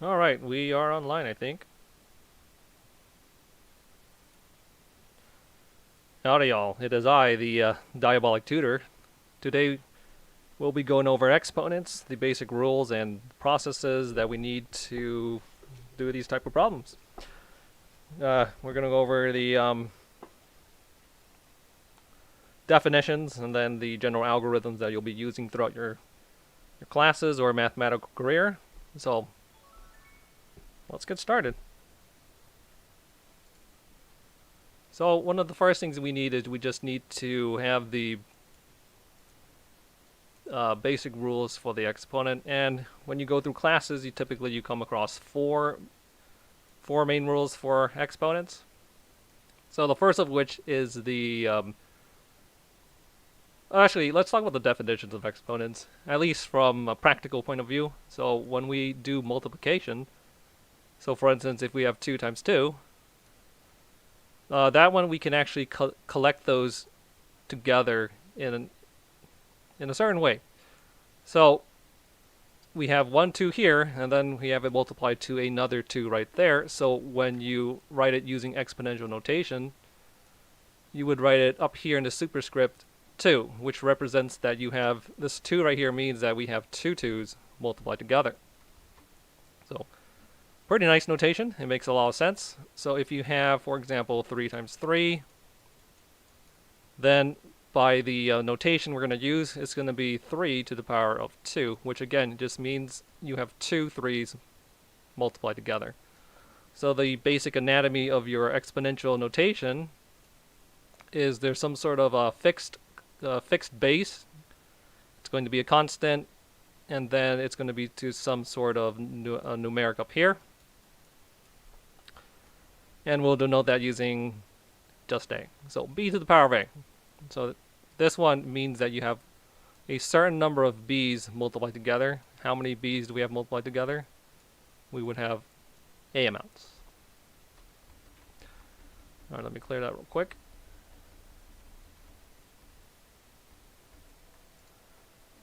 Alright, we are online, I think. Howdy, y'all. It is I, the Diabolic Tutor. Today, we'll be going over exponents, the basic rules and processes that we need to do these type of problems. We're going to go over the definitions and then the general algorithms that you'll be using throughout your classes or mathematical career. So, let's get started. So one of the first things we need is we just need to have the basic rules for the exponent. And when you go through classes, you typically come across four main rules for exponents. So the first of which is the actually, let's talk about the definitions of exponents, at least from a practical point of view. So when we do multiplication, so for instance, if we have 2 times 2, that one we can actually collect those together in a certain way. So we have 1, 2 here, and then we have it multiplied to another 2 right there. So when you write it using exponential notation, you would write it up here in the superscript 2, which represents that you have this 2 right here means that we have 2 2's multiplied together. So pretty nice notation. It makes a lot of sense. So if you have, for example, 3 times 3, then by the notation we're going to use, it's going to be 3 to the power of 2, which again just means you have 2 3's multiplied together. So the basic anatomy of your exponential notation is there's some sort of a fixed base. It's going to be a constant, and then it's going to be to some sort of numeric up here. And we'll denote that using just a. So b to the power of a. So this one means that you have a certain number of b's multiplied together. How many b's do we have multiplied together? We would have a amounts. Alright, let me clear that real quick.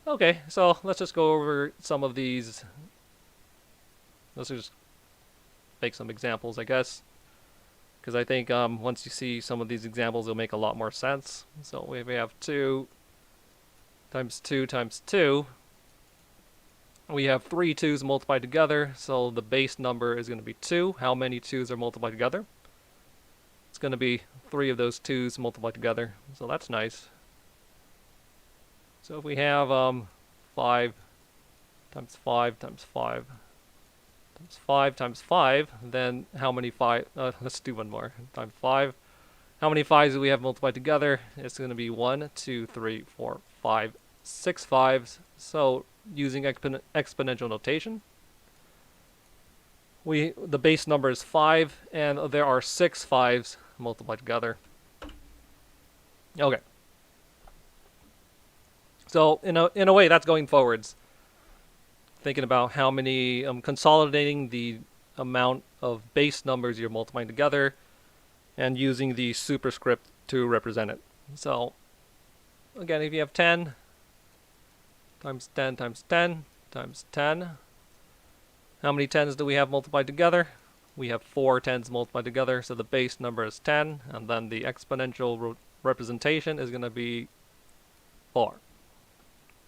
Okay, so let's just go over some of these. Let's just make some examples, I guess, because I think once you see some of these examples, it'll make a lot more sense. So we have 2 times 2 times 2. We have 3 2's multiplied together, so the base number is going to be 2. How many 2's are multiplied together? It's going to be 3 of those 2's multiplied together, so that's nice. So if we have 5 times 5 times 5 times 5 times 5, then how many 5? Let's do one more. Times 5. How many 5's do we have multiplied together? It's going to be 1, 2, 3, 4, 5, 6 5's. So using exponential notation, the base number is 5, and there are 6 5's multiplied together. Okay. So in a way, that's going forwards. Thinking about how many, consolidating the amount of base numbers you're multiplying together, and using the superscript to represent it. So again, if you have 10 times 10 times 10 times 10, how many 10's do we have multiplied together? We have 4 10's multiplied together, so the base number is 10, and then the exponential representation is going to be 4.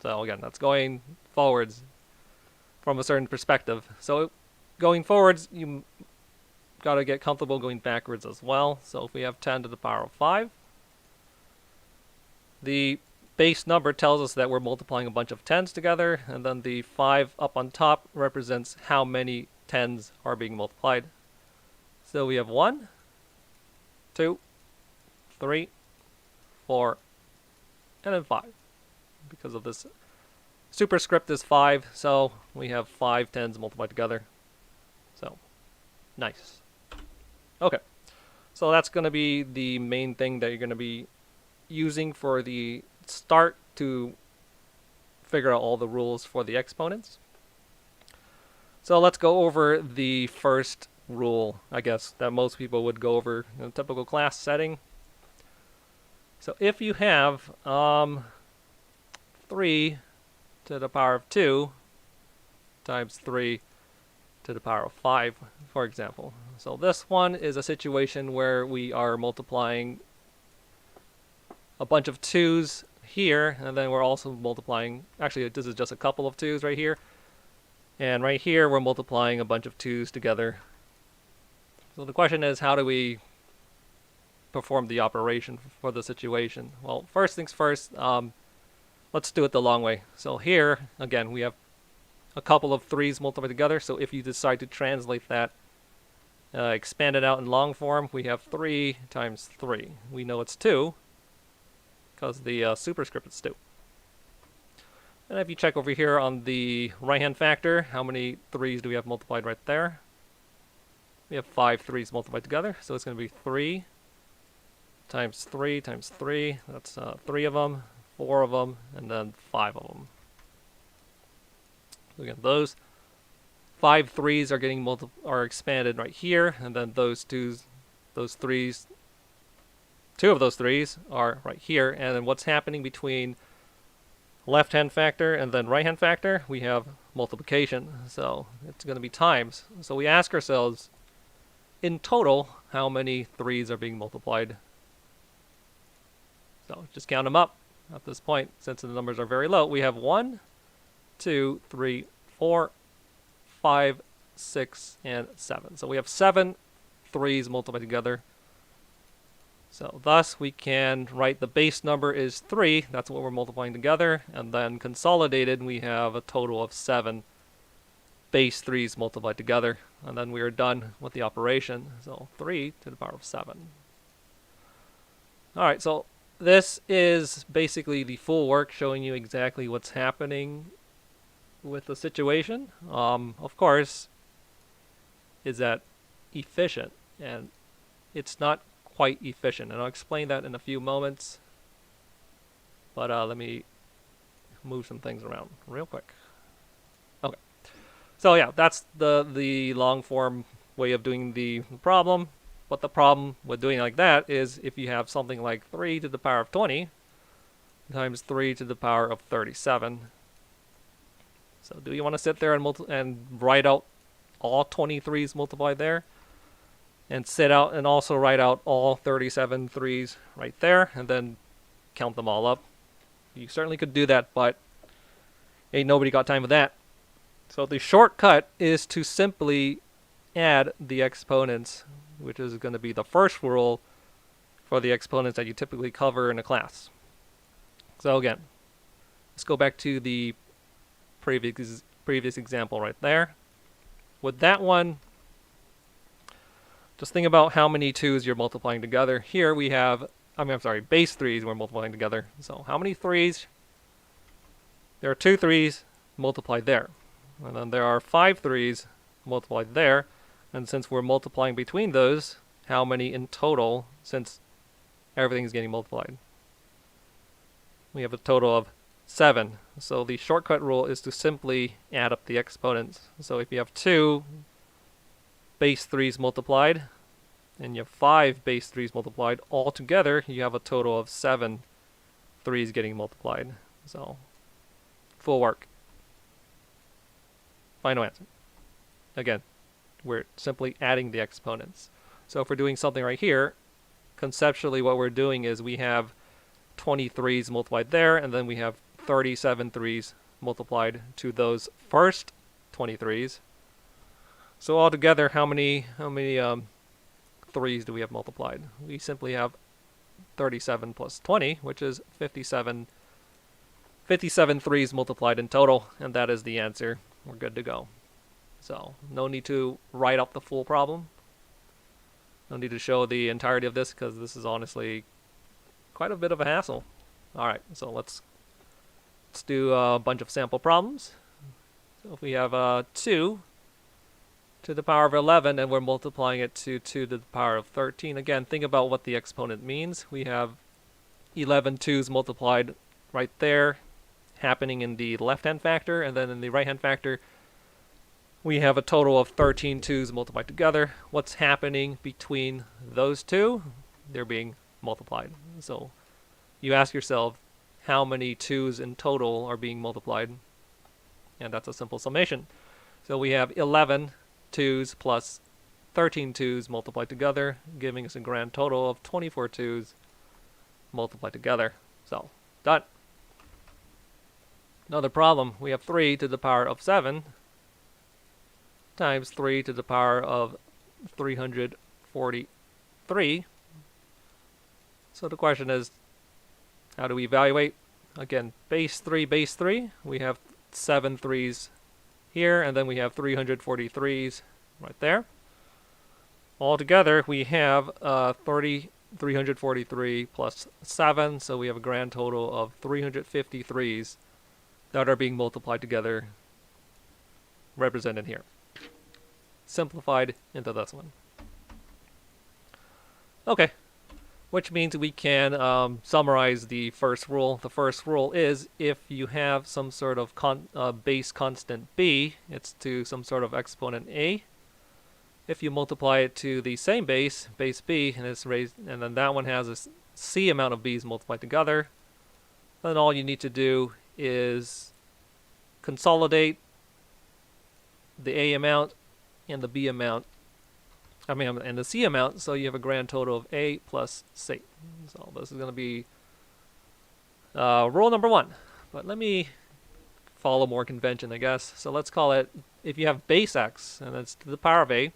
So again, that's going forwards from a certain perspective. So going forwards, you got to get comfortable going backwards as well. So if we have 10 to the power of 5, the base number tells us that we're multiplying a bunch of 10's together, and then the 5 up on top represents how many 10's are being multiplied. So we have 1, 2, 3, 4, and then 5. Because of this superscript is 5, so we have 5 10's multiplied together. So, nice. Okay, so that's going to be the main thing that you're going to be using for the start to figure out all the rules for the exponents. So let's go over the first rule, I guess, that most people would go over in a typical class setting. So if you have 3 to the power of 2 times 3 to to the power of 5, for example. So this one is a situation where we are multiplying a bunch of 2's here, and then we're also multiplying, actually this is just a couple of 2's right here, and right here we're multiplying a bunch of 2's together. So the question is, how do we perform the operation for the situation? Well, first things first, let's do it the long way. So here, again, we have a couple of 3's multiplied together, so if you decide to translate that, expand it out in long form, we have 3 times 3. We know it's 2, because the superscript is 2. And if you check over here on the right-hand factor, how many 3's do we have multiplied right there? We have 5 3's multiplied together, so it's going to be 3 times 3 times 3. That's 3 of them, 4 of them, and then 5 of them. Look at those. 5 3's are getting are expanded right here, and then those 3's, 2 of those 3's are right here. And then what's happening between left-hand factor and then right-hand factor? We have multiplication, so it's going to be times. So we ask ourselves, in total, how many 3's are being multiplied? So just count them up at this point. Since the numbers are very low, we have 1, 2, 3, 4, 5, 6, and 7. So we have 7 3's multiplied together. So thus we can write the base number is 3, that's what we're multiplying together, and then consolidated we have a total of 7 base 3's multiplied together, and then we are done with the operation. So 3 to the power of 7. Alright, so this is basically the full work showing you exactly what's happening with the situation. Of course, is that efficient? And it's not quite efficient, and I'll explain that in a few moments. But let me move some things around real quick. Okay, so yeah, that's the long form way of doing the problem. But the problem with doing it like that is if you have something like 3 to the power of 20 times 3 to the power of 37. So do you want to sit there and write out all 23's multiplied there? And also write out all 37 3's right there, and then count them all up? You certainly could do that, but ain't nobody got time for that. So the shortcut is to simply add the exponents, which is going to be the first rule for the exponents that you typically cover in a class. So again, let's go back to the previous example right there. With that one, just think about how many 2's you're multiplying together. Here we have, base 3's we're multiplying together. So how many 3's? There are 2 3's multiplied there. And then there are 5 3's multiplied there. And since we're multiplying between those, how many in total, since everything's getting multiplied? We have a total of 7. So the shortcut rule is to simply add up the exponents. So if you have 2 base 3's multiplied, and you have 5 base 3's multiplied, all together you have a total of 7 3's getting multiplied. So, full work. Final answer. Again, we're simply adding the exponents. So if we're doing something right here, conceptually what we're doing is we have 20 3's multiplied there, and then we have 37 3's multiplied to those first 20 3's. So altogether, how many 3's do we have multiplied? We simply have 37 plus 20, which is 57 3's multiplied in total, and that is the answer. We're good to go. So no need to write up the full problem. No need to show the entirety of this, because this is honestly quite a bit of a hassle. Alright, so let's do a bunch of sample problems. So if we have 2 to the power of 11, and we're multiplying it to 2 to the power of 13. Again, think about what the exponent means. We have 11 2's multiplied right there, happening in the left-hand factor, and then in the right-hand factor, we have a total of 13 2's multiplied together. What's happening between those two? They're being multiplied. So you ask yourself, how many 2's in total are being multiplied? And that's a simple summation. So we have 11 2's plus 13 2's multiplied together, giving us a grand total of 24 2's multiplied together. So, done. Another problem, we have 3 to the power of 7 times 3 to the power of 343. So the question is, how do we evaluate? Again, base 3, we have 7 3's here, and then we have 343's right there. Altogether, we have 343 plus 7, so we have a grand total of 353's that are being multiplied together, represented here. Simplified into this one. Okay, which means we can summarize the first rule. The first rule is if you have some sort of base constant b, it's to some sort of exponent a. If you multiply it to the same base b, and it's raised, and then that one has a c amount of b's multiplied together, then all you need to do is consolidate the a amount and the b amount, and the c amount, so you have a grand total of a plus c. So this is going to be rule number 1. But let me follow more convention, I guess. So let's call it, if you have base x, and it's to the power of a,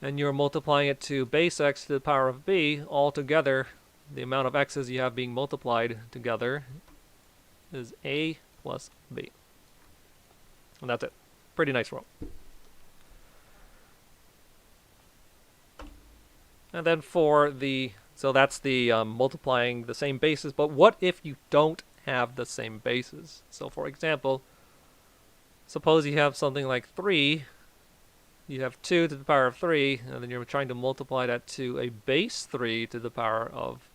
and you're multiplying it to base x to the power of b, altogether, the amount of x's you have being multiplied together is a plus b. And that's it. Pretty nice rule. And then for the, so that's the multiplying the same bases, but what if you don't have the same bases? So for example, suppose you have something like 3, you have 2 to the power of 3, and then you're trying to multiply that to a base 3 to the power of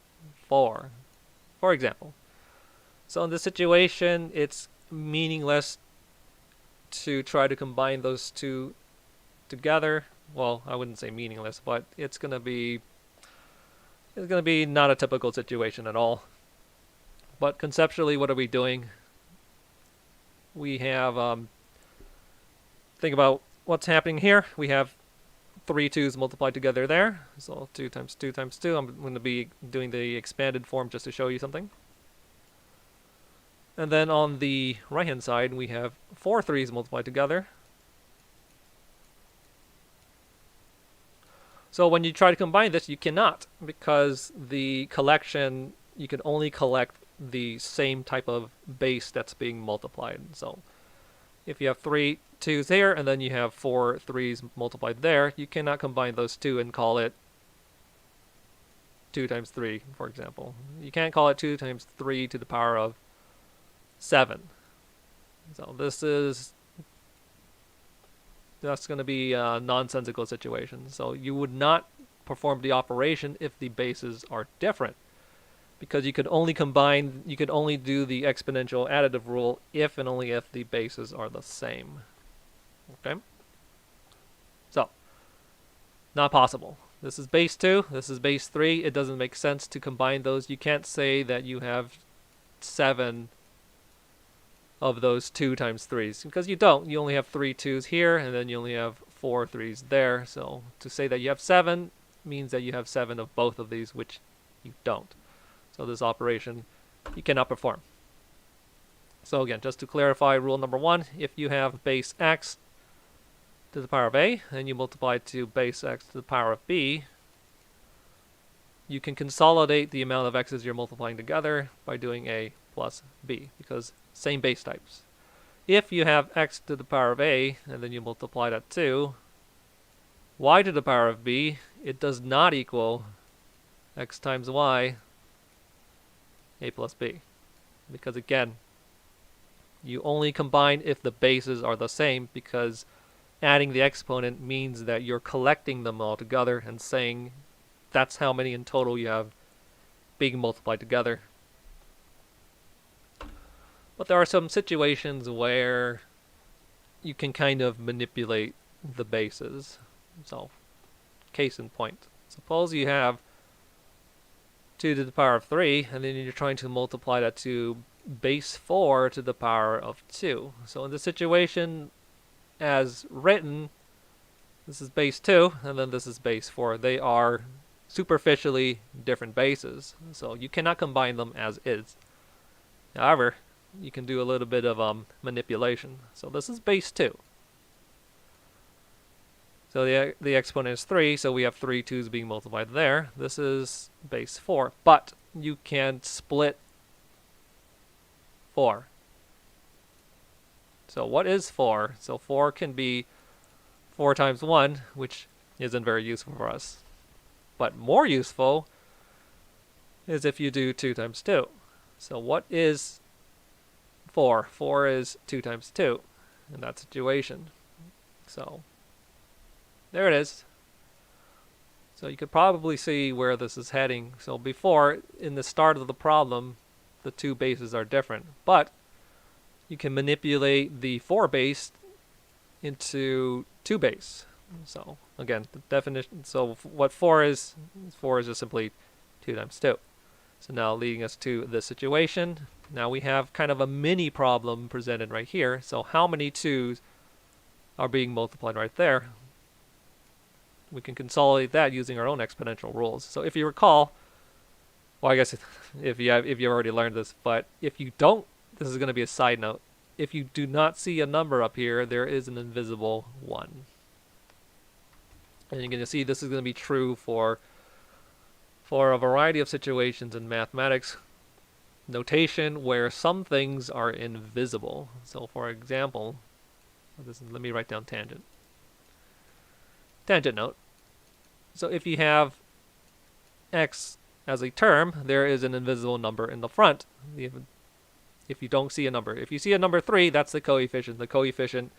4, for example. So in this situation, it's meaningless to try to combine those two together. Well, I wouldn't say meaningless, but it's gonna be not a typical situation at all. But conceptually, what are we doing? We have think about what's happening here. We have 3 2's multiplied together there, so 2 times 2 times 2. I'm going to be doing the expanded form just to show you something. And then on the right hand side, we have 4 3's multiplied together. So when you try to combine this, you cannot, because the collection, you can only collect the same type of base that's being multiplied. So if you have 3 2's here, and then you have 4 3's multiplied there, you cannot combine those two and call it 2 times 3, for example. You can't call it 2 times 3 to the power of 7. So that's going to be a nonsensical situation. So you would not perform the operation if the bases are different, because you could only combine, you could only do the exponential additive rule if and only if the bases are the same. Okay? So, not possible. This is base 2, this is base 3. It doesn't make sense to combine those. You can't say that you have 7 of those 2 times 3's, because you don't. You only have 3 2's here, and then you only have 4 3's there. So to say that you have 7 means that you have 7 of both of these, which you don't. So this operation you cannot perform. So again, just to clarify, rule number 1, if you have base x to the power of a, and you multiply it to base x to the power of b, you can consolidate the amount of x's you're multiplying together by doing a plus b, because same base types. If you have x to the power of a, and then you multiply that to y to the power of b, it does not equal x times y, a plus b. Because again, you only combine if the bases are the same, because adding the exponent means that you're collecting them all together and saying that's how many in total you have being multiplied together. But there are some situations where you can kind of manipulate the bases. So, case in point. Suppose you have 2 to the power of 3, and then you're trying to multiply that to base 4 to the power of 2. So in this situation, as written, This is base 2, and then this is base 4. They are superficially different bases, so you cannot combine them as is. However, you can do a little bit of manipulation. So this is base 2. So the exponent is 3, so we have 3 2's being multiplied there. This is base 4, but you can split 4. So what is 4? So 4 can be 4 times 1, which isn't very useful for us. But more useful is if you do 2 times 2. So what is 4? 4 is 2 times 2 in that situation. So there it is. So you could probably see where this is heading. So before, in the start of the problem, the two bases are different. But you can manipulate the 4 base into 2 base. So again, the definition, so what 4 is just simply 2 times 2. So now leading us to this situation. Now we have kind of a mini problem presented right here. So how many 2's are being multiplied right there? We can consolidate that using our own exponential rules. So if you recall, well, I guess if you've already learned this, but if you don't, this is going to be a side note. If you do not see a number up here, there is an invisible 1. And you're going to see this is going to be true for a variety of situations in mathematics notation where some things are invisible. So for example, let me write down tangent. Tangent note. So if you have x as a term, there is an invisible number in the front. If you don't see a number. If you see a number 3, that's the coefficient. The coefficient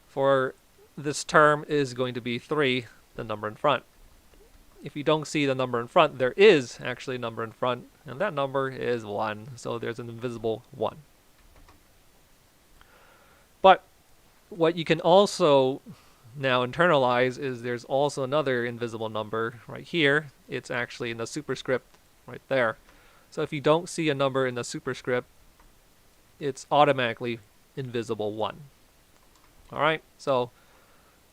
for this term is going to be 3, the number in front. If you don't see the number in front, there is actually a number in front, and that number is 1. So there's an invisible 1. But what you can also now internalize is there's also another invisible number right here. It's actually in the superscript right there. So if you don't see a number in the superscript, it's automatically invisible 1. Alright, so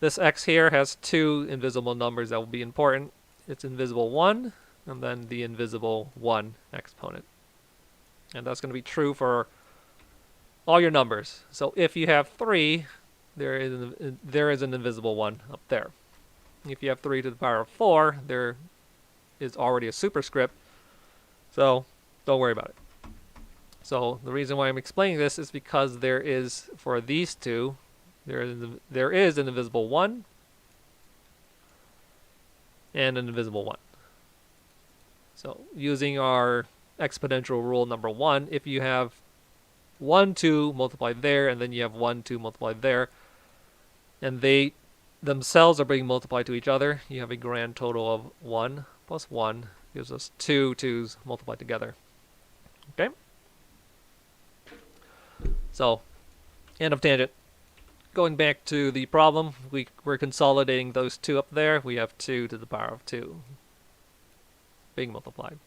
this x here has 2 invisible numbers that will be important. It's invisible 1, and then the invisible 1 exponent. And that's going to be true for all your numbers. So if you have 3, there is an invisible 1 up there. If you have 3 to the power of 4, there is already a superscript, so don't worry about it. So the reason why I'm explaining this is because there is, for these two, there is an invisible 1 and an invisible 1. So using our exponential rule number 1, if you have 1, 2 multiplied there, and then you have 1, 2 multiplied there, and they themselves are being multiplied to each other, you have a grand total of 1 plus 1 gives us 2 2's multiplied together. Okay? So, end of tangent. Going back to the problem, we're consolidating those 2 up there. We have 2 to the power of 2 being multiplied.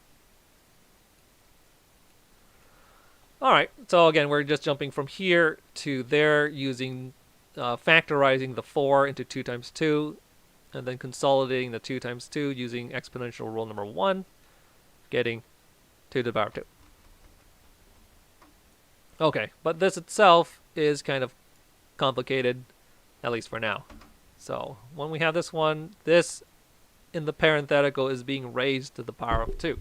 Alright, so again, we're just jumping from here to there using factorizing the 4 into 2 times 2, and then consolidating the 2 times 2 using exponential rule number 1, getting 2 to the power of 2. Okay, but this itself is kind of complicated, at least for now. So when we have this one, this in the parenthetical is being raised to the power of 2.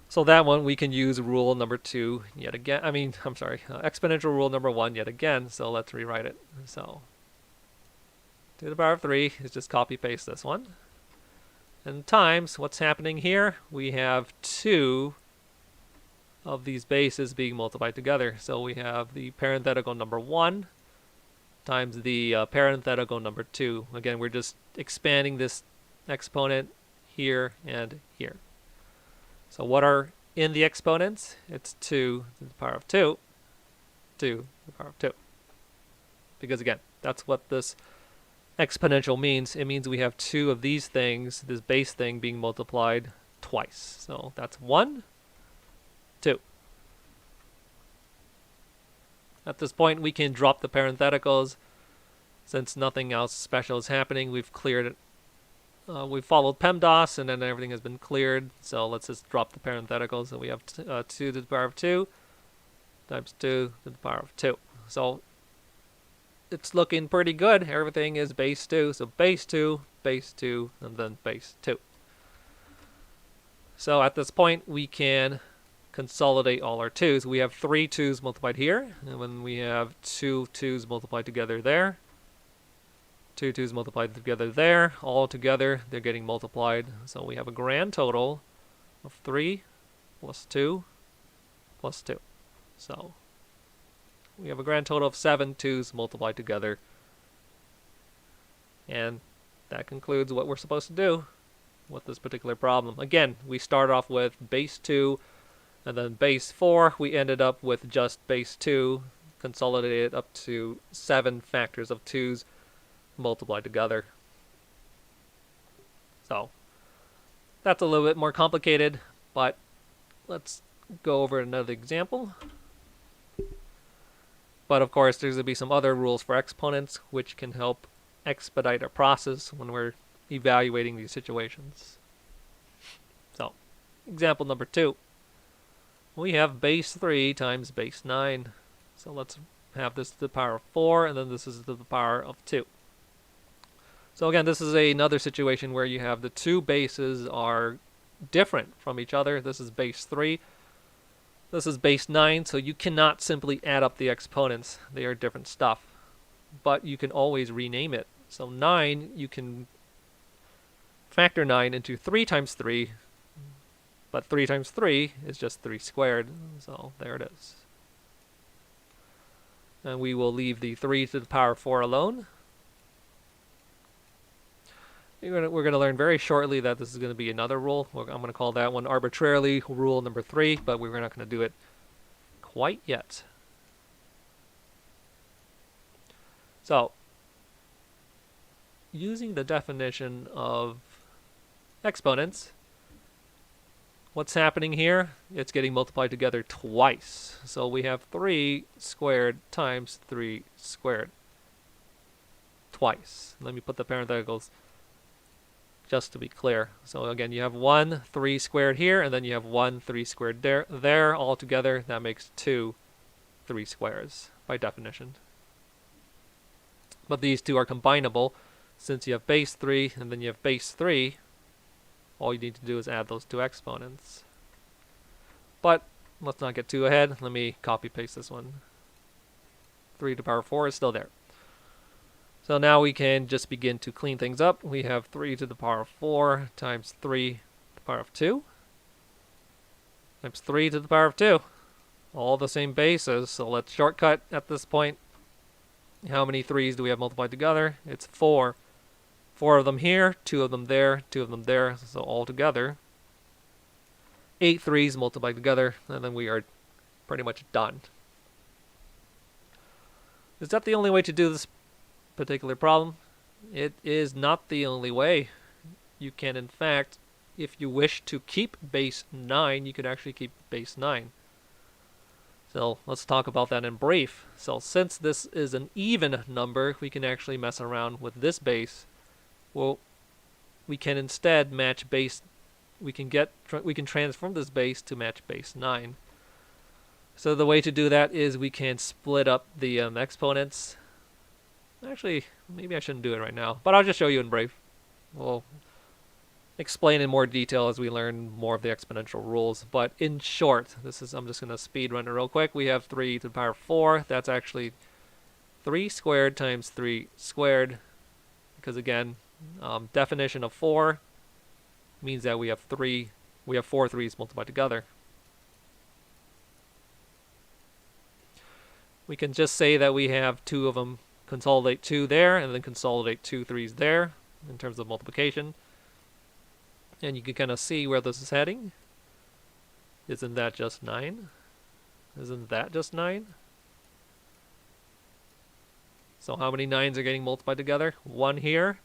So that one we can use rule number 2 yet again. Exponential rule number 1 yet again. So let's rewrite it. So 2 to the power of 3 is just copy paste this one. And times what's happening here? We have 2 of these bases being multiplied together. So we have the parenthetical number 1 times the parenthetical number 2. Again, we're just expanding this exponent here and here. So what are in the exponents? It's 2 to the power of 2, 2 to the power of 2. Because again, that's what this exponential means. It means we have 2 of these things, this base thing, being multiplied twice. So that's 1, 2. At this point, we can drop the parentheticals. Since nothing else special is happening, we've cleared it. We've followed PEMDAS, and then everything has been cleared. So let's just drop the parentheticals. So we have 2 to the power of 2 times 2 to the power of 2. So it's looking pretty good. Everything is base 2. So base 2, and then base 2. So at this point, we can consolidate all our 2's. We have 3 2's multiplied here, and when we have 2 2's multiplied together there, 2 2's multiplied together there, all together they're getting multiplied. So we have a grand total of 3 plus 2 plus 2. So we have a grand total of 7 2's multiplied together. And that concludes what we're supposed to do with this particular problem. Again, we start off with base 2 and then base 4. We ended up with just base 2 consolidated up to 7 factors of 2's multiplied together. So that's a little bit more complicated, but let's go over another example. But of course, there's going to be some other rules for exponents which can help expedite our process when we're evaluating these situations. So, example number 2. We have base 3 times base 9. So let's have this to the power of 4, and then this is to the power of 2. So again, this is another situation where you have the 2 bases are different from each other. This is base 3. This is base 9, so you cannot simply add up the exponents. They are different stuff. But you can always rename it. So 9, you can factor 9 into 3 times 3, but 3 times 3 is just 3 squared, so there it is. And we will leave the 3 to the power 4 alone. We're going to learn very shortly that this is going to be another rule. I'm going to call that one arbitrarily rule number 3, but we're not going to do it quite yet. So, using the definition of exponents, what's happening here? It's getting multiplied together twice. So we have 3 squared times 3 squared twice. Let me put the parentheticals just to be clear. So again, you have 1 3 squared here, and then you have 1 3 squared there. All together, that makes 2 3 squares by definition. But these two are combinable. Since you have base 3 and then you have base 3, all you need to do is add those 2 exponents. But let's not get too ahead. Let me copy paste this one. 3 to the power 4 is still there. So now we can just begin to clean things up. We have 3 to the power of 4 times 3 to the power of 2 times 3 to the power of 2. All the same bases, so let's shortcut at this point. How many 3's do we have multiplied together? It's 4. 4 of them here, 2 of them there, 2 of them there, so all together 8 3's multiplied together, and then we are pretty much done. Is that the only way to do this particular problem? It is not the only way. You can, in fact, if you wish to keep base 9, you could actually keep base 9. So let's talk about that in brief. So since this is an even number, we can actually mess around with this base. Well, we can instead match base. We can transform this base to match base 9. So the way to do that is we can split up the exponents. Actually, maybe I shouldn't do it right now, but I'll just show you in brief. We'll explain in more detail as we learn more of the exponential rules. But in short, I'm just going to speed run it real quick. We have 3 to the power 4. That's actually 3 squared times 3 squared. Because again, definition of 4 means that we have 4 3's multiplied together. We can just say that we have 2 of them. Consolidate 2 there, and then consolidate 2 3's there in terms of multiplication. And you can kind of see where this is heading. Isn't that just 9? Isn't that just 9? So how many 9's are getting multiplied together? 1 here,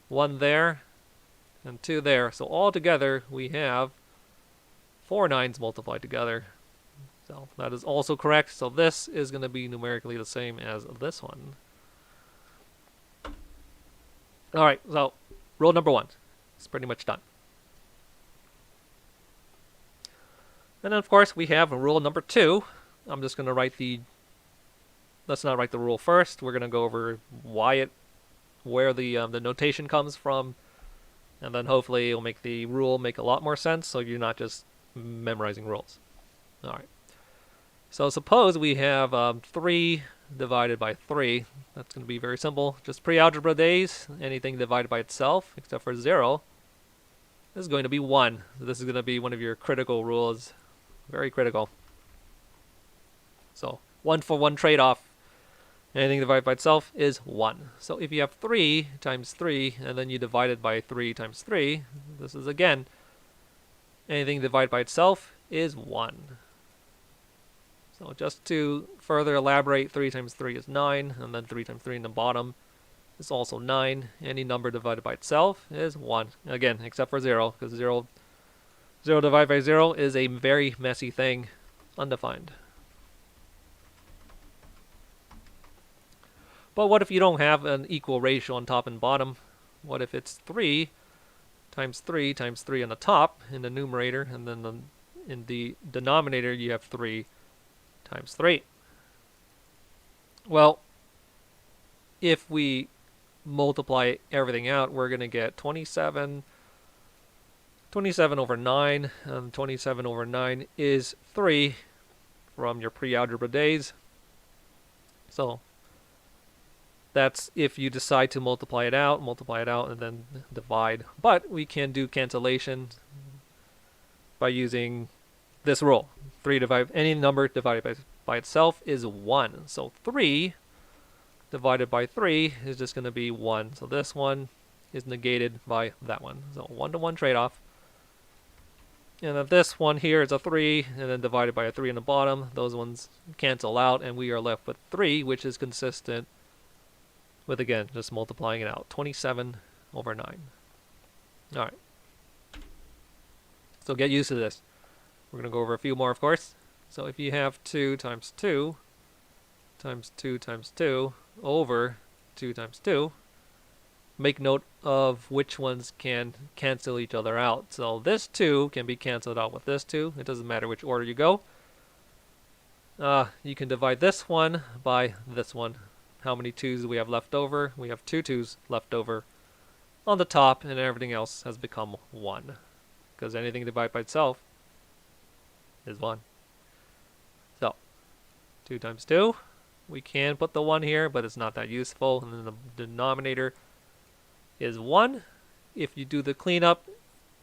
1 there, and 2 there. So all together we have 4 9's multiplied together. So that is also correct. So this is going to be numerically the same as this one. All right, so rule number 1 is pretty much done. And then, of course, we have rule number 2. I'm just going to write let's not write the rule first. We're going to go over where the notation comes from, and then hopefully it'll make the rule make a lot more sense, so you're not just memorizing rules. All right. So suppose we have 3 divided by 3. That's going to be very simple. Just pre-algebra days, anything divided by itself, except for 0, is going to be 1. So this is going to be one of your critical rules. Very critical. So 1-for-1 trade-off. Anything divided by itself is 1. So if you have 3 times 3, and then you divide it by 3 times 3, this is again, anything divided by itself is 1. So just to further elaborate, 3 times 3 is 9, and then 3 times 3 in the bottom is also 9. Any number divided by itself is 1. Again, except for 0, because 0 divided by 0 is a very messy thing, undefined. But what if you don't have an equal ratio on top and bottom? What if it's 3 times 3 times 3 on the top in the numerator, and then in the denominator you have 3 times 3? Well, if we multiply everything out, we're going to get 27 over 9, and 27 over 9 is 3 from your pre-algebra days. So that's if you decide to multiply it out, and then divide. But we can do cancellation by using this rule. Any number divided by itself is 1. So 3 divided by 3 is just going to be 1. So this one is negated by that one. So 1-to-1 trade-off. And then this one here is a 3, and then divided by a 3 in the bottom. Those ones cancel out, and we are left with 3, which is consistent with, again, just multiplying it out. 27 over 9. All right. So get used to this. We're going to go over a few more, of course. So if you have 2 times 2 times 2 times 2 over 2 times 2, make note of which ones can cancel each other out. So this 2 can be canceled out with this 2. It doesn't matter which order you go. You can divide this one by this one. How many 2's do we have left over? We have 2 2's left over on the top, and everything else has become 1. Because anything divided by itself is 1. So 2 times 2. We can put the 1 here, but it's not that useful. And then the denominator is 1. If you do the cleanup,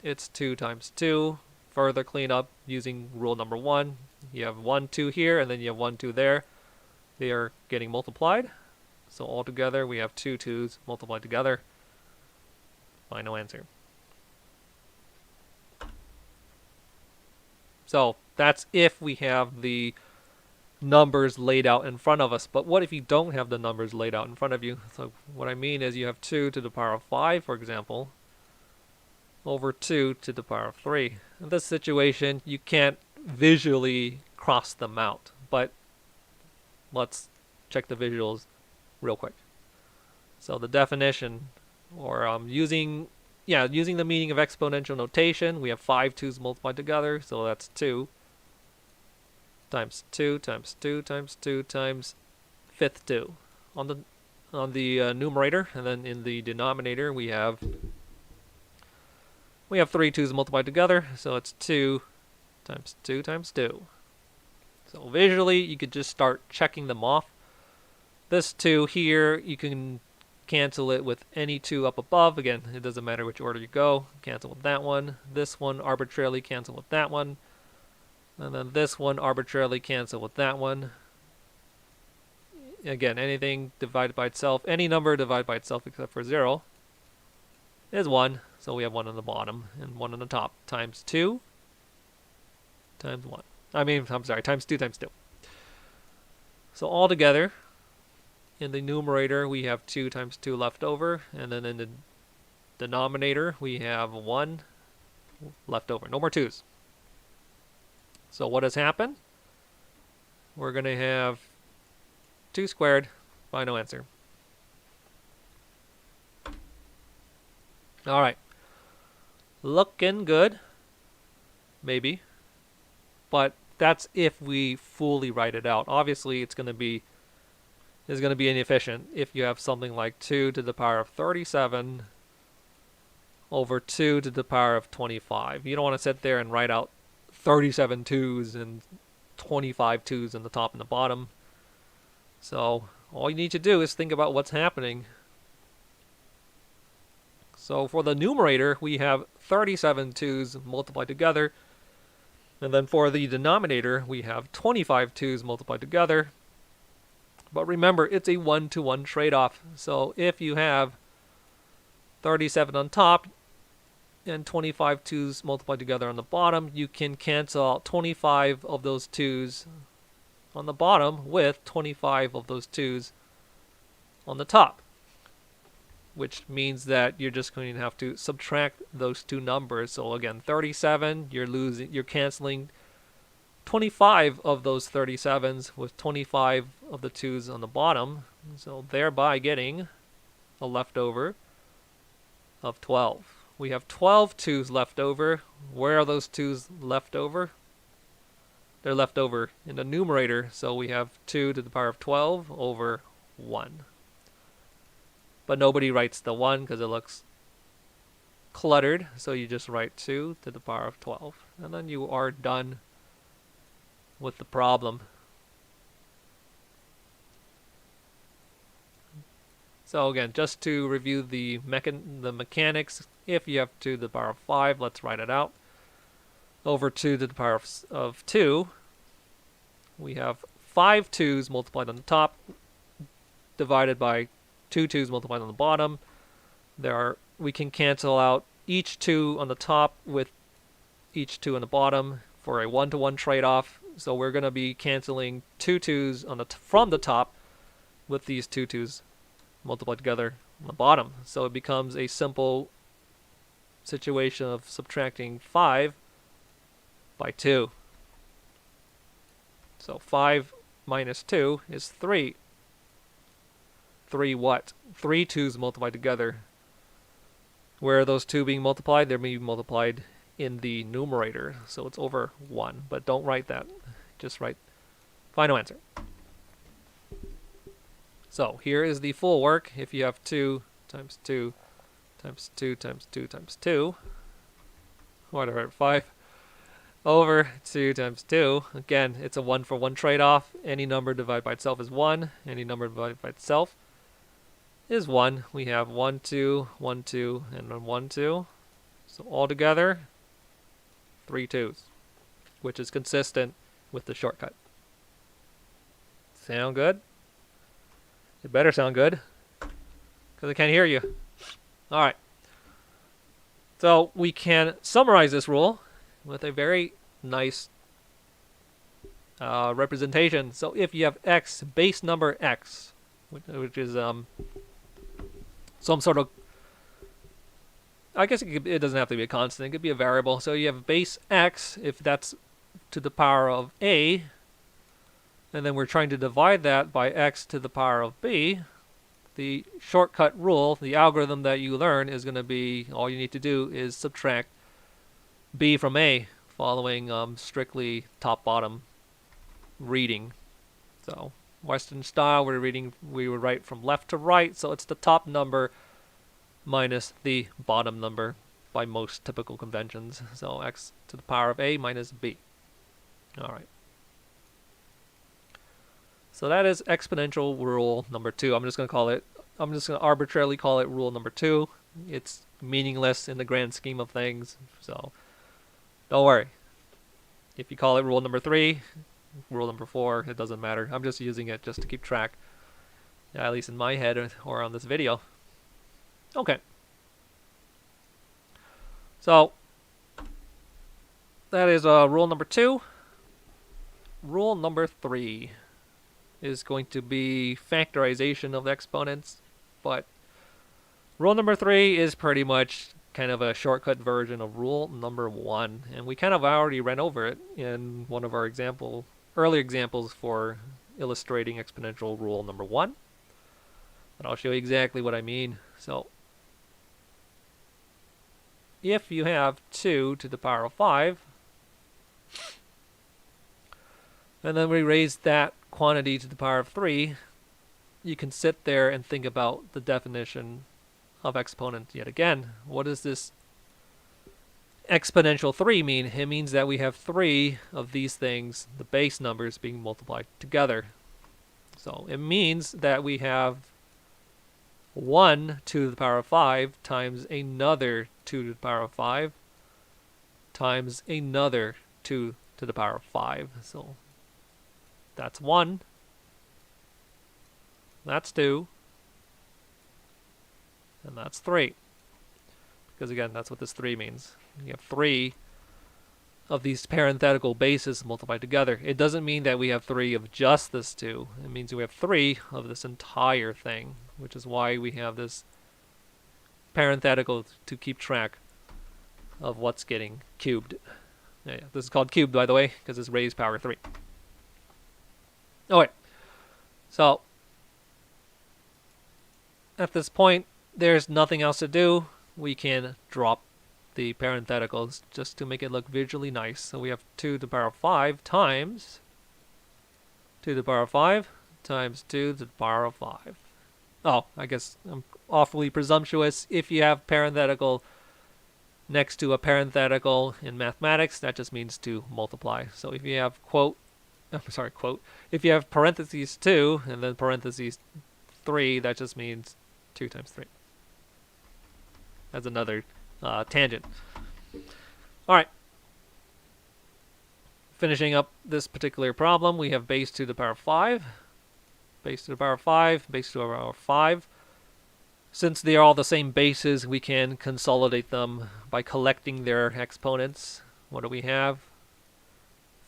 it's 2 times 2. Further cleanup using rule number 1. You have 1, 2 here, and then you have 1, 2 there. They are getting multiplied. So altogether, we have 2 2's multiplied together. Final answer. So that's if we have the numbers laid out in front of us. But what if you don't have the numbers laid out in front of you? So what I mean is you have 2 to the power of 5, for example, over 2 to the power of 3. In this situation, you can't visually cross them out. But let's check the visuals real quick. So the definition, or using the meaning of exponential notation, we have 5 2's multiplied together, so that's 2 times 2 times 2 times 2 times fifth 2 on the numerator, and then in the denominator we have 3 2's multiplied together, so it's 2 times 2 times 2. So visually, you could just start checking them off. This 2 here, you can cancel it with any 2 up above. Again, it doesn't matter which order you go. Cancel with that one. This one arbitrarily cancel with that one. And then this one arbitrarily cancel with that one. Again, anything divided by itself, any number divided by itself except for 0 is 1. So we have 1 on the bottom and 1 on the top. Times 2 times 1. Times 2 times 2. So altogether, in the numerator, we have 2 times 2 left over, and then in the denominator, we have 1 left over. No more 2's. So what has happened? We're going to have 2 squared, final answer. All right. Looking good. Maybe. But that's if we fully write it out. Obviously, it's going to be inefficient if you have something like 2 to the power of 37 over 2 to the power of 25. You don't want to sit there and write out 37 twos and 25 twos in the top and the bottom. So all you need to do is think about what's happening. So for the numerator, we have 37 twos multiplied together. And then for the denominator, we have 25 twos multiplied together. But remember, it's a 1-to-1 trade-off. So if you have 37 on top and 25 twos multiplied together on the bottom, you can cancel out 25 of those twos on the bottom with 25 of those twos on the top, which means that you're just going to have to subtract those two numbers. So again, 37, you're canceling 25 of those 37s with 25 of the twos on the bottom, so thereby getting a leftover of 12. We have 12 twos left over. Where are those twos left over? They're left over in the numerator, so we have 2 to the power of 12 over 1. But nobody writes the 1 because it looks cluttered, so you just write 2 to the power of 12. And then you are done with the problem. So again, just to review the mechanics, if you have 2 to the power of 5, let's write it out. Over 2 to the power of 2, we have 5 2's multiplied on the top, divided by 2 2's multiplied on the bottom. We can cancel out each 2 on the top with each 2 on the bottom for a 1-to-1 trade-off. So we're going to be canceling 2 2's on from the top with these 2 2's multiplied together on the bottom. So it becomes a simple situation of subtracting 5 by 2. So 5 minus 2 is 3. 3 what? 3 2's multiplied together. Where are those 2 being multiplied? They're being multiplied in the numerator. So it's over 1. But don't write that. Just write final answer. So here is the full work. If you have 2 times 2 times 2 times 2 times 2. Why did I write 5? Over 2 times 2. Again, it's a 1-for-1 trade-off. Any number divided by itself is 1. Any number divided by itself is 1. We have 1, 2, 1, 2, and then 1, 2. So altogether, 3 2's, which is consistent with the shortcut. Sound good? It better sound good, because I can't hear you. All right. So we can summarize this rule with a very nice representation. So if you have x, base number x, which is some sort of, I guess it doesn't have to be a constant, it could be a variable. So you have base x, if that's to the power of a, and then we're trying to divide that by x to the power of b. The shortcut rule, the algorithm that you learn, is going to be, all you need to do is subtract b from a, following strictly top-bottom reading. So Western style, we would write from left to right, so it's the top number minus the bottom number by most typical conventions. So x to the power of a minus b. All right. So that is exponential rule number 2. I'm just going to arbitrarily call it rule number 2. It's meaningless in the grand scheme of things, so don't worry. If you call it rule number 3, rule number 4, it doesn't matter. I'm just using it just to keep track, at least in my head or on this video. Okay. So that is rule number 2. Rule number 3 is going to be factorization of the exponents, but rule number 3 is pretty much kind of a shortcut version of rule number 1, and we kind of already ran over it in one of our earlier examples for illustrating exponential rule number 1, but I'll show you exactly what I mean. So if you have 2 to the power of 5, and then we raise that quantity to the power of 3, you can sit there and think about the definition of exponent yet again. What does this exponential 3 mean? It means that we have 3 of these things, the base numbers, being multiplied together. So it means that we have 1 to the power of 5 times another 2 to the power of 5 times another 2 to the power of 5. So that's 1. That's 2. And that's 3. Because again, that's what this 3 means. You have 3 of these parenthetical bases multiplied together. It doesn't mean that we have 3 of just this 2. It means we have 3 of this entire thing, which is why we have this parenthetical to keep track of what's getting cubed. Yeah, this is called cubed, by the way, because it's raised power 3. Alright, so at this point, there's nothing else to do. We can drop the parentheticals just to make it look visually nice. So we have 2 to the power of 5 times 2 to the power of 5 times 2 to the power of 5. Oh, I guess I'm awfully presumptuous. If you have parenthetical next to a parenthetical in mathematics, that just means to multiply. So if you have if you have parentheses 2 and then parentheses 3, that just means 2 times 3. That's another tangent. Alright. Finishing up this particular problem, we have base to the power of 5, base to the power of 5, base to the power of 5. Since they are all the same bases, we can consolidate them by collecting their exponents. What do we have?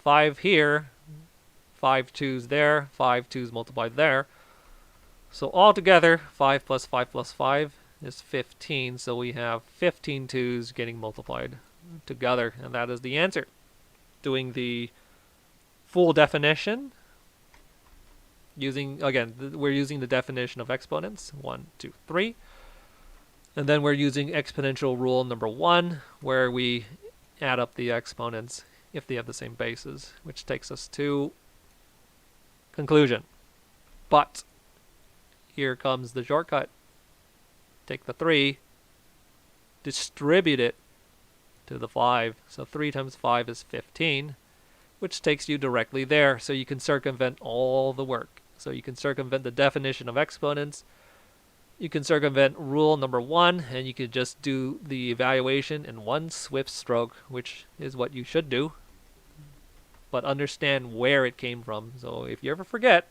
5 here, 5 2's there, 5 2's multiplied there. So altogether, 5 plus 5 plus 5 is 15. So we have 15 2's getting multiplied together, and that is the answer. Doing the full definition, using, again, we're using the definition of exponents, 1, 2, 3. And then we're using exponential rule number 1, where we add up the exponents if they have the same bases, which takes us to conclusion. But here comes the shortcut. Take the 3, distribute it to the 5. So 3 times 5 is 15, which takes you directly there. So you can circumvent all the work. So you can circumvent the definition of exponents. You can circumvent rule number 1, and you could just do the evaluation in one swift stroke, which is what you should do. But understand where it came from. So if you ever forget,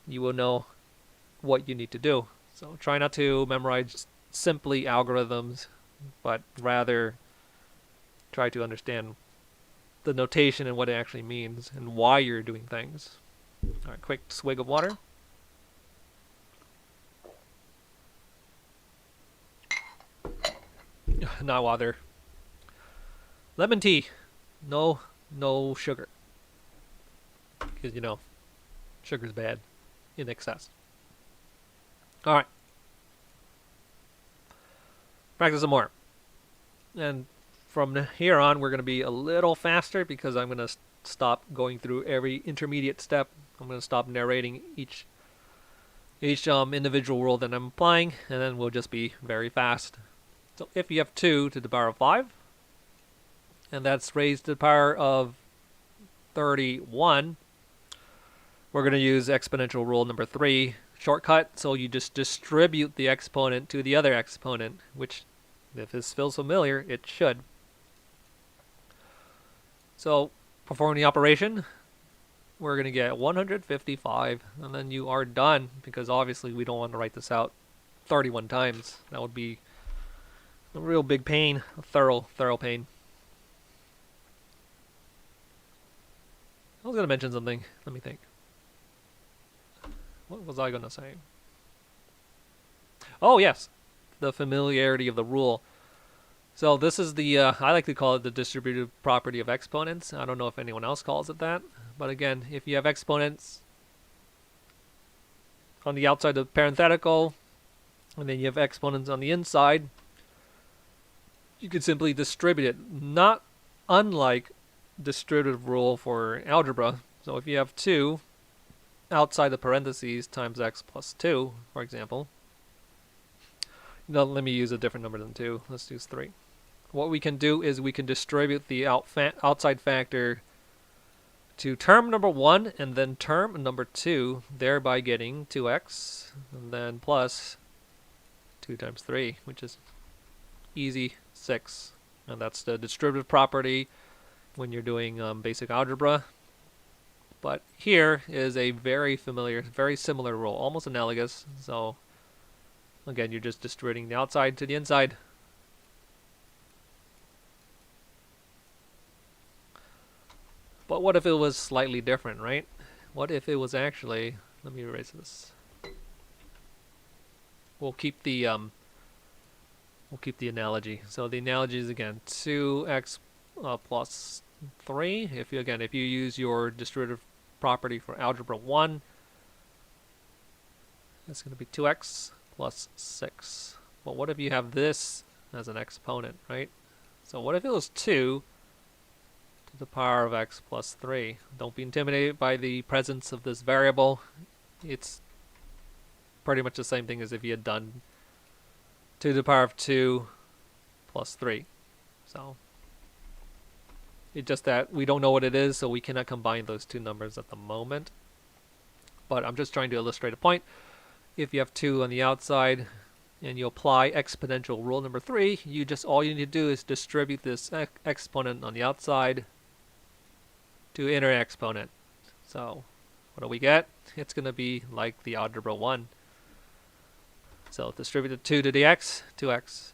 you will know what you need to do. So try not to memorize simply algorithms, but rather try to understand the notation and what it actually means and why you're doing things. All right, quick swig of water. Not water. Lemon tea. No sugar. Because, you know, sugar's bad in excess. All right. Practice some more. And from here on, we're going to be a little faster because I'm going to stop going through every intermediate step. I'm going to stop narrating each individual rule that I'm applying, and then we'll just be very fast. So if you have 2 to the power of 5, and that's raised to the power of 31, we're going to use exponential rule number 3, shortcut. So you just distribute the exponent to the other exponent, which, if this feels familiar, it should. So perform the operation. We're going to get 155, and then you are done, because obviously we don't want to write this out 31 times. That would be a real big pain, a thorough pain. I was going to mention something. Let me think. What was I going to say? Oh, yes. The familiarity of the rule. So this is the, I like to call it the distributive property of exponents. I don't know if anyone else calls it that. But again, if you have exponents on the outside of the parenthetical, and then you have exponents on the inside, you could simply distribute it, not unlike distributive rule for algebra. So if you have 2 outside the parentheses times x plus 2, for example. No, let me use a different number than 2. Let's use 3. What we can do is we can distribute the outside factor to term number 1 and then term number 2, thereby getting 2x and then plus 2 times 3, which is easy 6. And that's the distributive property when you're doing basic algebra. But here is a very familiar, very similar rule, almost analogous. So again, you're just distributing the outside to the inside. But what if it was slightly different, right? What if it was actually, let me erase this. We'll keep the analogy. So the analogy is again 2x plus 3. If you use your distributive property for algebra 1, it's going to be 2x plus 6. But what if you have this as an exponent, right? So what if it was 2 to the power of x plus 3? Don't be intimidated by the presence of this variable. It's pretty much the same thing as if you had done 2 to the power of 2 plus 3. So it's just that we don't know what it is, so we cannot combine those two numbers at the moment. But I'm just trying to illustrate a point. If you have 2 on the outside and you apply exponential rule number 3, all you need to do is distribute this exponent on the outside to inner exponent. So what do we get? It's going to be like the algebra 1. So distribute the 2 to the x, 2x.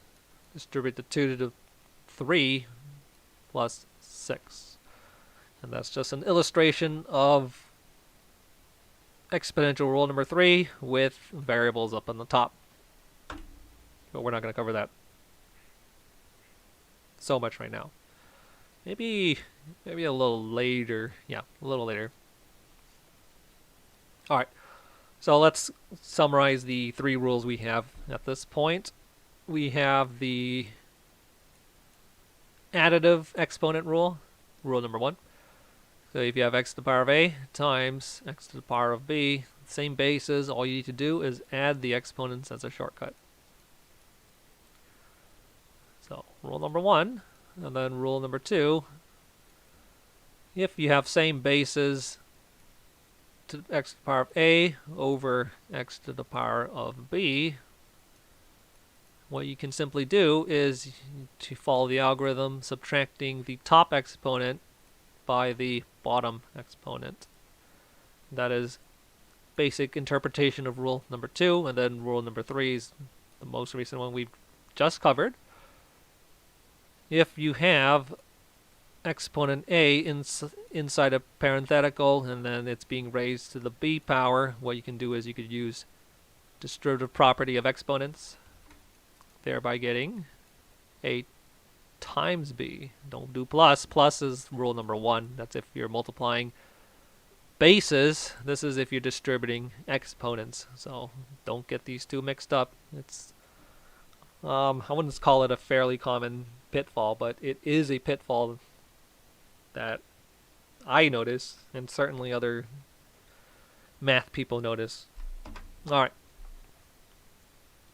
Distribute the 2 to the 3 plus 6. And that's just an illustration of exponential rule number 3 with variables up on the top. But we're not going to cover that so much right now. Maybe a little later. Yeah, a little later. All right. So let's summarize the 3 rules we have at this point. We have the additive exponent rule, rule number 1. So if you have x to the power of a times x to the power of b, same bases, all you need to do is add the exponents as a shortcut. So rule number 1, and then rule number 2, if you have same bases to x to the power of a over x to the power of b, what you can simply do is to follow the algorithm, subtracting the top exponent by the bottom exponent. That is basic interpretation of rule number 2, and then rule number 3 is the most recent one we've just covered. If you have exponent a inside a parenthetical and then it's being raised to the b power, what you can do is you could use distributive property of exponents, thereby getting a times b. Don't do plus. Plus is rule number 1. That's if you're multiplying bases. This is if you're distributing exponents. So don't get these two mixed up. It's I wouldn't call it a fairly common pitfall, but it is a pitfall that I notice, and certainly other math people notice. All right.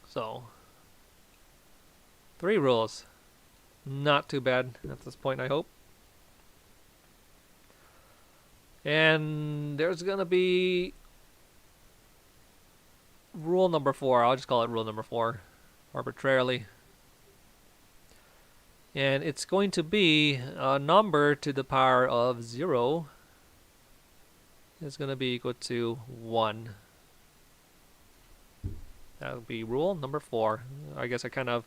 So 3 rules. Not too bad at this point, I hope. And there's going to be rule number 4. I'll just call it rule number 4 arbitrarily. And it's going to be a number to the power of 0 is going to be equal to 1. That would be rule number 4. I guess I kind of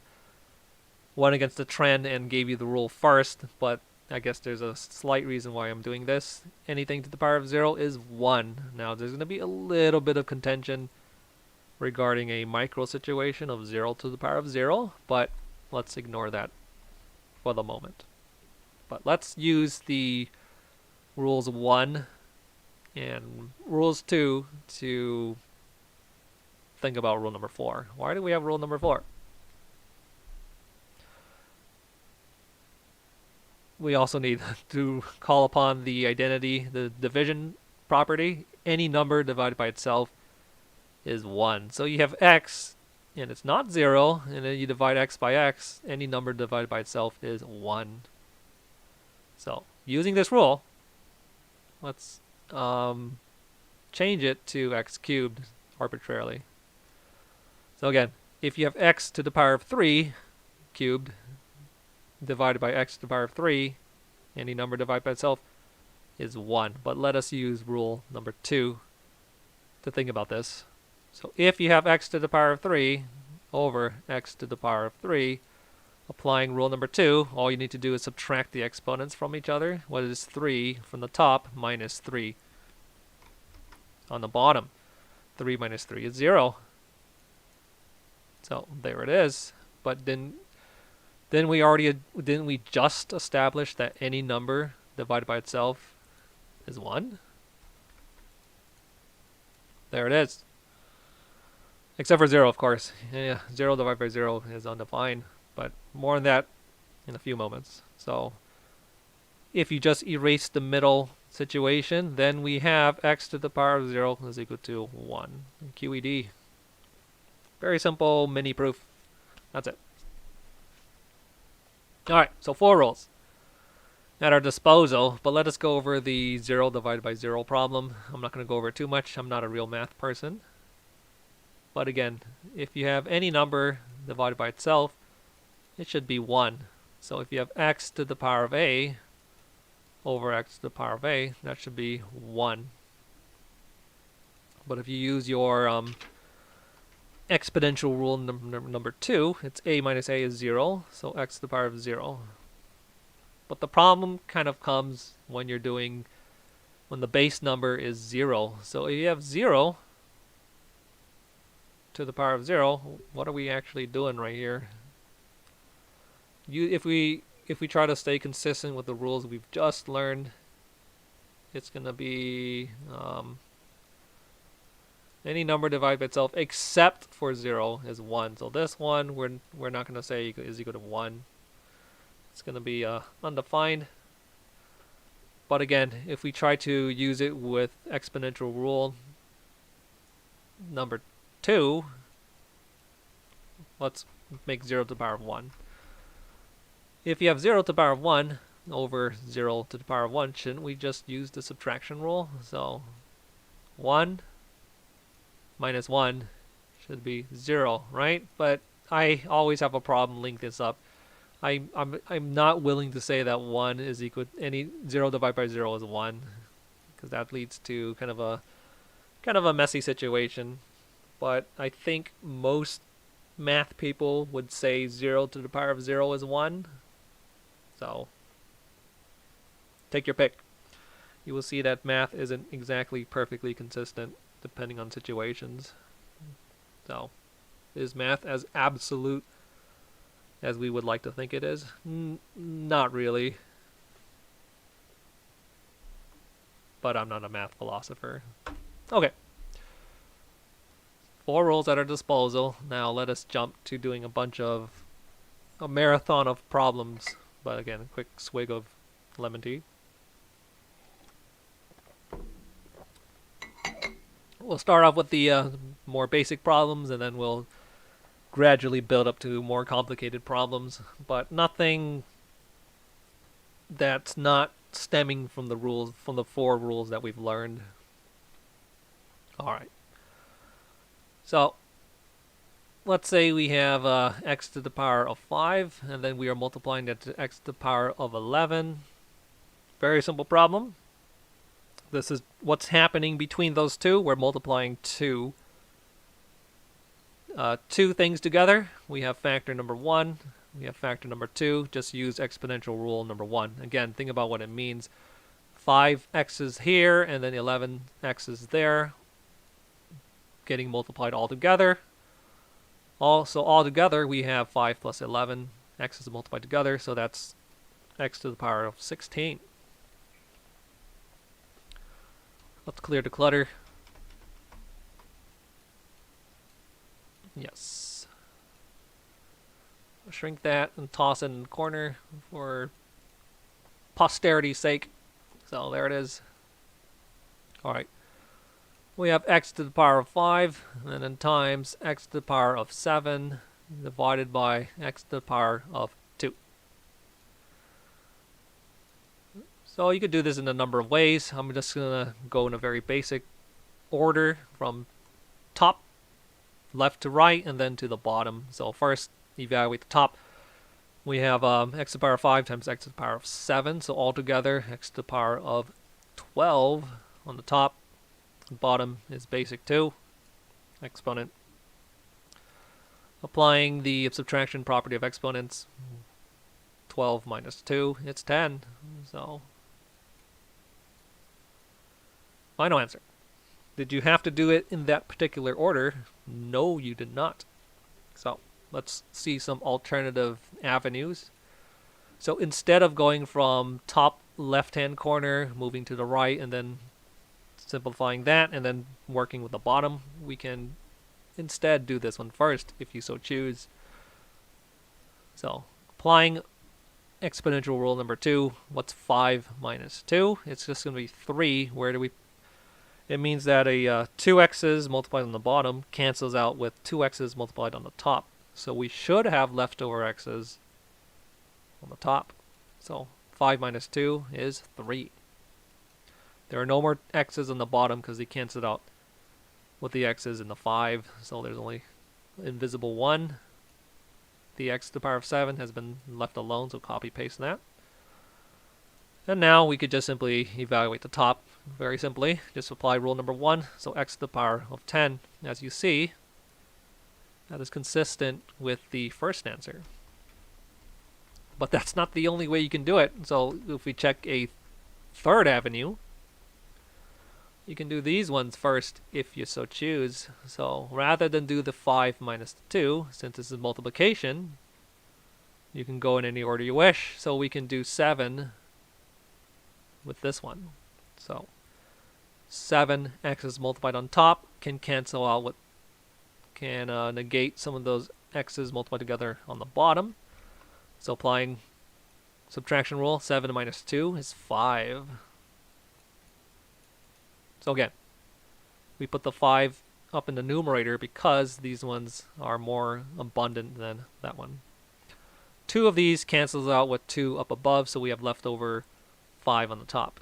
went against the trend and gave you the rule first, but I guess there's a slight reason why I'm doing this. Anything to the power of 0 is 1. Now there's going to be a little bit of contention regarding a micro situation of 0 to the power of 0, but let's ignore that for the moment. But let's use the rules 1 and rules 2 to think about rule number 4. Why do we have rule number 4? we also need to call upon the identity, the division property. Any number divided by itself is 1. So you have x, and it's not 0, and then you divide x by x. Any number divided by itself is 1. So using this rule, let's change it to x cubed arbitrarily. So again, if you have x to the power of 3 cubed divided by x to the power of 3, any number divided by itself is 1. But let us use rule number 2 to think about this. So if you have x to the power of 3 over x to the power of 3, applying rule number 2, all you need to do is subtract the exponents from each other. What is 3 from the top minus 3 on the bottom? 3 minus 3 is 0. So there it is. But didn't we just establish that any number divided by itself is 1? There it is. Except for 0, of course. Yeah, 0 divided by 0 is undefined. But more on that in a few moments. So if you just erase the middle situation, then we have x to the power of 0 is equal to 1. QED. Very simple mini proof. That's it. Alright, so 4 rules at our disposal, but let us go over the 0 divided by 0 problem. I'm not going to go over it too much. I'm not a real math person. But again, if you have any number divided by itself, it should be 1. So if you have x to the power of a over x to the power of a, that should be 1. But if you use your exponential rule number 2, it's a minus a is 0, so x to the power of 0. But the problem kind of comes when when the base number is 0. So if you have 0 to the power of 0, what are we actually doing right here? If we try to stay consistent with the rules we've just learned, it's going to be any number divided by itself except for 0 is 1. So this one we're not going to say is equal to 1. It's going to be undefined. But again, if we try to use it with exponential rule number 2, let's make 0 to the power of 1. If you have 0 to the power of 1 over 0 to the power of 1, shouldn't we just use the subtraction rule? So 1 minus 1 should be 0, right? But I always have a problem linking this up. I'm not willing to say that 1 is equal any 0 divided by 0 is 1, because that leads to kind of a messy situation. But I think most math people would say 0 to the power of 0 is 1. So take your pick. You will see that math isn't exactly perfectly consistent depending on situations. So is math as absolute as we would like to think it is? Not really. But I'm not a math philosopher. Okay. 4 rules at our disposal. Now let us jump to doing a marathon of problems. But again, a quick swig of lemon tea. We'll start off with the more basic problems, and then we'll gradually build up to more complicated problems. But nothing that's not stemming from the 4 rules that we've learned. Alright. So let's say we have x to the power of 5, and then we are multiplying that to x to the power of 11. Very simple problem. This is what's happening between those two. We're multiplying two things together. We have factor number 1. We have factor number 2. Just use exponential rule number 1. Again, think about what it means. 5x is here, and then 11x is there, getting multiplied all together. So all together, we have 5 plus 11. X is multiplied together, so that's x to the power of 16. Let's clear the clutter. Yes. I'll shrink that and toss it in the corner for posterity's sake. So there it is. All right. We have x to the power of 5, and then times x to the power of 7 divided by x to the power of 2. So you could do this in a number of ways. I'm just going to go in a very basic order from top, left to right, and then to the bottom. So first, evaluate the top. We have x to the power of 5 times x to the power of 7. So altogether, x to the power of 12 on the top. The bottom is basic 2, exponent. Applying the subtraction property of exponents, 12 minus 2, it's 10. So, final answer. Did you have to do it in that particular order? No, you did not. So, let's see some alternative avenues. So, instead of going from top left-hand corner, moving to the right, and then simplifying that, and then working with the bottom, we can instead do this one first, if you so choose. So, applying exponential rule number 2, what's 5 minus 2? It's just going to be 3. Where do we... It means that a 2x's multiplied on the bottom cancels out with 2x's multiplied on the top. So we should have leftover x's on the top. So 5 minus 2 is 3. There are no more x's on the bottom because they cancel out with the x's in the 5. So there's only invisible 1. The x to the power of 7 has been left alone, so copy paste that. And now we could just simply evaluate the top very simply. Just apply rule number 1. So x to the power of 10. As you see, that is consistent with the first answer. But that's not the only way you can do it. So if we check a third avenue, you can do these ones first if you so choose. So rather than do the 5 minus the 2, since this is multiplication, you can go in any order you wish. So we can do 7 with this one. So 7 x's multiplied on top can cancel out with, can negate some of those x's multiplied together on the bottom. So applying subtraction rule, 7 minus 2 is 5. So again, we put the 5 up in the numerator because these ones are more abundant than that one. 2 of these cancels out with 2 up above, so we have left over 5 on the top.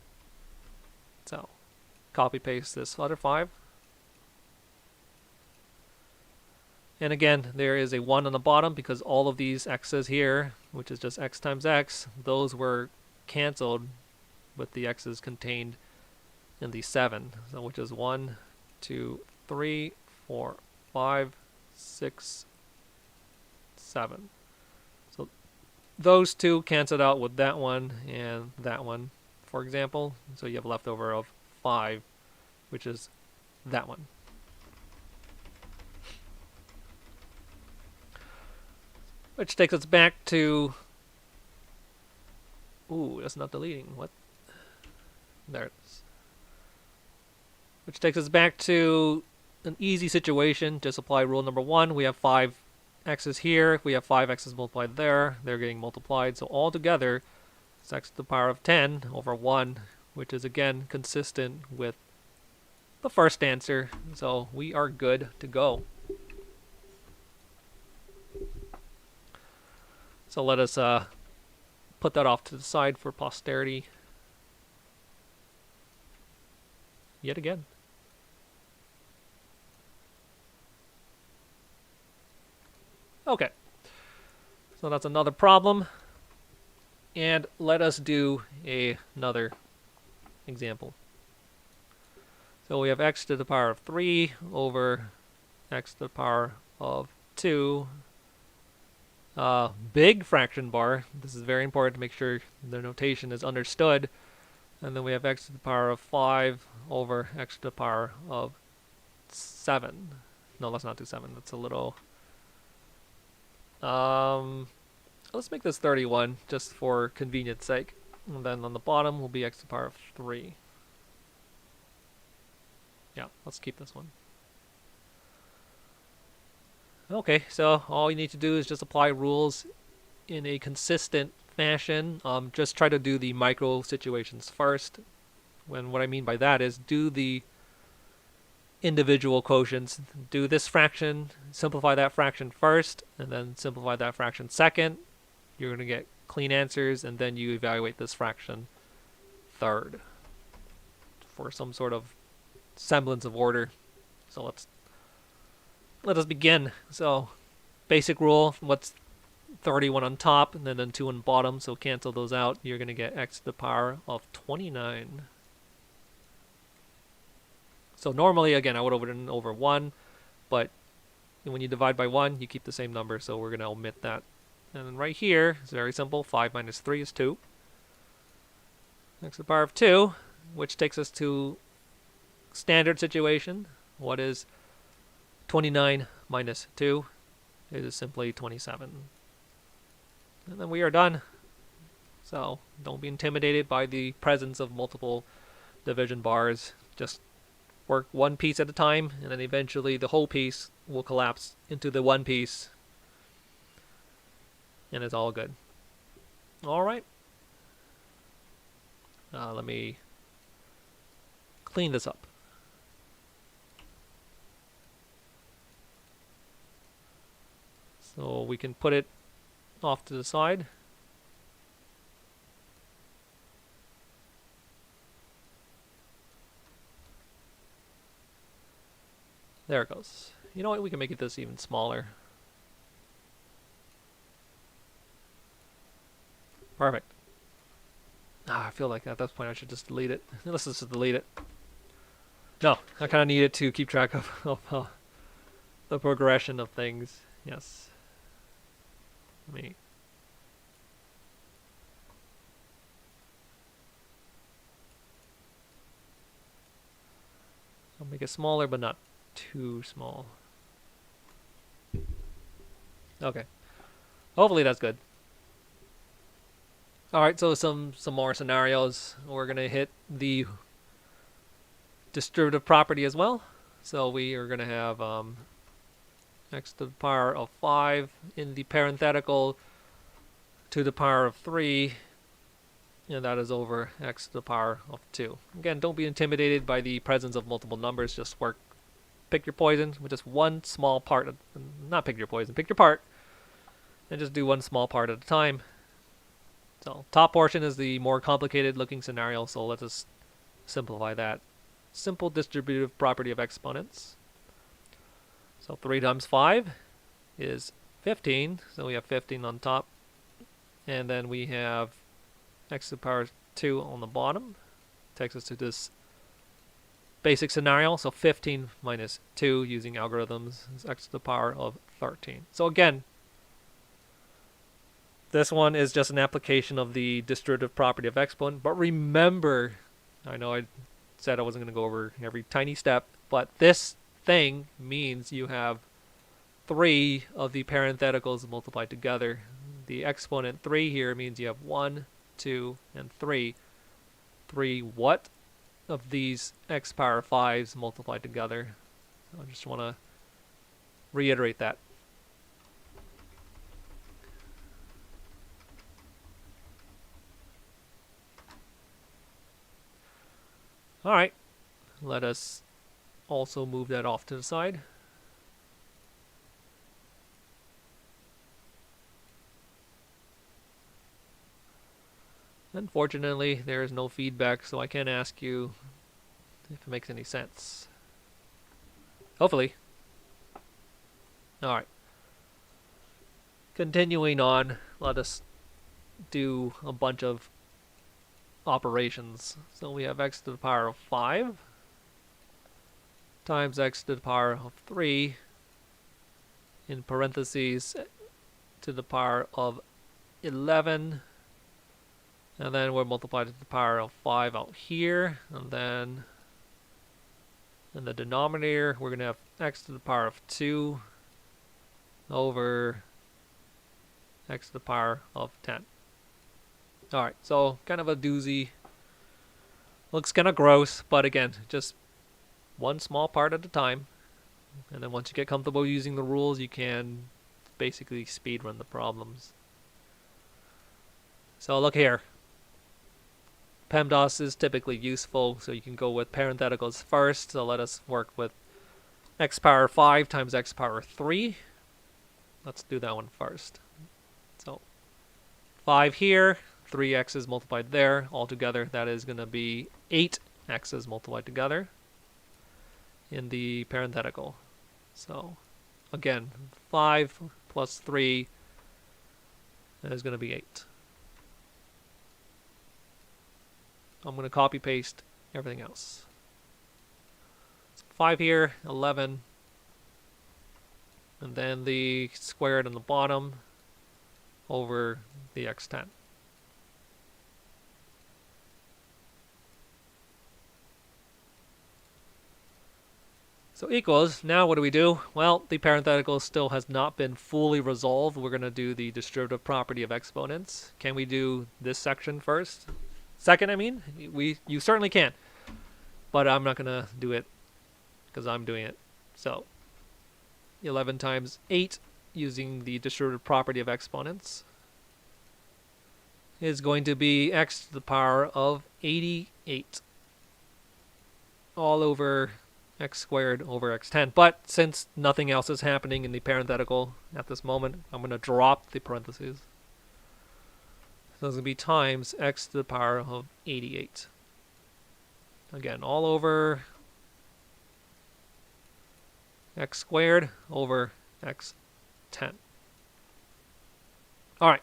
So copy paste this other 5. And again, there is a 1 on the bottom because all of these x's here, which is just x times x, those were canceled with the x's contained in the 7. So which is 1, 2, 3, 4, 5, 6, 7. So those two canceled out with that one and that one, for example. So you have a leftover of 5, which is that one. Which takes us back to... Ooh, that's not deleting. What? There it is. Which takes us back to an easy situation. Just apply rule number 1. We have 5 x's here. We have 5 x's multiplied there. They're getting multiplied. So altogether, it's x to the power of 10 over 1, which is again consistent with the first answer. So we are good to go. So let us put that off to the side for posterity yet again. Okay, so that's another problem. And let us do another example. So we have x to the power of 3 over x to the power of 2. Big fraction bar. This is very important to make sure the notation is understood. And then we have x to the power of 5 over x to the power of 7. No, let's not do 7. That's a little... let's make this 31 just for convenience sake. And then on the bottom will be x to the power of 3. Yeah, let's keep this one. Okay, so all you need to do is just apply rules in a consistent fashion. Just try to do the micro situations first. What I mean by that is do the individual quotients. Do this fraction, simplify that fraction first, and then simplify that fraction second. You're going to get clean answers, and then you evaluate this fraction third for some sort of semblance of order. So let us begin. So basic rule, what's 31 on top and then 2 on bottom, so cancel those out. You're going to get x to the power of 29. So normally, again, I would have written over 1, but when you divide by 1, you keep the same number, so we're going to omit that. And then right here, it's very simple. 5 minus 3 is 2. X to the power of 2, which takes us to standard situation. What is 29 minus 2? It is simply 27. And then we are done. So don't be intimidated by the presence of multiple division bars. Just work one piece at a time, and then eventually the whole piece will collapse into the one piece, and it's all good. All right. Let me clean this up. So we can put it off to the side. There it goes. You know what? We can make this even smaller. Perfect. I feel like at this point I should just delete it. Let's just delete it. No, I kind of need it to keep track of the progression of things. Yes. Let me. I'll make it smaller, but not too small. Okay. Hopefully that's good. Alright, so some more scenarios. We're going to hit the distributive property as well. So we are going to have x to the power of 5 in the parenthetical to the power of 3, and that is over x to the power of 2. Again, don't be intimidated by the presence of multiple numbers. Just pick your poison with just one small part. Not pick your poison, pick your part, and just do one small part at a time. So top portion is the more complicated looking scenario, so let us simplify that. Simple distributive property of exponents. So 3 times 5 is 15, so we have 15 on top. And then we have x to the power 2 on the bottom. Takes us to this basic scenario, so 15 minus 2 using algorithms is x to the power of 13. So again, this one is just an application of the distributive property of exponent, but remember, I know I said I wasn't going to go over every tiny step, but this thing means you have 3 of the parentheticals multiplied together. The exponent 3 here means you have 1, 2, and 3. 3 what of these x power 5s multiplied together? So I just want to reiterate that. Alright, let us also move that off to the side. Unfortunately, there is no feedback, so I can't ask you if it makes any sense. Hopefully. Alright. Continuing on, let us do a bunch of operations. So we have x to the power of 5 times x to the power of 3 in parentheses to the power of 11, and then we're multiplied to the power of 5 out here, and then in the denominator we're going to have x to the power of 2 over x to the power of 10. Alright, so kind of a doozy. Looks kind of gross, but again, just one small part at a time. And then once you get comfortable using the rules, you can basically speed run the problems. So look here. PEMDAS is typically useful, so you can go with parentheticals first. So let us work with x power 5 times x power 3. Let's do that one first. So 5 here, 3 x's multiplied there. Altogether, that is going to be 8 x's multiplied together in the parenthetical. So again, 5 plus 3 is going to be 8. I'm going to copy paste everything else. So 5 here, 11, and then the squared on the bottom over the x10. So equals, now what do? Well, the parenthetical still has not been fully resolved. We're going to do the distributive property of exponents. Can we do this section first? Second, I mean? You certainly can. But I'm not going to do it because I'm doing it. So 11 times 8 using the distributive property of exponents is going to be x to the power of 88 all over x squared over x10. But since nothing else is happening in the parenthetical at this moment, I'm going to drop the parentheses. So it's going to be times x to the power of 88. Again, all over x squared over x10. All right.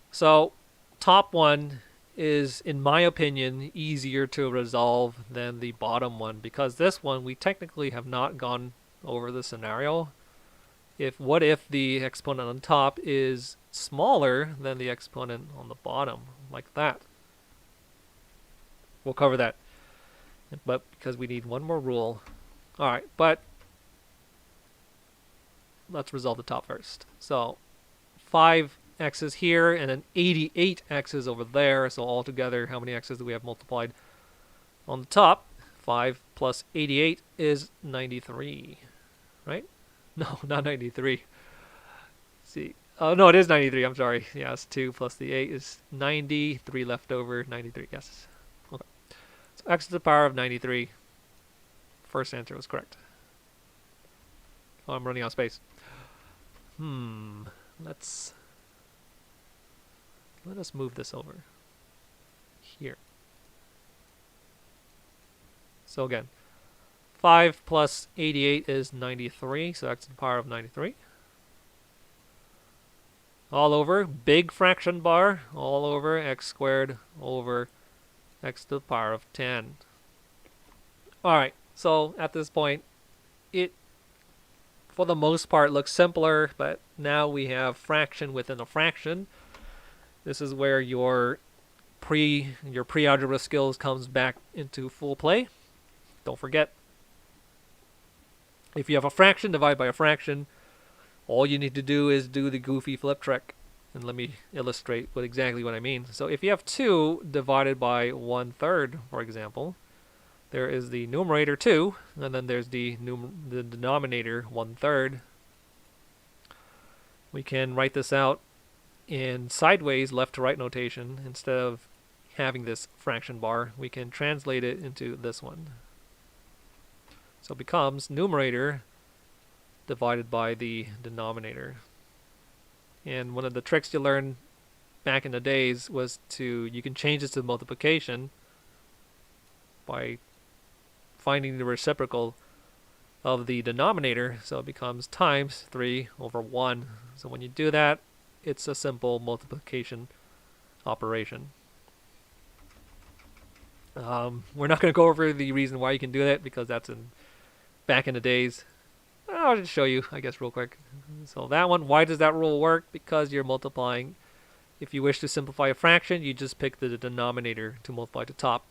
So top one is, in my opinion, easier to resolve than the bottom one, because this one we technically have not gone over the scenario. What if the exponent on top is smaller than the exponent on the bottom, like that? We'll cover that, but because we need one more rule. All right, but let's resolve the top first. So 5 x's here and then 88 x's over there. So altogether, how many x's do we have multiplied on the top? 5 plus 88 is 93, right? No, not 93. Let's see. Oh, no, it is 93. I'm sorry. Yes, 2 plus the 8 is 90. 3 left over, 93. Yes. Okay. So x to the power of 93. First answer was correct. Oh, I'm running out of space. Let us move this over here. So again, 5 plus 88 is 93, so x to the power of 93. All over, big fraction bar, all over x squared over x to the power of 10. Alright, so at this point, it, for the most part, looks simpler, but now we have fraction within a fraction. This is where your pre-algebra skills comes back into full play. Don't forget, if you have a fraction, divide by a fraction. All you need to do is do the goofy flip trick. And let me illustrate exactly what I mean. So if you have 2 divided by 1/3, for example, there is the numerator 2, and then there's the denominator 1/3. We can write this out in sideways left to right notation. Instead of having this fraction bar, we can translate it into this one. So it becomes numerator divided by the denominator. And one of the tricks you learned back in the days was you can change this to multiplication by finding the reciprocal of the denominator. So it becomes times 3 over 1. So when you do that, it's a simple multiplication operation. We're not going to go over the reason why you can do that, because that's back in the days. I'll just show you, I guess, real quick. So that one, why does that rule work? Because you're multiplying. If you wish to simplify a fraction, you just pick the denominator to multiply the top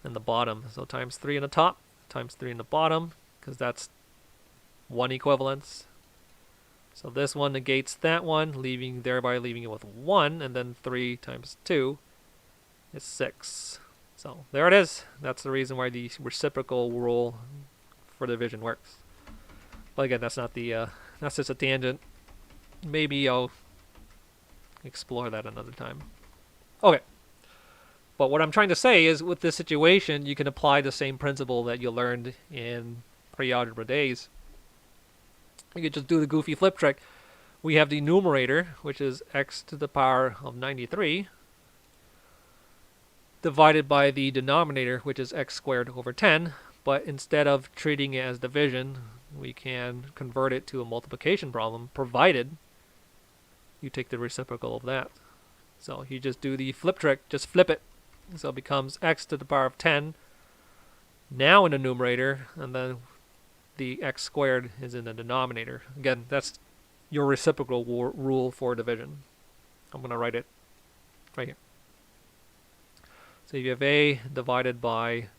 and the bottom. So times 3 in the top, times 3 in the bottom, because that's 1 equivalence. So this one negates that one, thereby leaving it with 1, and then 3 times 2 is 6. So there it is. That's the reason why the reciprocal rule for division works. But again, that's not that's just a tangent. Maybe I'll explore that another time. Okay. But what I'm trying to say is with this situation, you can apply the same principle that you learned in pre-algebra days. You could just do the goofy flip trick. We have the numerator, which is x to the power of 93, divided by the denominator, which is x squared over 10. But instead of treating it as division, we can convert it to a multiplication problem, provided you take the reciprocal of that. So you just do the flip trick, just flip it. So it becomes x to the power of 10 now in the numerator, and then the x squared is in the denominator. Again, that's your reciprocal rule for division. I'm going to write it right here. So you have a divided by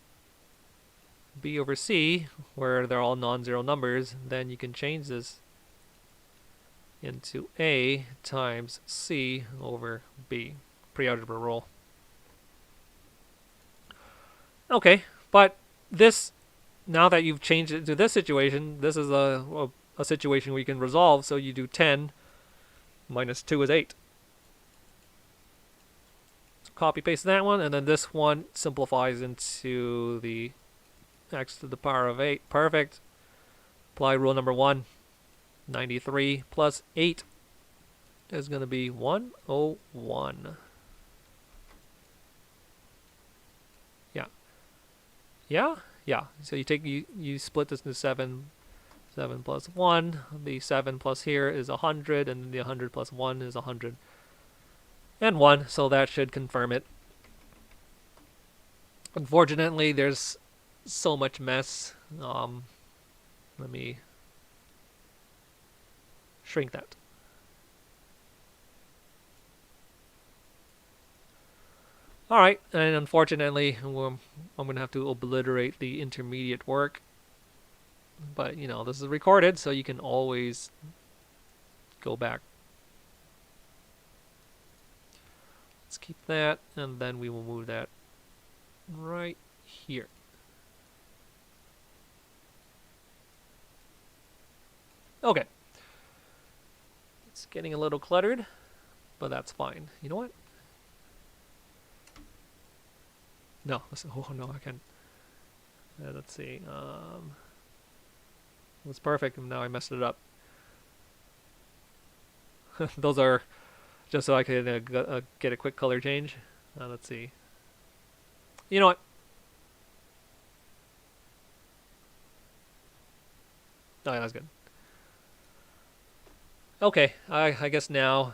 b over c, where they're all non-zero numbers, then you can change this into a times c over b, pre-algebra rule. Okay, but this, now that you've changed it to this situation, this is a situation we can resolve, so you do 10 minus 2 is 8. So copy paste that one, and then this one simplifies into the x to the power of 8. Perfect. Apply rule number 1. 93 plus 8 is going to be 101. Yeah. Yeah? Yeah. So you split this into 7. 7 plus 1. The 7 plus here is 100, and the 100 plus 1 is 100. And 1, so that should confirm it. Unfortunately, there's so much mess. Let me shrink that. Alright, and unfortunately, I'm going to have to obliterate the intermediate work. But, you know, this is recorded, so you can always go back. Let's keep that, and then we will move that right here. Okay. It's getting a little cluttered, but that's fine. You know what? No, listen, oh no, I can't. Let's see. It was perfect, and now I messed it up. Those are just so I can get a quick color change. Let's see. You know what? Oh, yeah, that's good. Okay, I guess now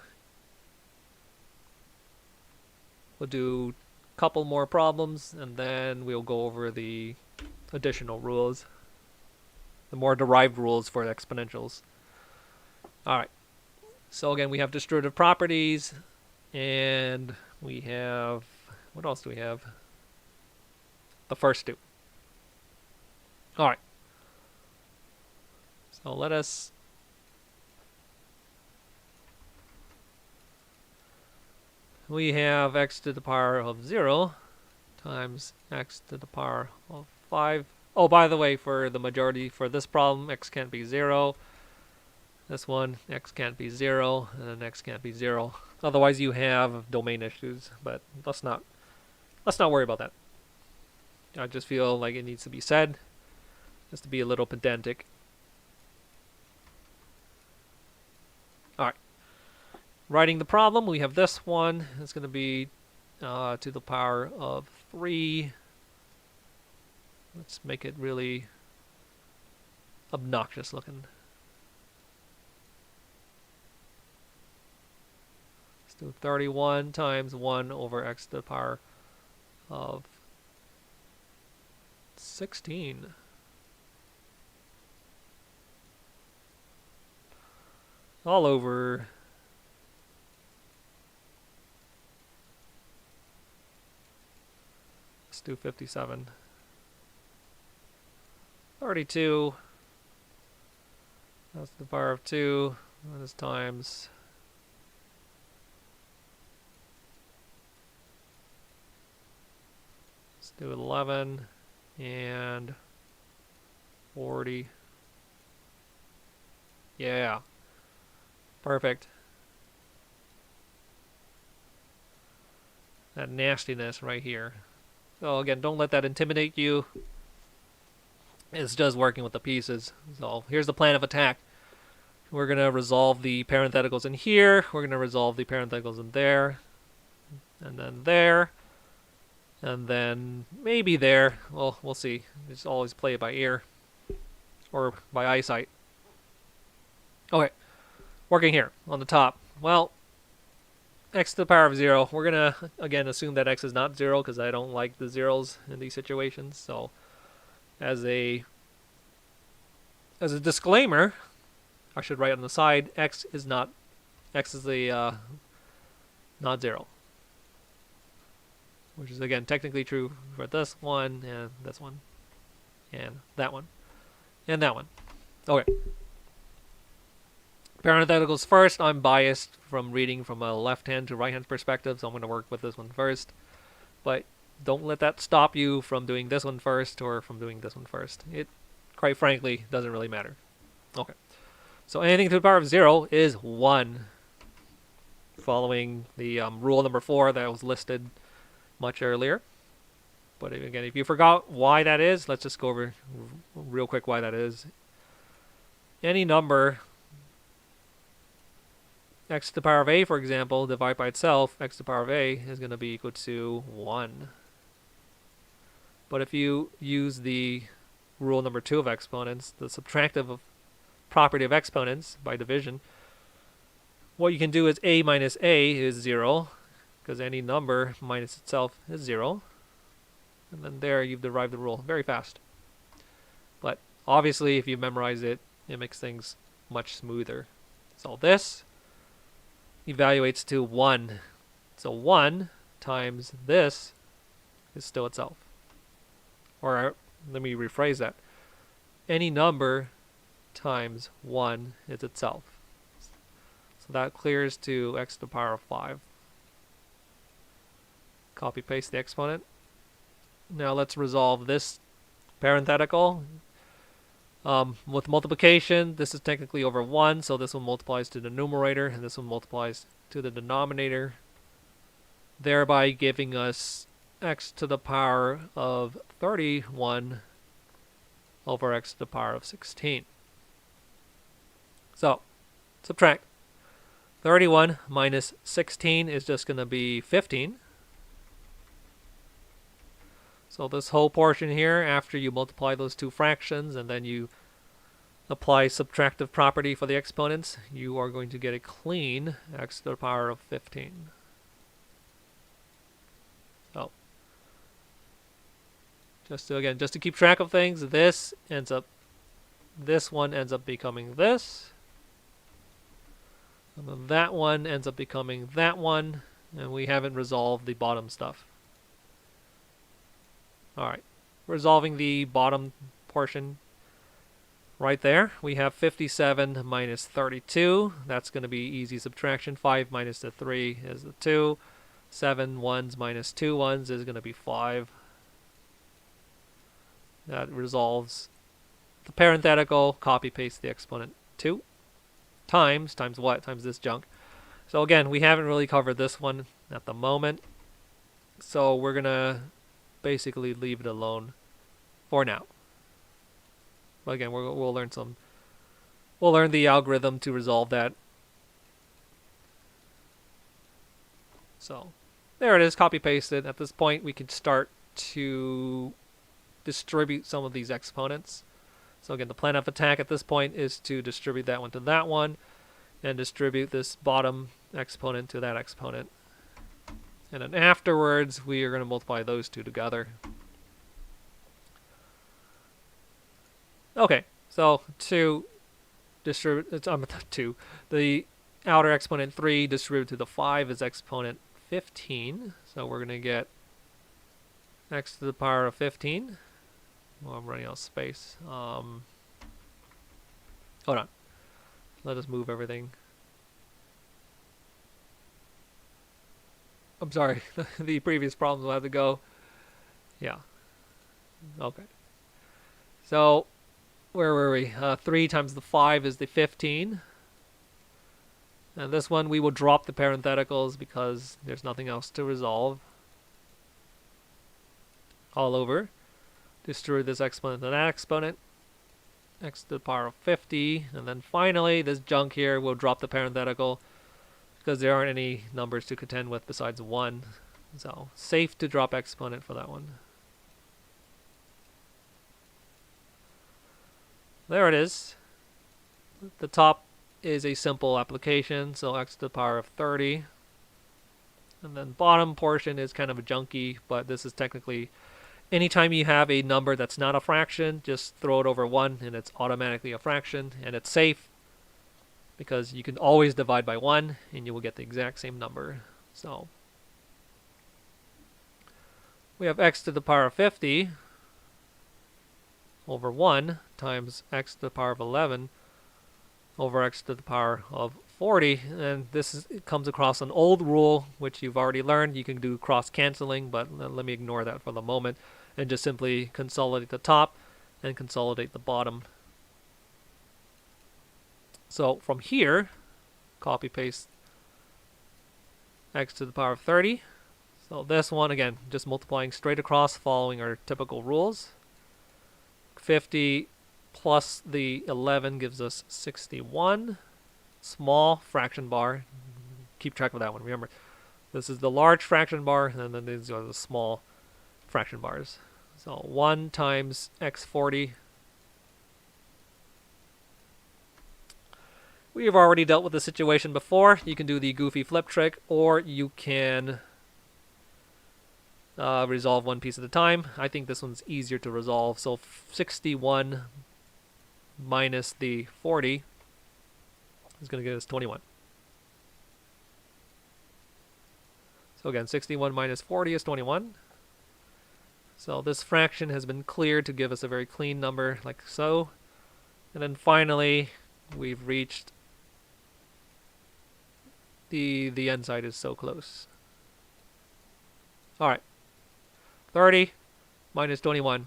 we'll do a couple more problems, and then we'll go over the additional rules, the more derived rules for exponentials. All right. So again, we have distributive properties, and we have, what else do we have? The first two. All right. So let us we have x to the power of 0 times x to the power of 5. Oh, by the way, for the majority, for this problem, x can't be 0. This one, x can't be 0, and then x can't be 0. Otherwise, you have domain issues, but let's not worry about that. I just feel like it needs to be said, just to be a little pedantic. All right. Writing the problem, we have this one. It's going to be to the power of 3. Let's make it really obnoxious looking. Let's do 31 times 1 over x to the power of 16. All over. Let's do 57. 32. That's the power of 2. That is times. Let's do 11 and 40. Yeah. Perfect. that nastiness right here. So again, don't let that intimidate you. It's just working with the pieces. So here's the plan of attack. We're going to resolve the parentheticals in here. We're going to resolve the parentheticals in there. And then there. And then maybe there. Well, we'll see. Just always play it by ear. Or by eyesight. Okay. Working here on the top. Well, x to the power of 0. We're going to, again, assume that x is not 0 because I don't like the zeros in these situations. So, as a disclaimer, I should write on the side, x is the not 0. Which is, again, technically true for this one, and this one, and that one, and that one. Okay. Parentheticals first. I'm biased from reading from a left-hand to right-hand perspective, so I'm going to work with this one first. But don't let that stop you from doing this one first or from doing this one first. It, quite frankly, doesn't really matter. Okay. So anything to the power of 0 is 1. Following the rule number 4 that was listed much earlier. But again, if you forgot why that is, let's just go over real quick why that is. Any number, x to the power of a, for example, divided by itself, x to the power of a is going to be equal to 1. But if you use the rule number 2 of exponents, the subtractive property of exponents by division, what you can do is a minus a is 0, because any number minus itself is 0. And then there you've derived the rule very fast. But obviously if you memorize it, it makes things much smoother. So this evaluates to 1. So 1 times this is still itself. Or let me rephrase that. Any number times 1 is itself. So that clears to x to the power of 5. Copy paste the exponent. Now let's resolve this parenthetical. With multiplication, this is technically over 1, so this one multiplies to the numerator, and this one multiplies to the denominator, thereby giving us x to the power of 31 over x to the power of 16. So, subtract. 31 minus 16 is just going to be 15. So this whole portion here, after you multiply those two fractions and then you apply subtractive property for the exponents, you are going to get a clean x to the power of 15. So, just to keep track of things, this one ends up becoming this. And then that one ends up becoming that one, and we haven't resolved the bottom stuff. Alright, resolving the bottom portion right there. We have 57 minus 32. That's going to be easy subtraction. 5 minus the 3 is the 2. 7 ones minus 2 ones is going to be 5. That resolves the parenthetical. Copy paste the exponent 2. Times what? Times this junk. So again, we haven't really covered this one at the moment. So we're going to basically leave it alone for now. But again, we'll learn the algorithm to resolve that. So there it is, copy pasted. At this point, we can start to distribute some of these exponents. So again, the plan of attack at this point is to distribute that one to that one, and distribute this bottom exponent to that exponent. And then afterwards, we are going to multiply those two together. Okay, so to distribute, the outer exponent 3 distributed to the 5 is exponent 15. So we're going to get x to the power of 15. Well, I'm running out of space. Hold on. Let us move everything. I'm sorry, the previous problems will have to go. Yeah. Okay. So, where were we? 3 times the 5 is the 15. And this one we will drop the parentheticals because there's nothing else to resolve. all over. Distribute this exponent to that exponent. X to the power of 50. And then finally, this junk here will drop the parenthetical because there aren't any numbers to contend with besides 1. So safe to drop exponent for that one. There it is. The top is a simple application, so x to the power of 30. And then bottom portion is kind of a junky, but this is technically anytime you have a number that's not a fraction, just throw it over 1 and it's automatically a fraction, and it's safe because you can always divide by 1 and you will get the exact same number. So we have x to the power of 50 over 1 times x to the power of 11 over x to the power of 40. And it comes across an old rule, which you've already learned. You can do cross-canceling, but let me ignore that for the moment and just simply consolidate the top and consolidate the bottom. So from here, copy-paste x to the power of 30. So this one, again, just multiplying straight across following our typical rules. 50 plus the 11 gives us 61. Small fraction bar. Keep track of that one. Remember, this is the large fraction bar, and then these are the small fraction bars. So 1 times x40. We have already dealt with this situation before. You can do the goofy flip trick, or you can resolve one piece at a time. I think this one's easier to resolve. So 61 minus the 40 is going to give us 21. So again, 61 minus 40 is 21. So this fraction has been cleared to give us a very clean number, like so. And then finally, we've reached the end side is so close. All right. 30 minus 21.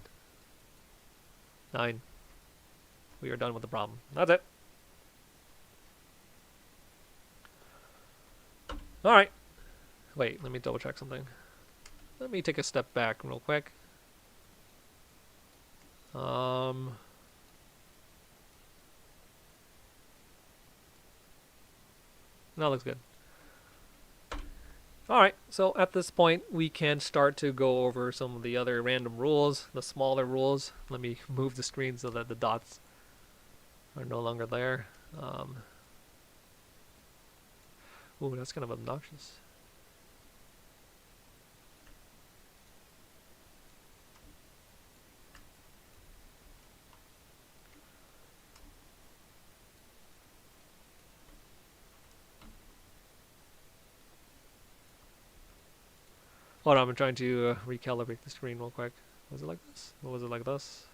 9. We are done with the problem. That's it. All right. Wait, let me double check something. Let me take a step back real quick. That looks good. Alright, so at this point we can start to go over some of the other random rules, the smaller rules. Let me move the screen so that the dots are no longer there. Ooh, that's kind of obnoxious. Hold on, I'm trying to recalibrate the screen real quick. Was it like this? Or was it like this?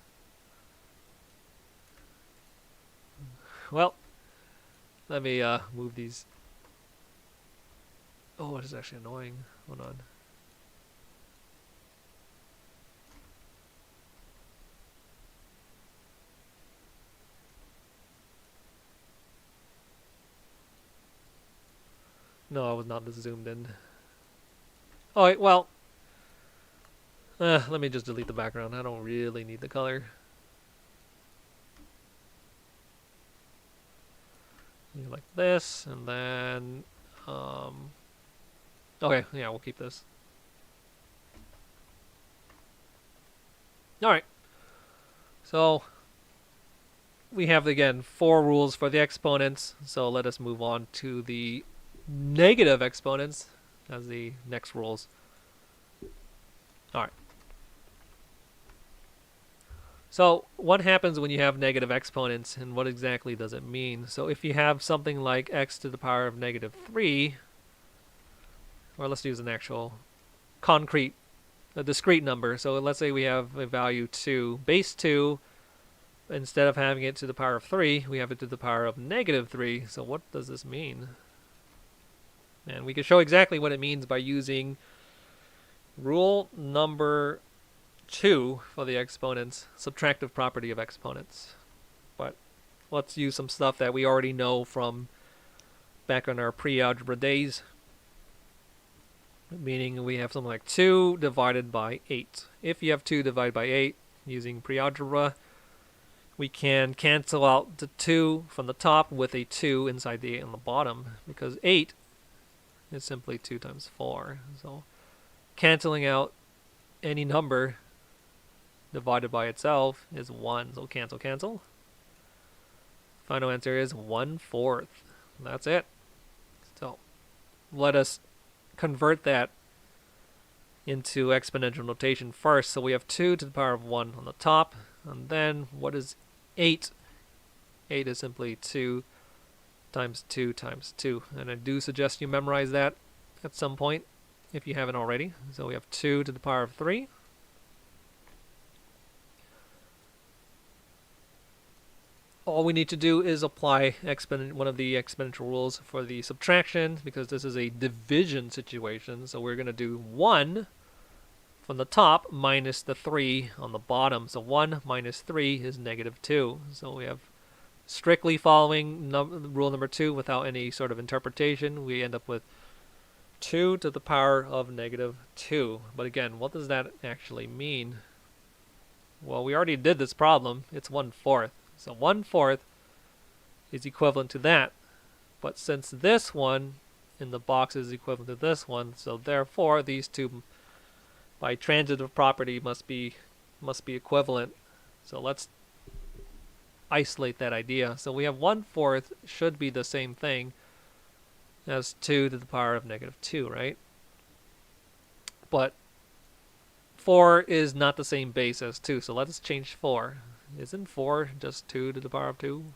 Well, let me move these. Oh, it is actually annoying. Hold on. No, I was not this zoomed in. Alright, well, let me just delete the background. I don't really need the color. Like this, and then, okay, yeah, we'll keep this. Alright, so we have, again, 4 rules for the exponents, so let us move on to the negative exponents as the next rules. Alright. So what happens when you have negative exponents, and what exactly does it mean? So if you have something like x to the power of negative 3, or let's use an actual concrete, a discrete number. So let's say we have a value 2, base 2, instead of having it to the power of 3, we have it to the power of negative 3. So what does this mean? And we can show exactly what it means by using rule number 2 for the exponents, subtractive property of exponents. But let's use some stuff that we already know from back on our pre-algebra days. meaning we have something like 2 divided by 8. If you have 2 divided by 8 using pre-algebra, we can cancel out the 2 from the top with a 2 inside the 8 on the bottom, because 8 is simply 2 times 4. So canceling out any number divided by itself is 1. So cancel, cancel. Final answer is 1/4. That's it. So let us convert that into exponential notation first. So we have 2 to the power of 1 on the top. And then what is 8? 8 is simply 2 times 2 times 2. And I do suggest you memorize that at some point if you haven't already. So we have 2 to the power of 3. All we need to do is apply one of the exponential rules for the subtraction, because this is a division situation. So we're going to do 1 from the top minus the 3 on the bottom. So 1 minus 3 is -2. So we have, strictly following rule number 2 without any sort of interpretation, we end up with 2 to the power of -2. But again, what does that actually mean? Well, we already did this problem. It's 1/4. So 1/4 is equivalent to that. But since this one in the box is equivalent to this one, so therefore these two by transitive property must be equivalent. So let's isolate that idea. So we have 1/4 should be the same thing as 2 to the power of -2, right? But 4 is not the same base as 2, so let's change 4. Isn't 4 just 2 to the power of 2?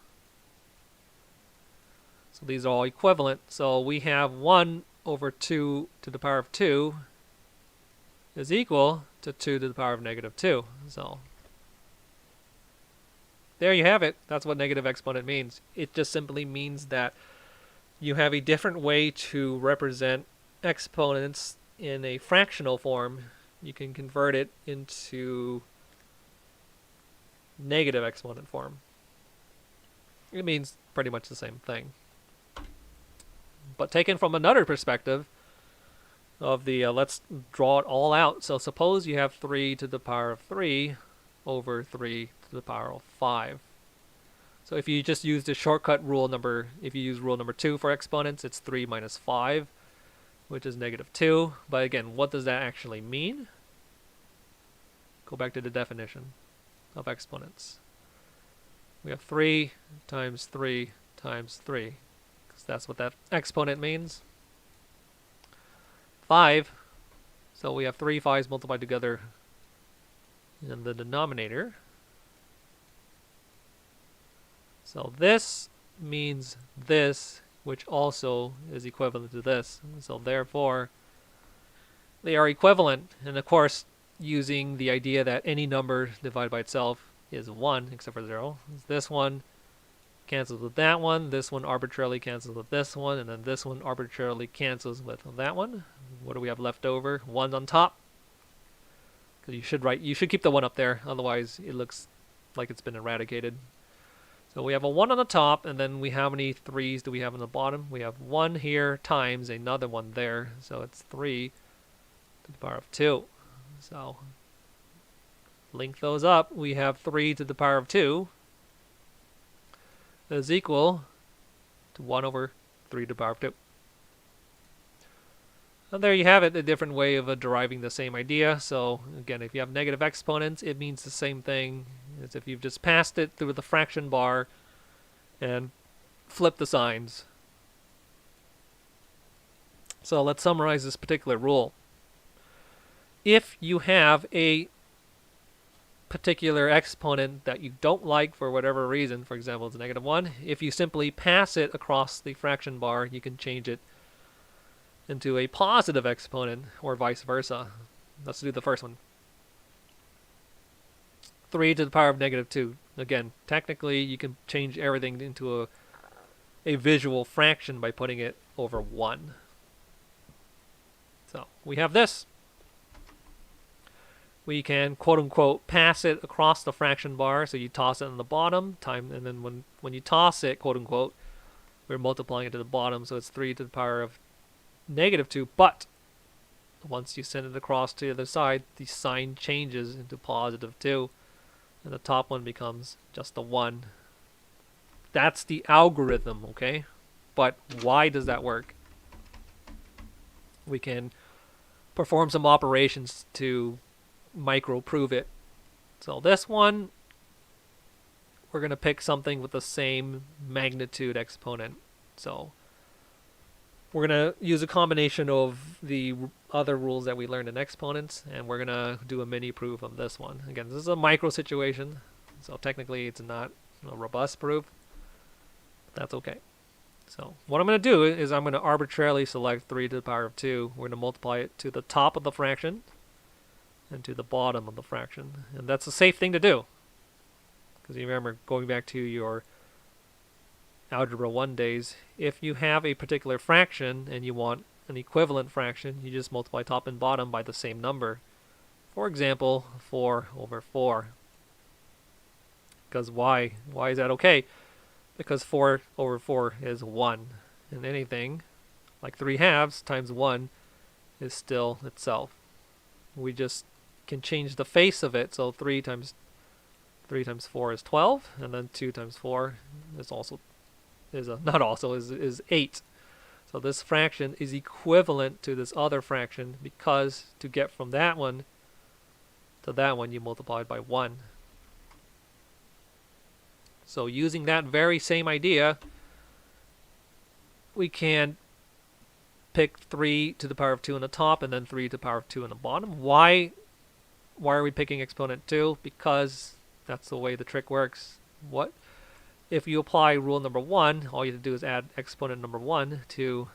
So these are all equivalent. So we have 1 over 2 to the power of 2 is equal to 2 to the power of -2. So there you have it. That's what negative exponent means. It just simply means that you have a different way to represent exponents in a fractional form. You can convert it into negative exponent form. It means pretty much the same thing. But taken from another perspective of the, let's draw it all out. So suppose you have 3 to the power of 3 over 3 to the power of 5. So if you just use the shortcut rule if you use rule number 2 for exponents, it's 3 minus 5, which is -2. But again, what does that actually mean? Go back to the definition of exponents. We have 3 times 3 times 3, because that's what that exponent means. 5, so we have 3 5s multiplied together in the denominator. So this means this, which also is equivalent to this. So therefore, they are equivalent. And of course, using the idea that any number divided by itself is 1, except for 0. This one cancels with that one. This one arbitrarily cancels with this one. And then this one arbitrarily cancels with that one. What do we have left over? 1 on top. Because you should keep the 1 up there. Otherwise, it looks like it's been eradicated. So we have a 1 on the top, and then how many 3s do we have on the bottom? We have 1 here times another 1 there. So it's 3 to the power of 2. So link those up. We have 3 to the power of 2 is equal to 1 over 3 to the power of 2. And there you have it, a different way of deriving the same idea. So again, if you have negative exponents, it means the same thing as if you've just passed it through the fraction bar and flipped the signs. So let's summarize this particular rule. If you have a particular exponent that you don't like for whatever reason, for example, it's -1, if you simply pass it across the fraction bar, you can change it into a positive exponent, or vice versa. Let's do the first one. 3 to the power of -2. Again, technically, you can change everything into a visual fraction by putting it over 1. So we have this. We can quote-unquote pass it across the fraction bar, so you toss it on the bottom, and then when you toss it, quote-unquote, we're multiplying it to the bottom, so it's 3 to the power of -2, but Once you send it across to the other side, the sign changes into positive 2, and the top one becomes just a 1. That's the algorithm, okay? But why does that work? We can perform some operations to micro-prove it. So this one, we're going to pick something with the same magnitude exponent. So we're going to use a combination of the other rules that we learned in exponents, and we're going to do a mini proof of this one. Again, this is a micro situation, so technically it's not a robust proof. That's okay. So what I'm going to do is I'm going to arbitrarily select 3 to the power of 2. We're going to multiply it to the top of the fraction and to the bottom of the fraction. And that's a safe thing to do. Because you remember, going back to your Algebra 1 days, if you have a particular fraction and you want an equivalent fraction, you just multiply top and bottom by the same number. For example, 4 over 4. Because why? Why is that okay? Because 4 over 4 is 1. And anything like 3 halves times 1 is still itself. We just can change the face of it. So 3 times 4 is 12, and then 2 times 4 is is 8. So this fraction is equivalent to this other fraction, because to get from that one to that one, you multiply it by 1. So using that very same idea, we can pick 3 to the power of 2 on the top and then 3 to the power of 2 on the bottom. Why are we picking exponent 2? Because that's the way the trick works. What if you apply rule number 1, all you have to do is add exponent number 1 to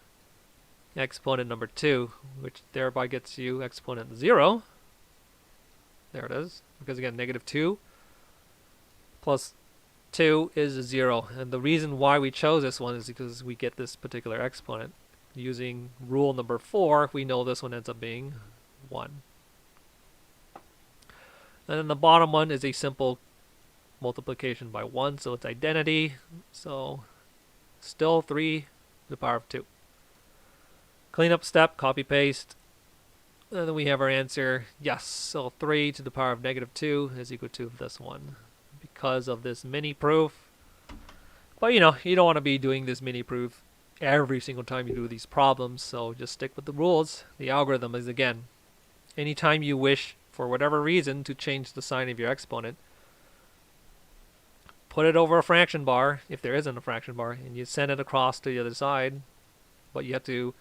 exponent number 2, which thereby gets you exponent 0. There it is. Because again, negative 2 plus 2 is 0. And the reason why we chose this one is because we get this particular exponent. Using rule number 4, we know this one ends up being 1. And then the bottom one is a simple multiplication by 1, so it's identity. So still 3 to the power of 2. Cleanup step, copy paste. And then we have our answer. Yes, so 3 to the power of negative 2 is equal to this one, because of this mini proof. But you know, you don't want to be doing this mini proof every single time you do these problems, so just stick with the rules. The algorithm is, again, anytime you wish, for whatever reason, to change the sign of your exponent, put it over a fraction bar, if there isn't a fraction bar, and you send it across to the other side, but you have to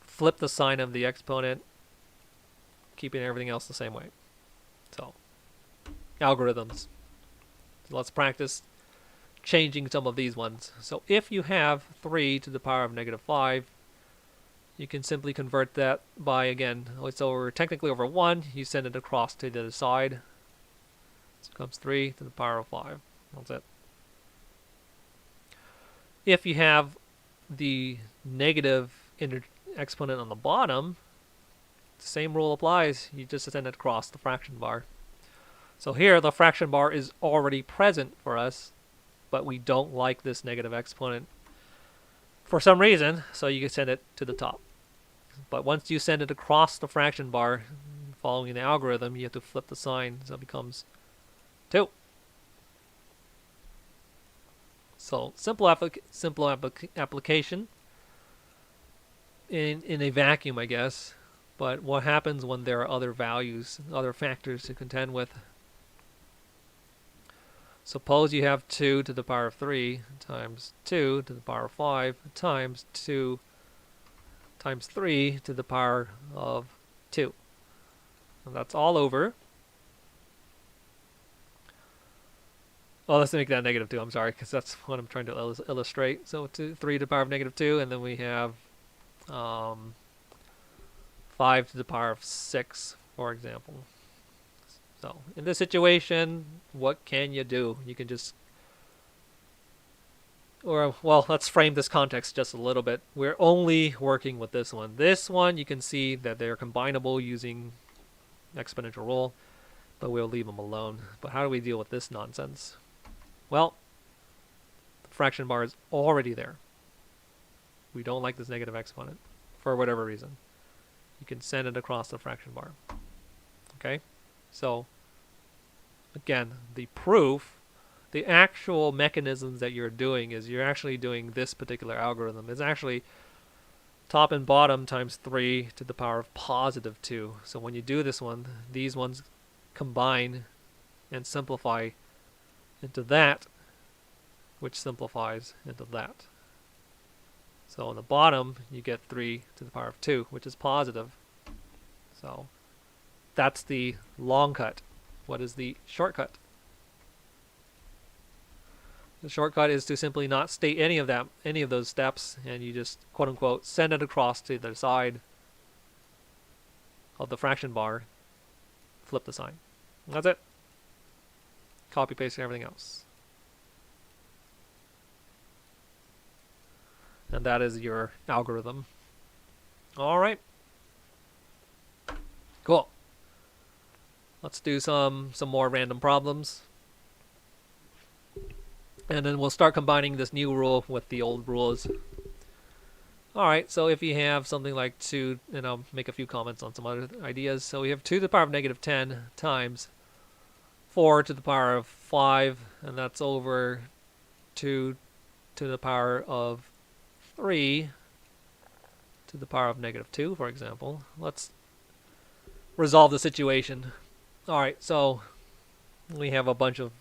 flip the sign of the exponent, keeping everything else the same way. So, algorithms. So let's practice changing some of these ones. So if you have 3 to the power of negative 5, you can simply convert that by, again, it's technically over 1, you send it across to the other side. So it comes 3 to the power of 5. That's it. If you have the negative exponent on the bottom, the same rule applies. You just send it across the fraction bar. So here the fraction bar is already present for us, but we don't like this negative exponent for some reason, so you can send it to the top. But once you send it across the fraction bar, following the algorithm, you have to flip the sign, so it becomes 2. So simple application in a vacuum, I guess. But what happens when there are other values, other factors to contend with? Suppose you have 2 to the power of 3 times 2 to the power of 5 times 2 times 3 to the power of 2. And that's all over. Oh, let's make that negative 2. I'm sorry, because that's what I'm trying to illustrate. So 3 to the power of negative 2, and then we have 5 to the power of 6, for example. So in this situation, what can you do? You can just, well, let's frame this context just a little bit. We're only working with this one. This one, you can see that they're combinable using exponential rule, but we'll leave them alone. But how do we deal with this nonsense? Well, the fraction bar is already there. We don't like this negative exponent for whatever reason. you can send it across the fraction bar. Okay? So, again, the proof, the actual mechanisms that you're doing is you're actually doing this particular algorithm. It's actually top and bottom times 3 to the power of positive 2. So when you do this one, these ones combine and simplify into that, which simplifies into that. So on the bottom, you get 3 to the power of 2, which is positive. So that's the long cut. What is the shortcut? The shortcut is to simply not state any of those steps, and you just quote unquote send it across to the side of the fraction bar, flip the sign. That's it. Copy paste everything else. And that is your algorithm. All right. Cool. Let's do some more random problems. And then we'll start combining this new rule with the old rules. Alright, so if you have something like 2, and I'll make a few comments on some other ideas. So we have 2 to the power of negative 10 times 4 to the power of 5, and that's over 2 to the power of 3 to the power of negative 2, for example. Let's resolve the situation. Alright, so we have a bunch of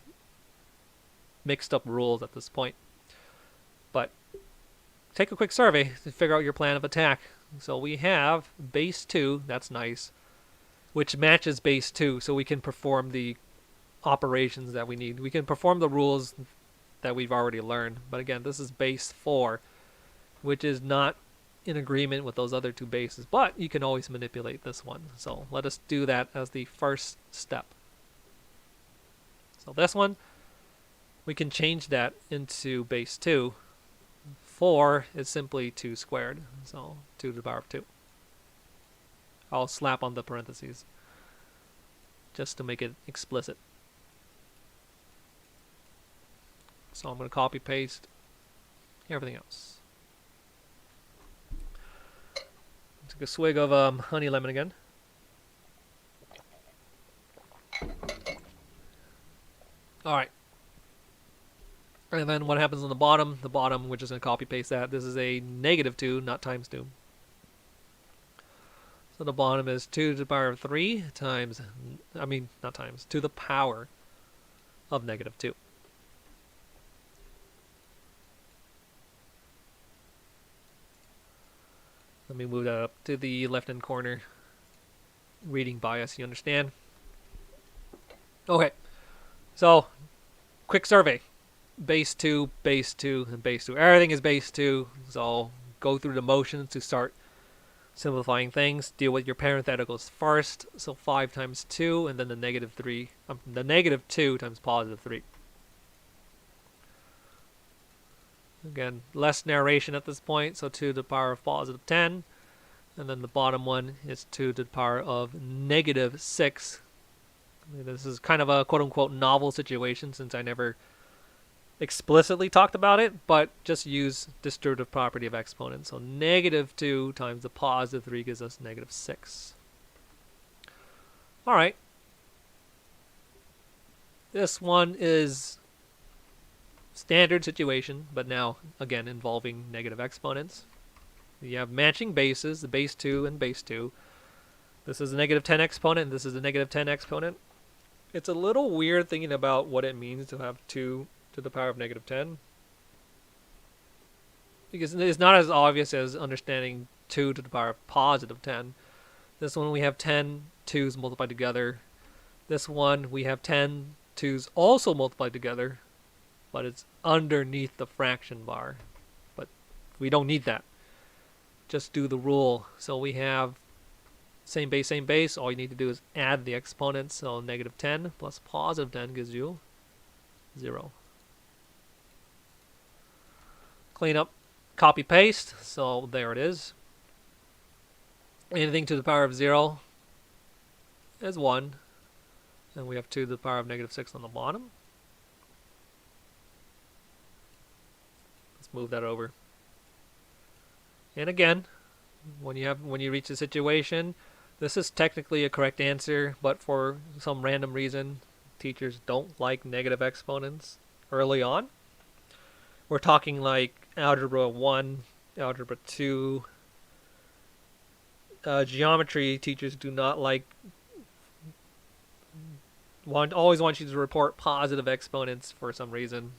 mixed up rules at this point. But take a quick survey to figure out your plan of attack. So we have base 2, that's nice, which matches base 2, so we can perform the operations that we need. We can perform the rules that we've already learned. But again, this is base 4, which is not in agreement with those other 2 bases. But you can always manipulate this one. So let us do that as the first step. So this one, we can change that into base 2. 4 is simply 2 squared, so 2 to the power of 2. I'll slap on the parentheses just to make it explicit. So I'm going to copy paste everything else. Take a swig of honey lemon again. Alright. And then what happens on the bottom? The bottom, we're just going to copy paste that. This is a negative 2, not times 2. So the bottom is 2 to the power of 3 times, not times, to the power of negative 2. Let me move that up to the left-hand corner. Reading bias, you understand? Okay. So, quick survey. Base 2, and base 2. Everything is base 2, so go through the motions to start simplifying things. Deal with your parentheticals first. So 5 times 2, and then the negative 3, the negative 2 times positive 3. Again, less narration at this point, so 2 to the power of positive 10. And then the bottom one is 2 to the power of negative 6. This is kind of a quote-unquote novel situation since I never explicitly talked about it, but just use distributive property of exponents. So negative 2 times the positive 3 gives us negative 6. Alright. This one is standard situation, but now, again, involving negative exponents. You have matching bases, the base 2 and base 2. This is a negative 10 exponent, and this is a negative 10 exponent. It's a little weird thinking about what it means to have 2 to the power of negative 10. Because it's not as obvious as understanding 2 to the power of positive 10. This one we have 10 2's multiplied together. This one we have 10 2's also multiplied together, but it's underneath the fraction bar. But we don't need that. Just do the rule. So we have same base. All you need to do is add the exponents. So negative 10 plus positive 10 gives you 0. Clean up, copy paste. So there it is. Anything to the power of 0 is 1. And we have 2 to the power of negative 6 on the bottom. Let's move that over. And again, When you reach a situation, this is technically a correct answer, but for some random reason, teachers don't like negative exponents early on. We're talking like Algebra 1, Algebra 2. Geometry teachers do not like, always want you to report positive exponents for some reason.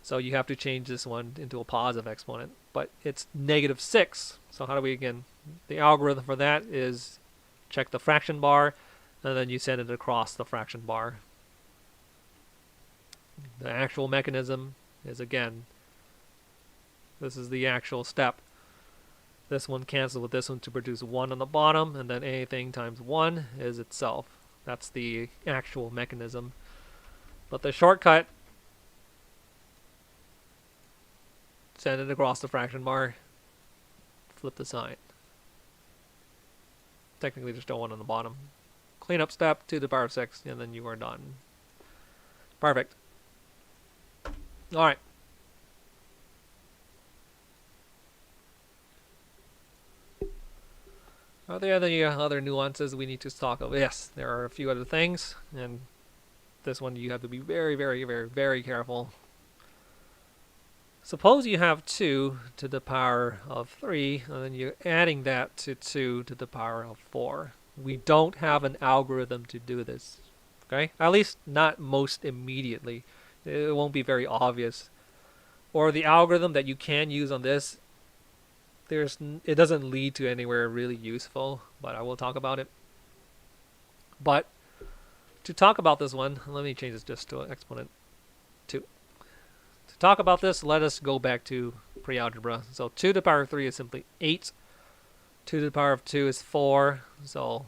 So you have to change this one into a positive exponent. But it's -6. So how do we, again, the algorithm for that is check the fraction bar, and then you send it across the fraction bar. The actual mechanism is, again, this is the actual step. This one cancels with this one to produce 1 on the bottom, and then anything times 1 is itself. That's the actual mechanism. But the shortcut, send it across the fraction bar, flip the sign. Technically there's still 1 on the bottom. Cleanup step, 2 to the power of 6, and then you are done. Perfect. Alright. Are there any other nuances we need to talk about? Yes, there are a few other things, and this one you have to be very, very, very, very careful. Suppose you have 2 to the power of 3, and then you're adding that to 2 to the power of 4. We don't have an algorithm to do this, okay? At least not most immediately. It won't be very obvious. Or the algorithm that you can use on this, it doesn't lead to anywhere really useful, but I will talk about it. But to talk about this one, let me change this just to exponent 2. To talk about this, let us go back to pre-algebra. So 2 to the power of 3 is simply 8. 2 to the power of 2 is 4. So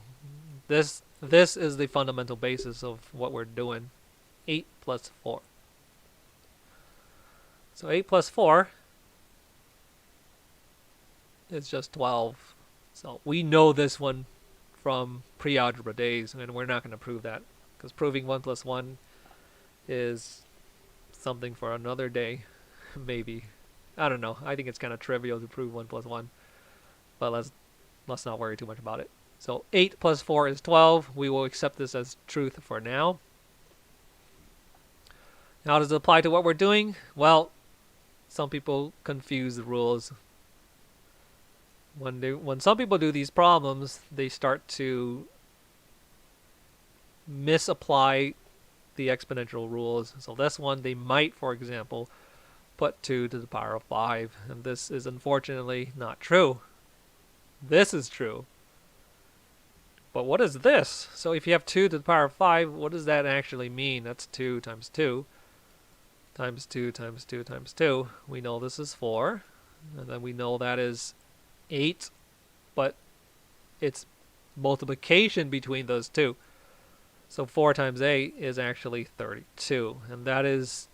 this is the fundamental basis of what we're doing. 8 plus 4. So 8 plus 4 is just 12. So we know this one from pre-algebra days, and we're not going to prove that, because proving 1 plus 1 is something for another day, maybe. I don't know. I think it's kind of trivial to prove 1 plus 1, but let's not worry too much about it. So 8 plus 4 is 12. We will accept this as truth for now. How does it apply to what we're doing? Well, some people confuse the rules. When some people do these problems, they start to misapply the exponential rules. So this one, they might, for example, put 2 to the power of 5, and this is unfortunately not true. This is true. But what is this? So if you have 2 to the power of 5, what does that actually mean? That's 2 times 2 times 2 times 2 times 2. We know this is 4, and then we know that is 8, but it's multiplication between those two. So 4 times 8 is actually 32, and that is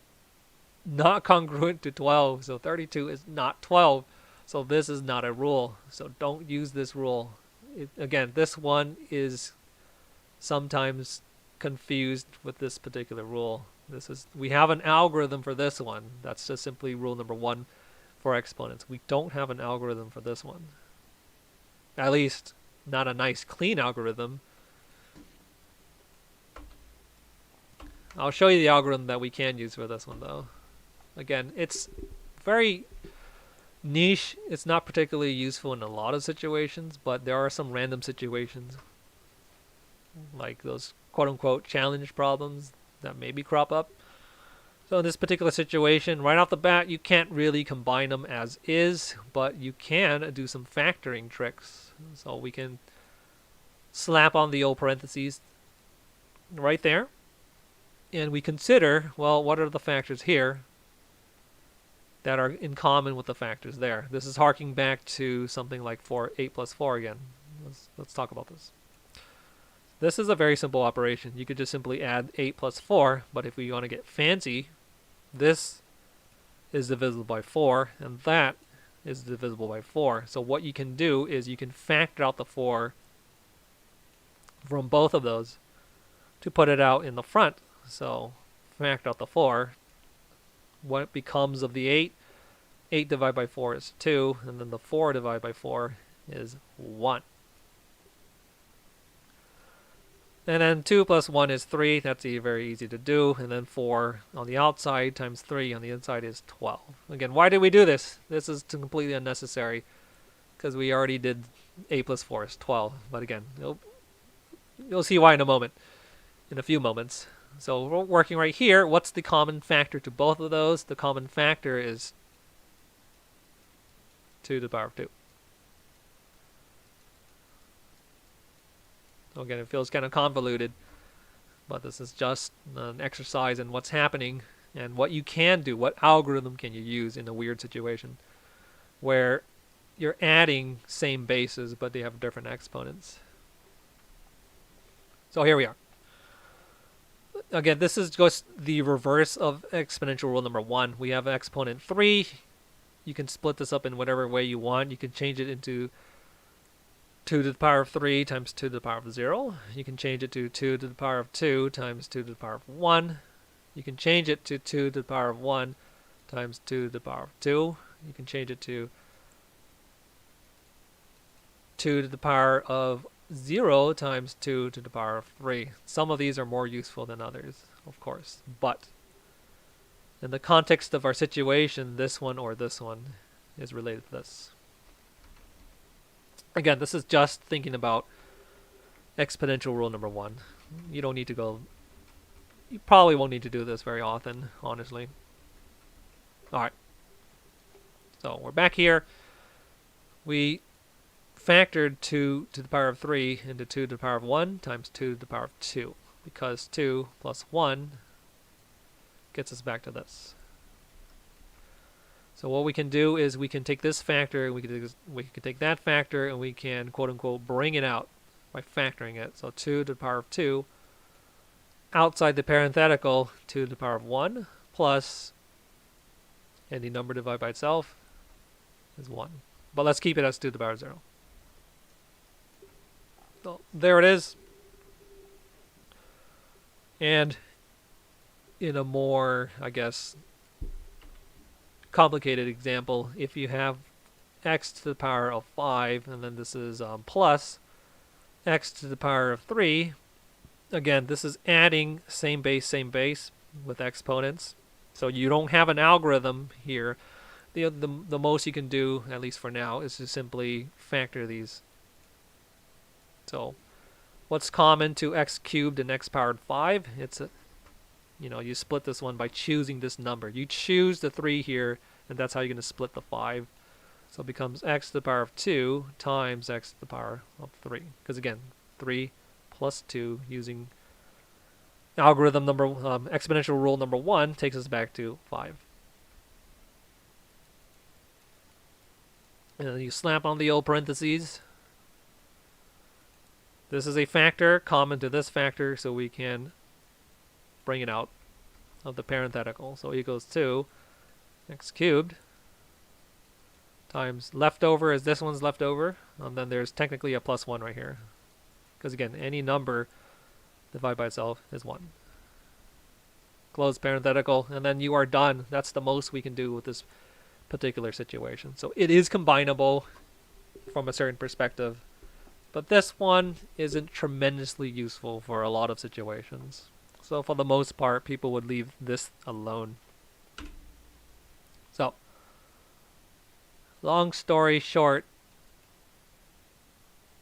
not congruent to 12, so 32 is not 12. So this is not a rule, so don't use this rule. Again, this one is sometimes confused with this particular rule. We have an algorithm for this one. That's just simply rule number 1 for exponents. We don't have an algorithm for this one. At least, not a nice, clean algorithm. I'll show you the algorithm that we can use for this one, though. Again, it's very niche. It's not particularly useful in a lot of situations, but there are some random situations, like those quote-unquote challenge problems that maybe crop up. So in this particular situation, right off the bat, you can't really combine them as is, but you can do some factoring tricks. So we can slap on the old parentheses right there, and we consider, well, what are the factors here that are in common with the factors there? This is harking back to something like 8 plus 4 again. Let's talk about this. This is a very simple operation. You could just simply add 8 plus 4, but if we want to get fancy, this is divisible by 4, and that is divisible by 4. So what you can do is you can factor out the 4 from both of those to put it out in the front. So factor out the 4. What becomes of the 8? 8 divided by 4 is 2, and then the 4 divided by 4 is 1. And then 2 plus 1 is 3. That's very easy to do. And then 4 on the outside times 3 on the inside is 12. Again, why did we do this? This is completely unnecessary because we already did 8 plus 4 is 12. But again, you'll see why in a moment, in a few moments. So we're working right here. What's the common factor to both of those? The common factor is 2 to the power of 2. Again, it feels kind of convoluted, but this is just an exercise in what's happening and what you can do. What algorithm can you use in a weird situation where you're adding same bases, but they have different exponents. So here we are. Again, this is just the reverse of exponential rule number 1. We have exponent 3. You can split this up in whatever way you want. You can change it into 2 to the power of 3 times 2 to the power of 0. You can change it to 2 to the power of 2 times 2 to the power of 1. You can change it to 2 to the power of 1 times 2 to the power of 2. You can change it to 2 to the power of 0 times 2 to the power of 3. Some of these are more useful than others, of course. But in the context of our situation, this one or this one is related to this. Again, this is just thinking about exponential rule number 1. You don't need to go... You probably won't need to do this very often, honestly. Alright. So, we're back here. We factored 2 to the power of 3 into 2 to the power of 1 times 2 to the power of 2. Because 2 plus 1 gets us back to this. So what we can do is we can take this factor, we can take that factor, and we can quote-unquote bring it out by factoring it. So 2 to the power of 2, outside the parenthetical, 2 to the power of 1, plus any number divided by itself is 1. But let's keep it as 2 to the power of 0. So there it is. And in a more, I guess, complicated example, if you have x to the power of 5, and then this is plus x to the power of 3, again, this is adding same base with exponents. So you don't have an algorithm here. The most you can do, at least for now, is to simply factor these. So what's common to x cubed and x powered 5? It's a, you split this one by choosing this number. You choose the 3 here, and that's how you're going to split the 5. So it becomes x to the power of 2 times x to the power of 3. Because again, 3 plus 2 using algorithm number exponential rule number 1 takes us back to 5. And then you slap on the old parentheses. This is a factor common to this factor, so we can bring it out of the parenthetical. So equals 2 x cubed times leftover is this one's leftover, and then there's technically a plus 1 right here. Because again, any number divided by itself is 1. Close parenthetical, and then you are done. That's the most we can do with this particular situation. So it is combinable from a certain perspective, but this one isn't tremendously useful for a lot of situations. So for the most part, people would leave this alone. So, long story short,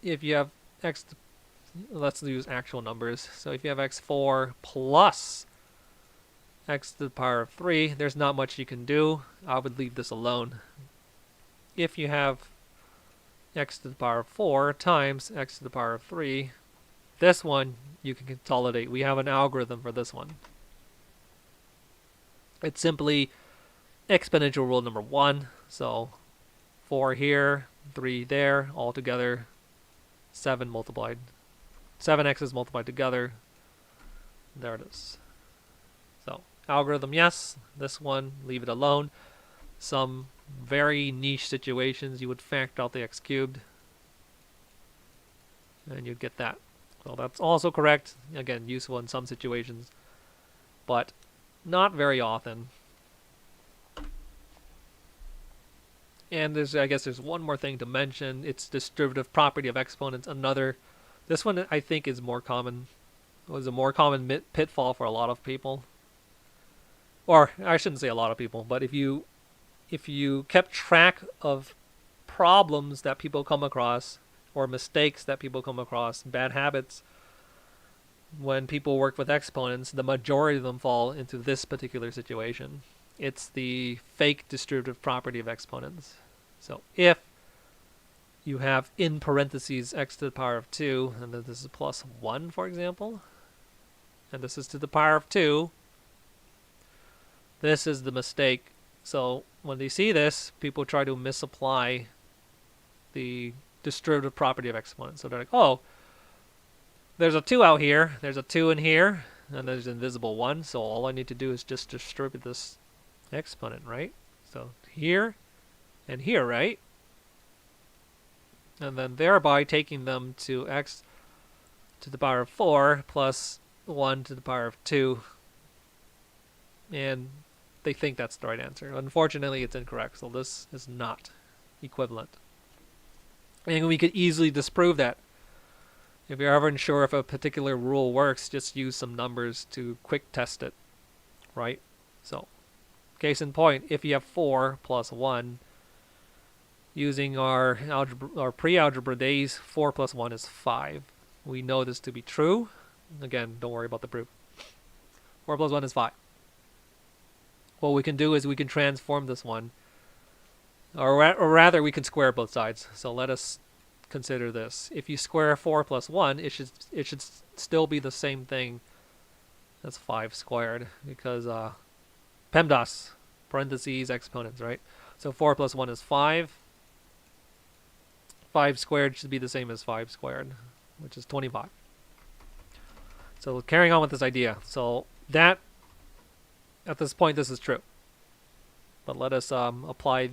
if you have x, let's use actual numbers. So if you have x4 plus x to the power of 3, there's not much you can do. I would leave this alone. If you have x to the power of 4 times x to the power of 3, this one you can consolidate. We have an algorithm for this one. It's simply exponential rule number 1. So 4 here, 3 there, all together 7 multiplied. 7 x's multiplied together. There it is. So algorithm, yes. This one, leave it alone. Some very niche situations, you would factor out the x cubed, and you'd get that. So that's also correct. Again, useful in some situations, but not very often. And I guess there's one more thing to mention. It's distributive property of exponents. This one I think is more common. Was a more common pitfall for a lot of people. Or I shouldn't say a lot of people, but if you kept track of problems that people come across or mistakes that people come across, bad habits, when people work with exponents, the majority of them fall into this particular situation. It's the fake distributive property of exponents. So if you have in parentheses x to the power of 2, and then this is plus 1, for example, and this is to the power of 2, this is the mistake. So when they see this, people try to misapply the distributive property of exponents. So they're like, oh, there's a 2 out here, there's a 2 in here, and there's an invisible 1, so all I need to do is just distribute this exponent, right? So here and here, right? And then thereby taking them to x to the power of 4 plus 1 to the power of 2. And they think that's the right answer. Unfortunately, it's incorrect, so this is not equivalent. And we could easily disprove that. If you're ever unsure if a particular rule works, just use some numbers to quick test it, right? So, case in point, if you have 4 plus 1, using our pre-algebra days, 4 plus 1 is 5. We know this to be true. Again, don't worry about the proof. 4 plus 1 is 5. What we can do is we can transform this one, or rather we can square both sides. So let us consider this. If you square 4 plus 1, it should still be the same thing as 5 squared, because PEMDAS, parentheses, exponents, right? So 4 plus 1 is 5. 5 squared should be the same as 5 squared, which is 25. So carrying on with this idea. So that, at this point, this is true. But let us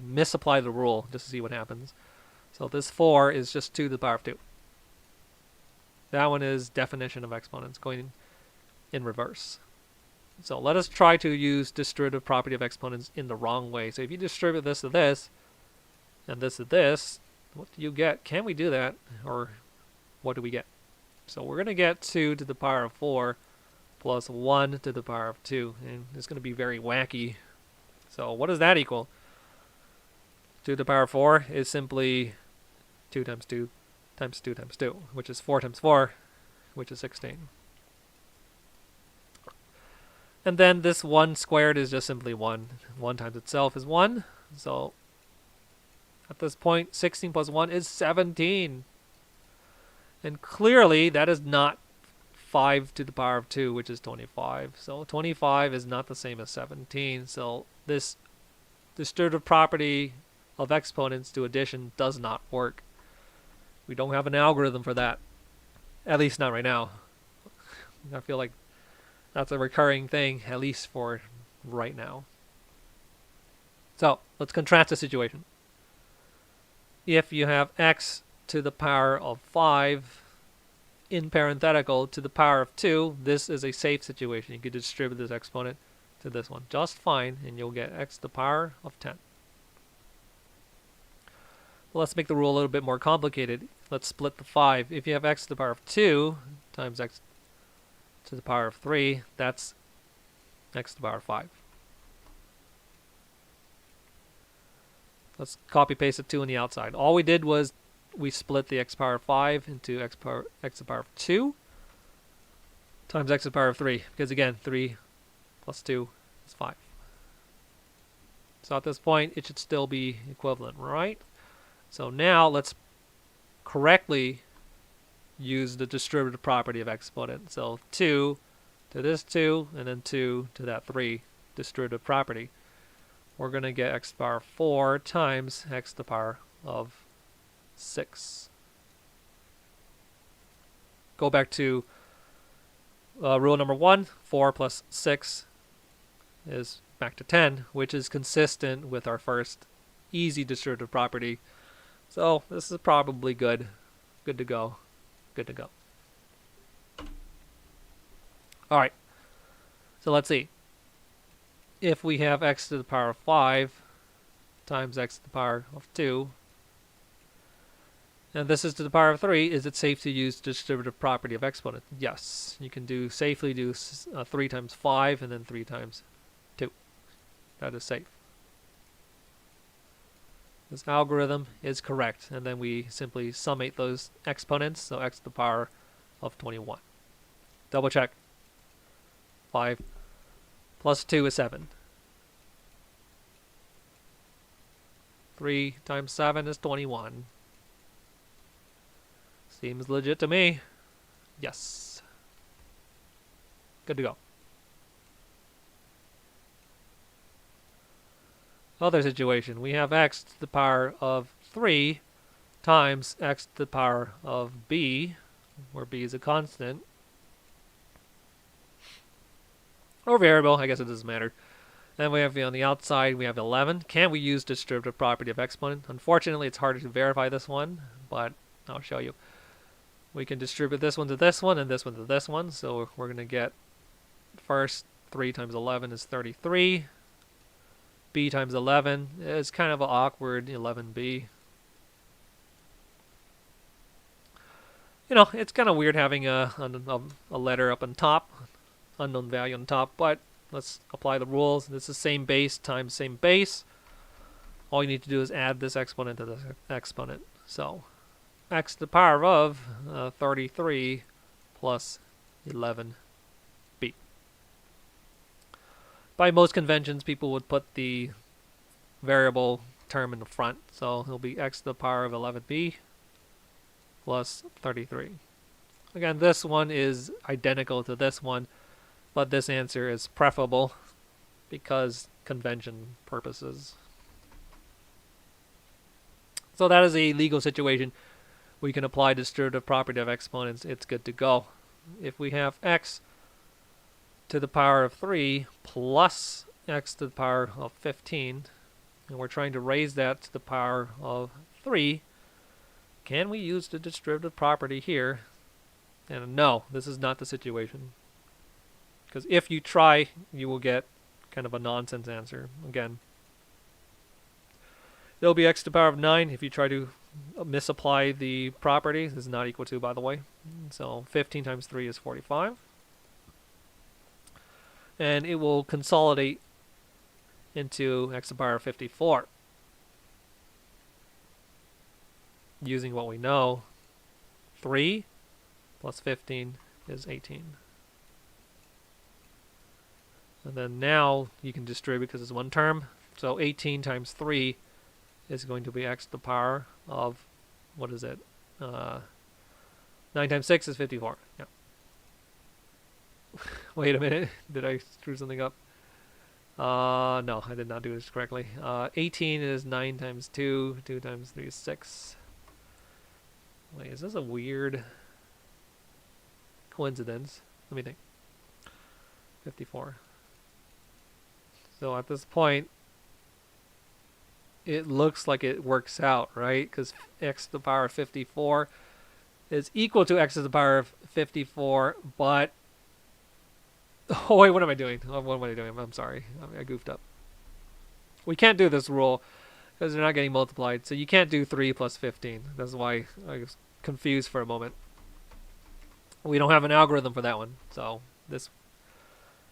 misapply the rule just to see what happens. So this 4 is just 2 to the power of 2. That one is definition of exponents, going in reverse. So let us try to use distributive property of exponents in the wrong way. So if you distribute this to this, and this to this, what do you get? Can we do that? Or what do we get? So we're going to get 2 to the power of 4 plus 1 to the power of 2. And it's going to be very wacky. So what does that equal? 2 to the power of 4 is simply 2 times 2 times 2 times 2, which is 4 times 4, which is 16. And then this 1 squared is just simply 1. 1 times itself is 1. So at this point, 16 plus 1 is 17. And clearly, that is not 5 to the power of 2, which is 25. So 25 is not the same as 17. So this distributive property of exponents to addition does not work. We don't have an algorithm for that. At least not right now. I feel like that's a recurring thing, at least for right now. So let's contrast the situation. If you have x to the power of 5 in parenthetical to the power of 2, this is a safe situation. You could distribute this exponent to this one just fine, and you'll get x to the power of 10. Well, let's make the rule a little bit more complicated. Let's split the 5. If you have x to the power of 2 times x to the power of 3, that's x to the power of 5. Let's copy paste the 2 on the outside. All we did was we split the x power of 5 into x to the power of 2 times x to the power of 3. Because again, 3 plus 2 is 5. So at this point, it should still be equivalent, right? So now let's correctly use the distributive property of exponent. So 2 to this 2, and then 2 to that 3 distributive property. We're going to get x to the power of 4 times x to the power of 6. Go back to rule number 1. 4 plus 6 is back to 10, which is consistent with our first easy distributive property. So this is probably good. Good to go. Good to go. All right. So let's see. If we have x to the power of 5 times x to the power of 2. And this is to the power of 3. Is it safe to use the distributive property of exponent? Yes. You can safely do 3 times 5 and then 3 times 2. That is safe. This algorithm is correct. And then we simply summate those exponents. So x to the power of 21. Double check. 5 plus 2 is 7. 3 times 7 is 21. Seems legit to me. Yes. Good to go. Other situation. We have x to the power of 3 times x to the power of b, where b is a constant. Or variable, I guess it doesn't matter. Then we have on the outside, we have 11. Can we use distributive property of exponent? Unfortunately, it's harder to verify this one, but I'll show you. We can distribute this one to this one and this one to this one. So we're going to get first 3 times 11 is 33. B times 11 is kind of an awkward 11b. You know, it's kind of weird having a letter up on top, unknown value on top, but let's apply the rules. This is same base times same base. All you need to do is add this exponent to this exponent. So x to the power of 33 plus 11b. By most conventions, people would put the variable term in the front. So it'll be x to the power of 11b plus 33. Again, this one is identical to this one, but this answer is preferable because convention purposes. So that is a legal situation. We can apply distributive property of exponents. It's good to go. If we have x to the power of 3 plus x to the power of 15, and we're trying to raise that to the power of 3, can we use the distributive property here? And no, this is not the situation. Because if you try, you will get kind of a nonsense answer. Again, it'll be x to the power of 9 if you try to misapply the property. This is not equal to, by the way. So 15 times 3 is 45. And it will consolidate into x to the power of 54. Using what we know, 3 plus 15 is 18. And then now you can distribute because it's one term. So 18 times 3 is going to be x to the power of, what is it? 9 times 6 is 54. Yeah. Wait a minute. Did I screw something up? No, I did not do this correctly. 18 is 9 times 2. 2 times 3 is 6. Wait, is this a weird coincidence? Let me think. 54. So at this point, it looks like it works out, right? Because x to the power of 54 is equal to x to the power of 54, but... Oh, wait, what am I doing? What am I doing? I'm sorry. I goofed up. We can't do this rule because they're not getting multiplied. So you can't do 3 plus 15. That's why I was confused for a moment. We don't have an algorithm for that one. So this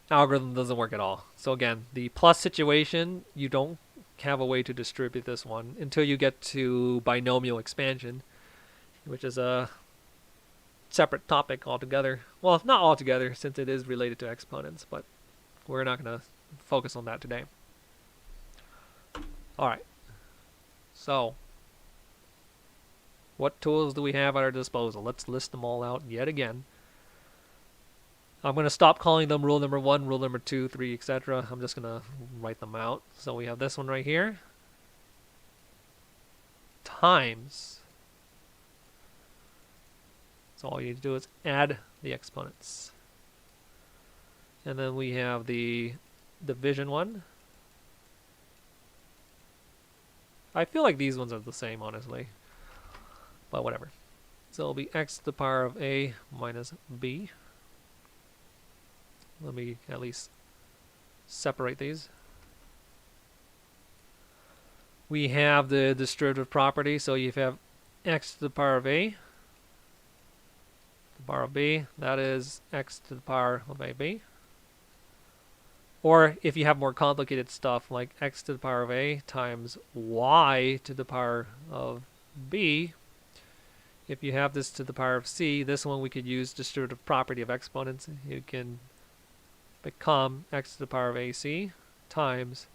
algorithm doesn't work at all. So again, the plus situation, you don't have a way to distribute this one until you get to binomial expansion, which is a separate topic altogether. Well, not altogether, since it is related to exponents, but we're not going to focus on that today. Alright, so what tools do we have at our disposal? Let's list them all out yet again. I'm going to stop calling them rule number 1, rule number 2, 3, etc. I'm just going to write them out. So we have this one right here. Times. So all you need to do is add the exponents. And then we have the division one. I feel like these ones are the same, honestly. But whatever. So it'll be x to the power of a minus b. Let me at least separate these. we have the distributive property. So you have x to the power of a, the power of b, that is x to the power of ab. Or if you have more complicated stuff like x to the power of a times y to the power of b, if you have this to the power of c, this one we could use distributive property of exponents. You can become x to the power of ac times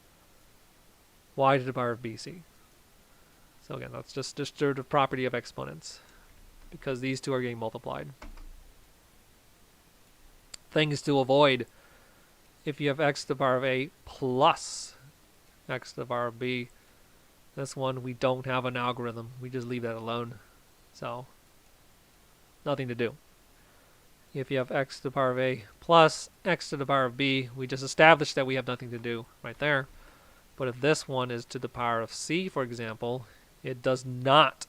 y to the power of bc. So again, that's just distributive property of exponents because these two are getting multiplied. Things to avoid: if you have x to the power of a plus x to the power of b, this one we don't have an algorithm. We just leave that alone. So nothing to do. If you have x to the power of a plus x to the power of b, we just established that we have nothing to do right there. But if this one is to the power of c, for example, it does not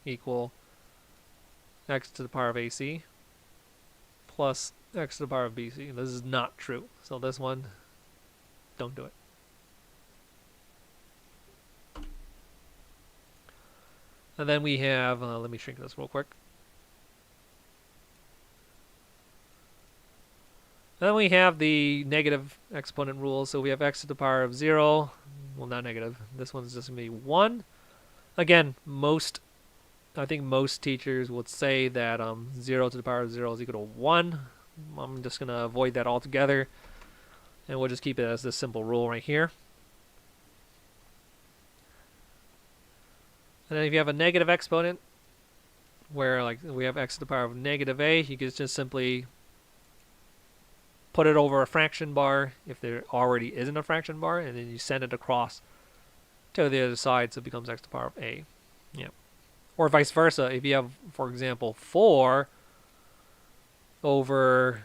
equal x to the power of ac plus x to the power of bc. This is not true. So this one, don't do it. And then we have, let me shrink this real quick. And then we have the negative exponent rule. So we have x to the power of 0. Well, not negative. This one's just going to be 1. Again, I think most teachers would say that 0 to the power of 0 is equal to 1. I'm just going to avoid that altogether. And we'll just keep it as this simple rule right here. And then if you have a negative exponent, where like we have x to the power of negative a, you can just simply put it over a fraction bar if there already isn't a fraction bar, and then you send it across to the other side, so it becomes x to the power of a. Yeah. Or vice versa. If you have, for example, 4 over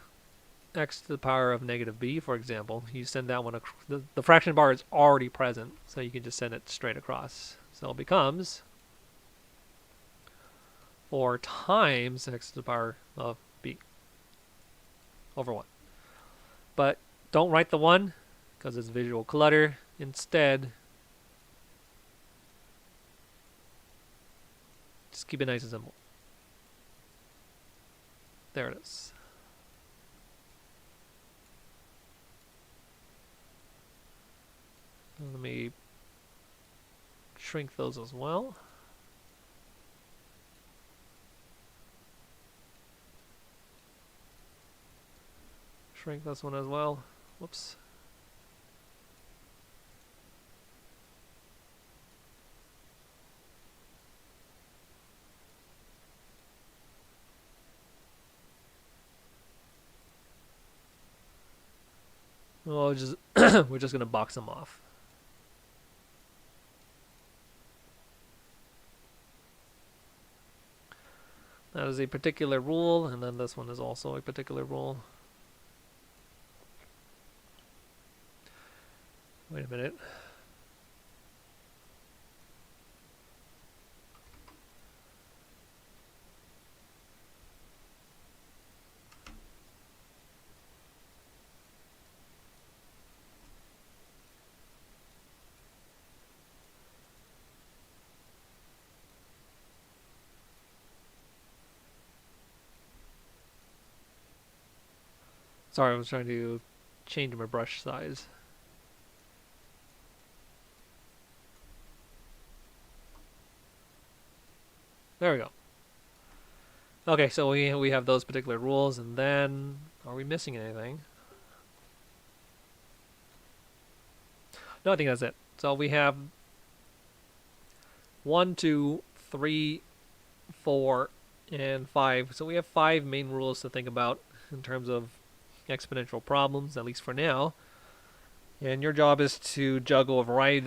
x to the power of negative b, for example, you send that one across. The fraction bar is already present, so you can just send it straight across. So it becomes 4 times x to the power of b over 1. But don't write the 1 because it's visual clutter. Instead, just keep it nice and simple. There it is. Let me shrink those as well. Shrink this one as well. Whoops. Well, just we're just gonna box them off. That is a particular rule, and then this one is also a particular rule. Wait a minute. Sorry, I was trying to change my brush size. There we go. Okay, so we have those particular rules, and then are we missing anything? No, I think that's it. So we have 1, 2, 3, 4, and 5. So we have 5 main rules to think about in terms of exponential problems, at least for now. And your job is to juggle a variety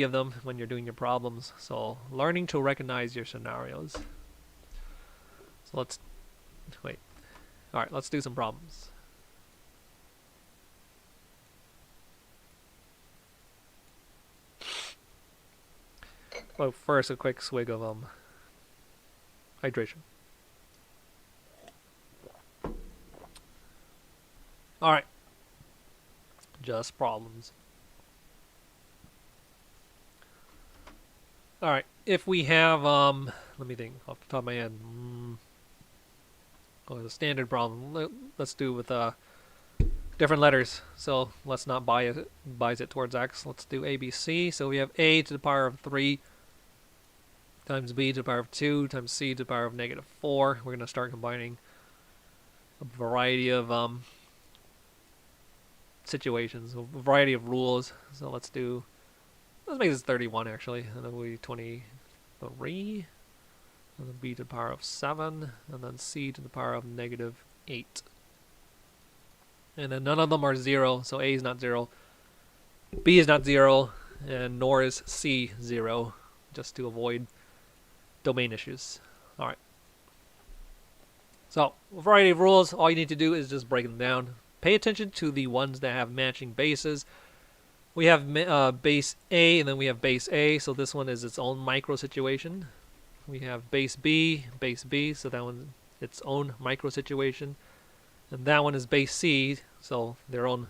of them when you're doing your problems. So learning to recognize your scenarios. So let's wait. All right, let's do some problems. Well, first a quick swig of hydration. All right. Just problems. All right, if we have, let me think off the top of my head. Oh, the standard problem. Let's do with different letters. So let's not bias it towards x. Let's do a, b, c. So we have a to the power of 3 times b to the power of 2 times c to the power of -4. We're going to start combining a variety of situations, a variety of rules. So let's make this 31 actually, and then we 23, and then b to the power of 7, and then c to the power of -8. And then none of them are 0, so a is not 0, b is not 0, and nor is c 0, just to avoid domain issues. Alright. So, a variety of rules, all you need to do is just break them down. Pay attention to the ones that have matching bases. We have base A, and then we have base A, so this one is its own micro situation. We have base B, so that one's its own micro situation. And that one is base C, so their own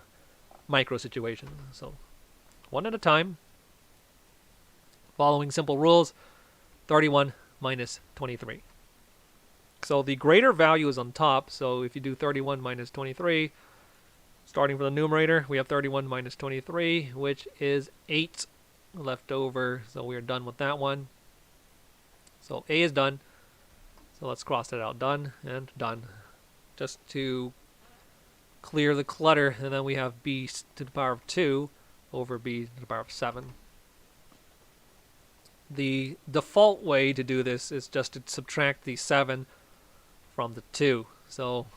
micro situation. So, one at a time. Following simple rules, 31 minus 23. So the greater value is on top, so if you do 31 minus 23, starting from the numerator, we have 31 minus 23, which is 8 left over, so we are done with that one. So A is done, so let's cross that out, done and done. Just to clear the clutter, and then we have b to the power of 2 over b to the power of 7. The default way to do this is just to subtract the 7 from the 2. So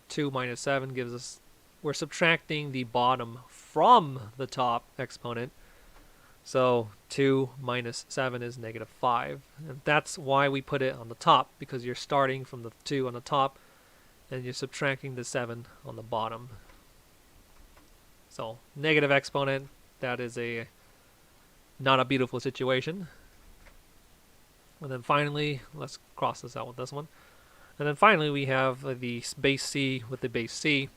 2 minus 7 gives us, we're subtracting the bottom from the top exponent. So 2 minus 7 is -5. And that's why we put it on the top, because you're starting from the 2 on the top and you're subtracting the 7 on the bottom. So negative exponent, that is not a beautiful situation. And then finally, let's cross this out with this one. And then finally we have the base C with the base C.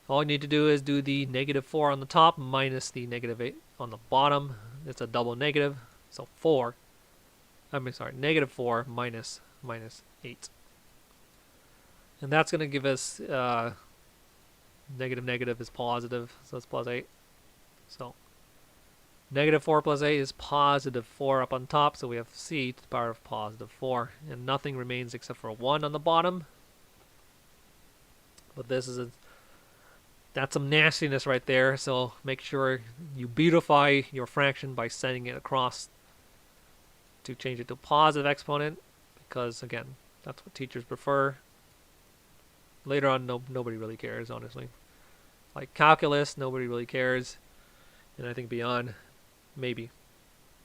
All you need to do is do the -4 on the top minus the -8 on the bottom. It's a double negative, so 4. -4 minus -8. And that's going to give us negative is positive, so it's +8. So -4 plus 8 is +4 up on top, so we have c to the power of +4, and nothing remains except for 1 on the bottom. But that's some nastiness right there, so make sure you beautify your fraction by sending it across to change it to a positive exponent, because again, that's what teachers prefer. Later on, nobody really cares, honestly. Like calculus, nobody really cares, and I think beyond, maybe.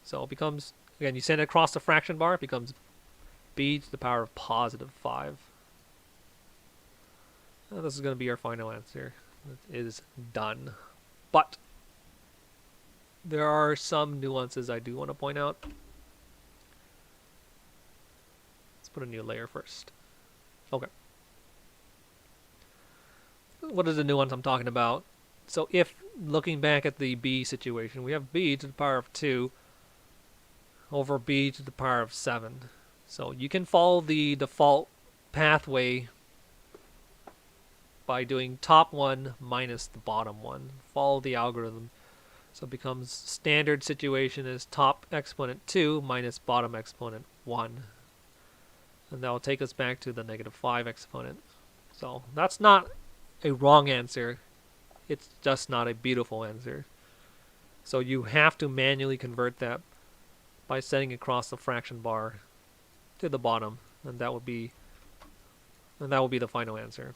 So it becomes, again, you send it across the fraction bar, it becomes b to the power of +5. Now this is going to be our final answer. It is done. But there are some nuances I do want to point out. Let's put a new layer first. Okay. What is the nuance I'm talking about? So if, looking back at the b situation, we have b to the power of 2 over b to the power of 7. So you can follow the default pathway by doing top one minus the bottom one. Follow the algorithm. So it becomes standard situation is top exponent 2 minus bottom exponent 1. And that will take us back to the -5 exponent. So that's not a wrong answer. It's just not a beautiful answer. So you have to manually convert that by setting across the fraction bar to the bottom, and that will be the final answer.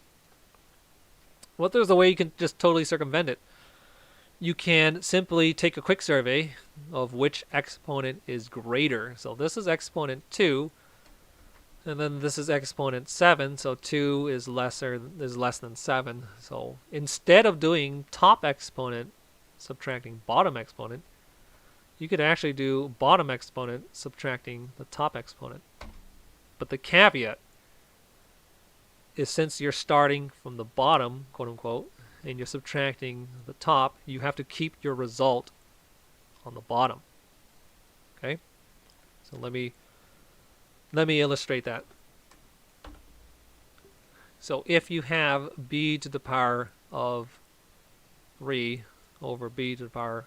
Well, there's a way you can just totally circumvent it. You can simply take a quick survey of which exponent is greater. So this is exponent 2, and then this is exponent 7, so 2 is less than 7. So instead of doing top exponent subtracting bottom exponent, you could actually do bottom exponent subtracting the top exponent. But the caveat is, since you're starting from the bottom, quote unquote, and you're subtracting the top, you have to keep your result on the bottom. Okay, so let me illustrate that. So if you have b to the power of 3 over b to the power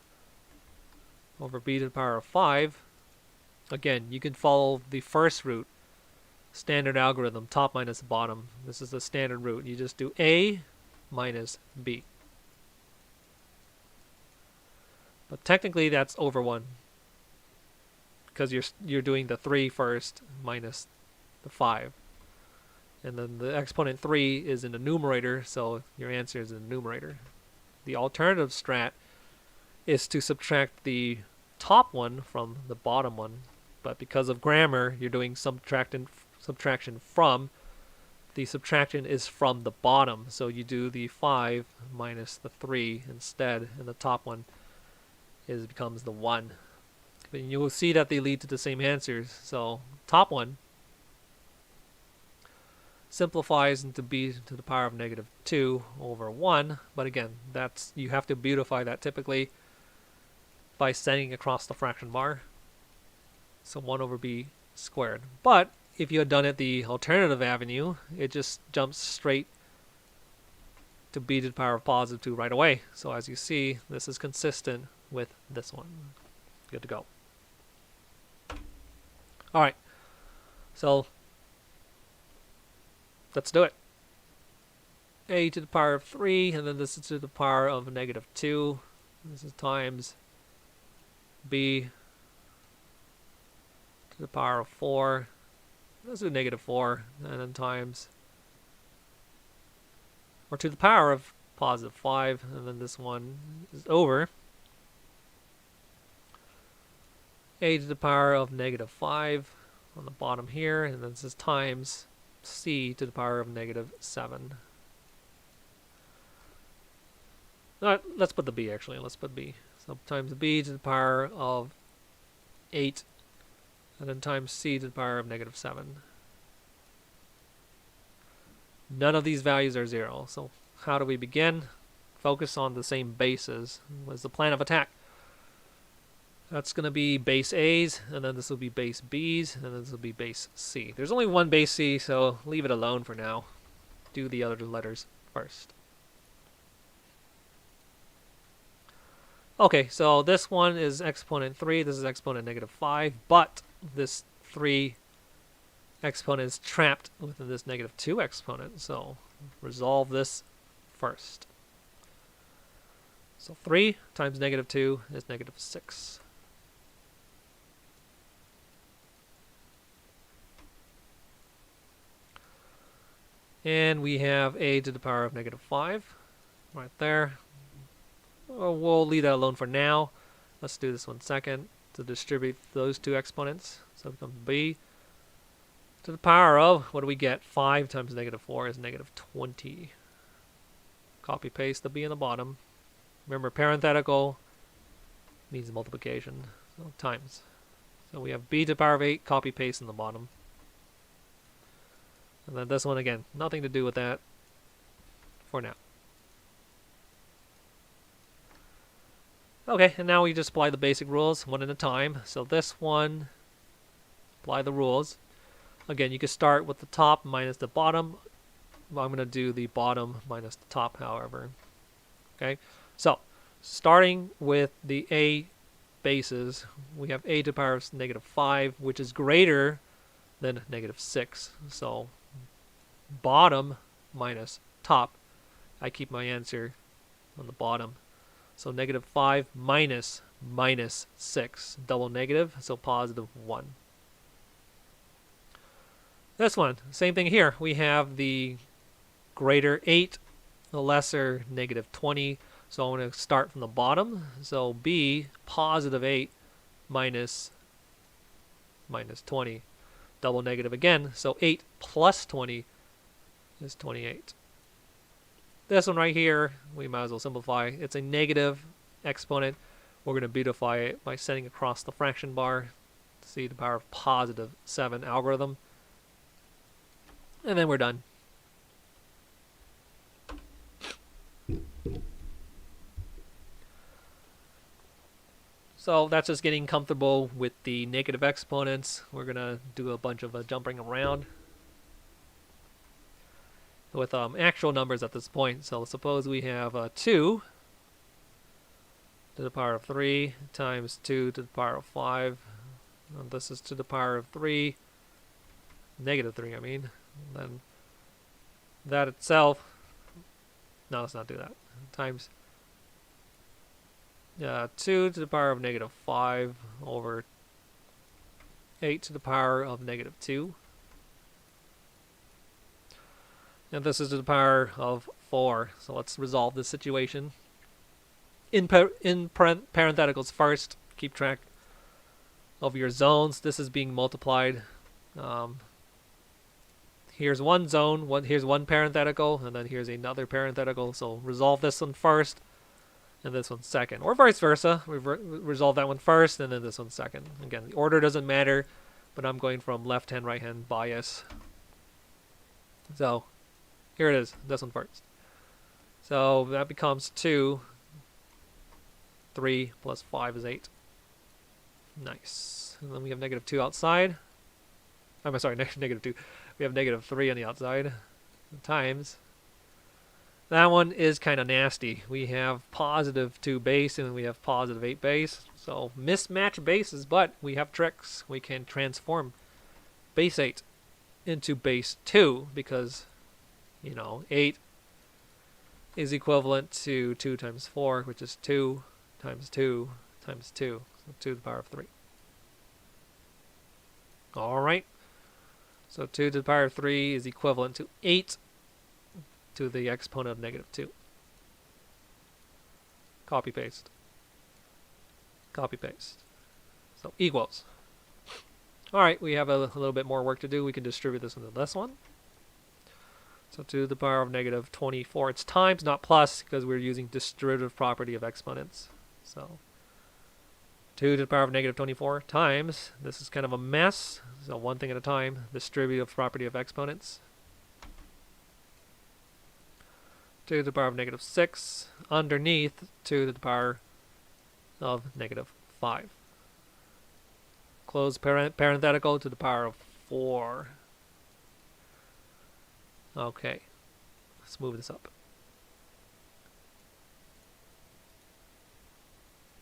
of 5, again, you can follow the first route, standard algorithm, top minus bottom. This is the standard route. You just do a minus b. But technically that's over 1, because you're doing the 3 first minus the 5. And then the exponent 3 is in the numerator, so your answer is in the numerator. The alternative strat is to subtract the top one from the bottom one. But because of grammar, you're doing subtraction from. The subtraction is from the bottom, so you do the 5 minus the 3 instead, and the top one becomes the 1. But you will see that they lead to the same answers. So top one simplifies into b to the power of negative 2 over 1. But again, you have to beautify that typically by sending across the fraction bar. So 1 over b squared. But if you had done it the alternative avenue, it just jumps straight to b to the power of positive 2 right away. So as you see, this is consistent with this one. Good to go. All right. So let's do it. A to the power of 3, and then this is to the power of negative 2. This is times b to the power of 4. Let's do negative 4, and then times, or to the power of positive 5, and then this one is over a to the power of negative 5 on the bottom here, and then this is times c to the power of negative 7. Let's put the b actually. Let's put b. So times b to the power of 8, and then times c to the power of negative 7. None of these values are 0. So how do we begin? Focus on the same bases. What's the plan of attack? That's going to be base A's, and then this will be base B's, and then this will be base C. There's only one base C, so leave it alone for now. Do the other letters first. Okay, so this one is exponent 3, this is exponent negative 5, but this 3 exponent is trapped within this negative 2 exponent, so resolve this first. So 3 times negative 2 is negative 6. And we have a to the power of negative 5 right there. We'll leave that alone for now. Let's do this one second to distribute those two exponents. So it becomes b to the power of, what do we get? 5 times negative 4 is negative 20. Copy paste the b in the bottom. Remember, parenthetical means multiplication. So times. So we have b to the power of 8, copy paste in the bottom. And then this one again, nothing to do with that for now. Okay, and now we just apply the basic rules one at a time. So this one, apply the rules. Again, you can start with the top minus the bottom. Well, I'm going to do the bottom minus the top, however. Okay, so starting with the a bases, we have a to the power of negative 5, which is greater than negative 6. So bottom minus top, I keep my answer on the bottom. So negative 5 minus minus 6, double negative, so positive 1. This one, same thing here. We have the greater 8, the lesser negative 20. So I'm going to start from the bottom. So b, positive 8 minus minus 20. Double negative again. So 8 plus 20 is 28. This one right here, we might as well simplify. It's a negative exponent. We're going to beautify it by sending across the fraction bar. C to the power of positive 7 algorithm. And then we're done. So that's just getting comfortable with the negative exponents. We're going to do a bunch of jumping around with actual numbers at this point. So suppose we have 2 to the power of 3 times 2 to the power of 5. And this is to the power of 3, negative 3, I mean. And then that itself, no, let's not do that, times 2 to the power of negative 5 over 8 to the power of negative 2. And this is to the power of 4. So let's resolve this situation. In parentheticals first, keep track of your zones. This is being multiplied. Here's one zone, here's one parenthetical, and then here's another parenthetical. So resolve this one first, and this one second. Or vice versa. We resolve that one first, and then this one second. Again, the order doesn't matter, but I'm going from left-hand, right-hand bias. So here it is, this one first. So that becomes 2. 3 plus 5 is 8. Nice. And then we have negative 2 outside. I'm sorry, negative 2. We have negative 3 on the outside. Times. That one is kind of nasty. We have positive 2 base and we have positive 8 base. So mismatch bases, but we have tricks. We can transform base 8 into base 2 because, 8 is equivalent to 2 times 4, which is 2 times 2 times 2. So 2 to the power of 3. All right. So 2 to the power of 3 is equivalent to 8 to the exponent of negative 2. Copy paste. Copy paste. So equals. All right, we have a little bit more work to do. We can distribute this into this one. So 2 to the power of negative 24. It's times, not plus, because we're using distributive property of exponents. So 2 to the power of negative 24 times, this is kind of a mess, so one thing at a time, distributive property of exponents. 2 to the power of negative 6, underneath 2 to the power of negative 5. Close parenthetical to the power of 4. Okay, let's move this up.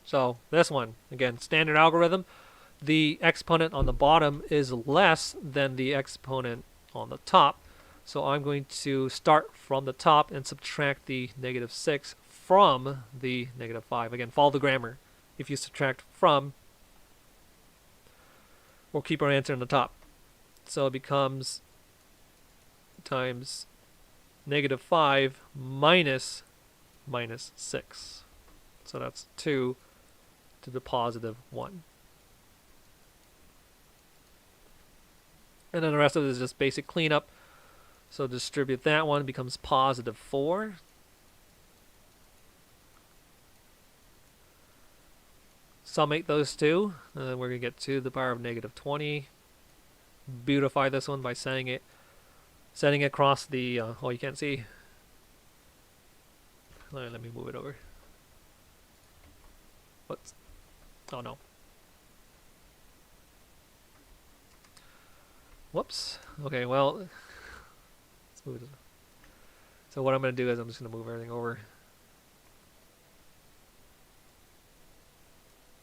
So this one, again, standard algorithm. The exponent on the bottom is less than the exponent on the top. So I'm going to start from the top and subtract the negative 6 from the negative 5. Again, follow the grammar. If you subtract from, we'll keep our answer on the top. So it becomes times negative 5 minus 6. So that's 2 to the positive 1. And then the rest of it is just basic cleanup. So distribute that one, becomes positive 4. Summate those two, and then we're going to get 2 to the power of negative 20. Beautify this one by setting it across the, oh, you can't see. Let me move it over. Whoops. Oh no. Whoops. Okay, well, let's move it. So what I'm going to do is I'm just going to move everything over.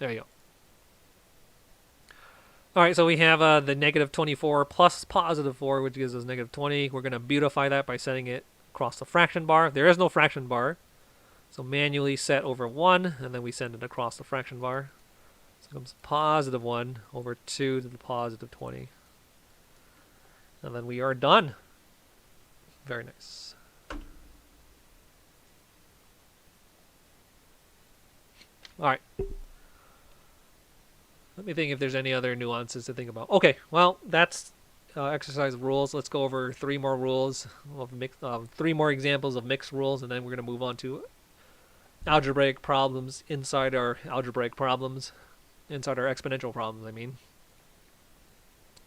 There you go. Alright, so we have the negative 24 plus positive 4, which gives us negative 20. We're going to beautify that by setting it across the fraction bar. There is no fraction bar. So manually set over 1, and then we send it across the fraction bar. So it becomes positive 1 over 2 to the positive 20. And then we are done. Very nice. Alright. Let me think if there's any other nuances to think about. Okay, well, that's exercise rules. Let's go over 3 more rules of 3 more examples of mixed rules, and then we're going to move on to algebraic problems inside our algebraic problems, inside our exponential problems, I mean.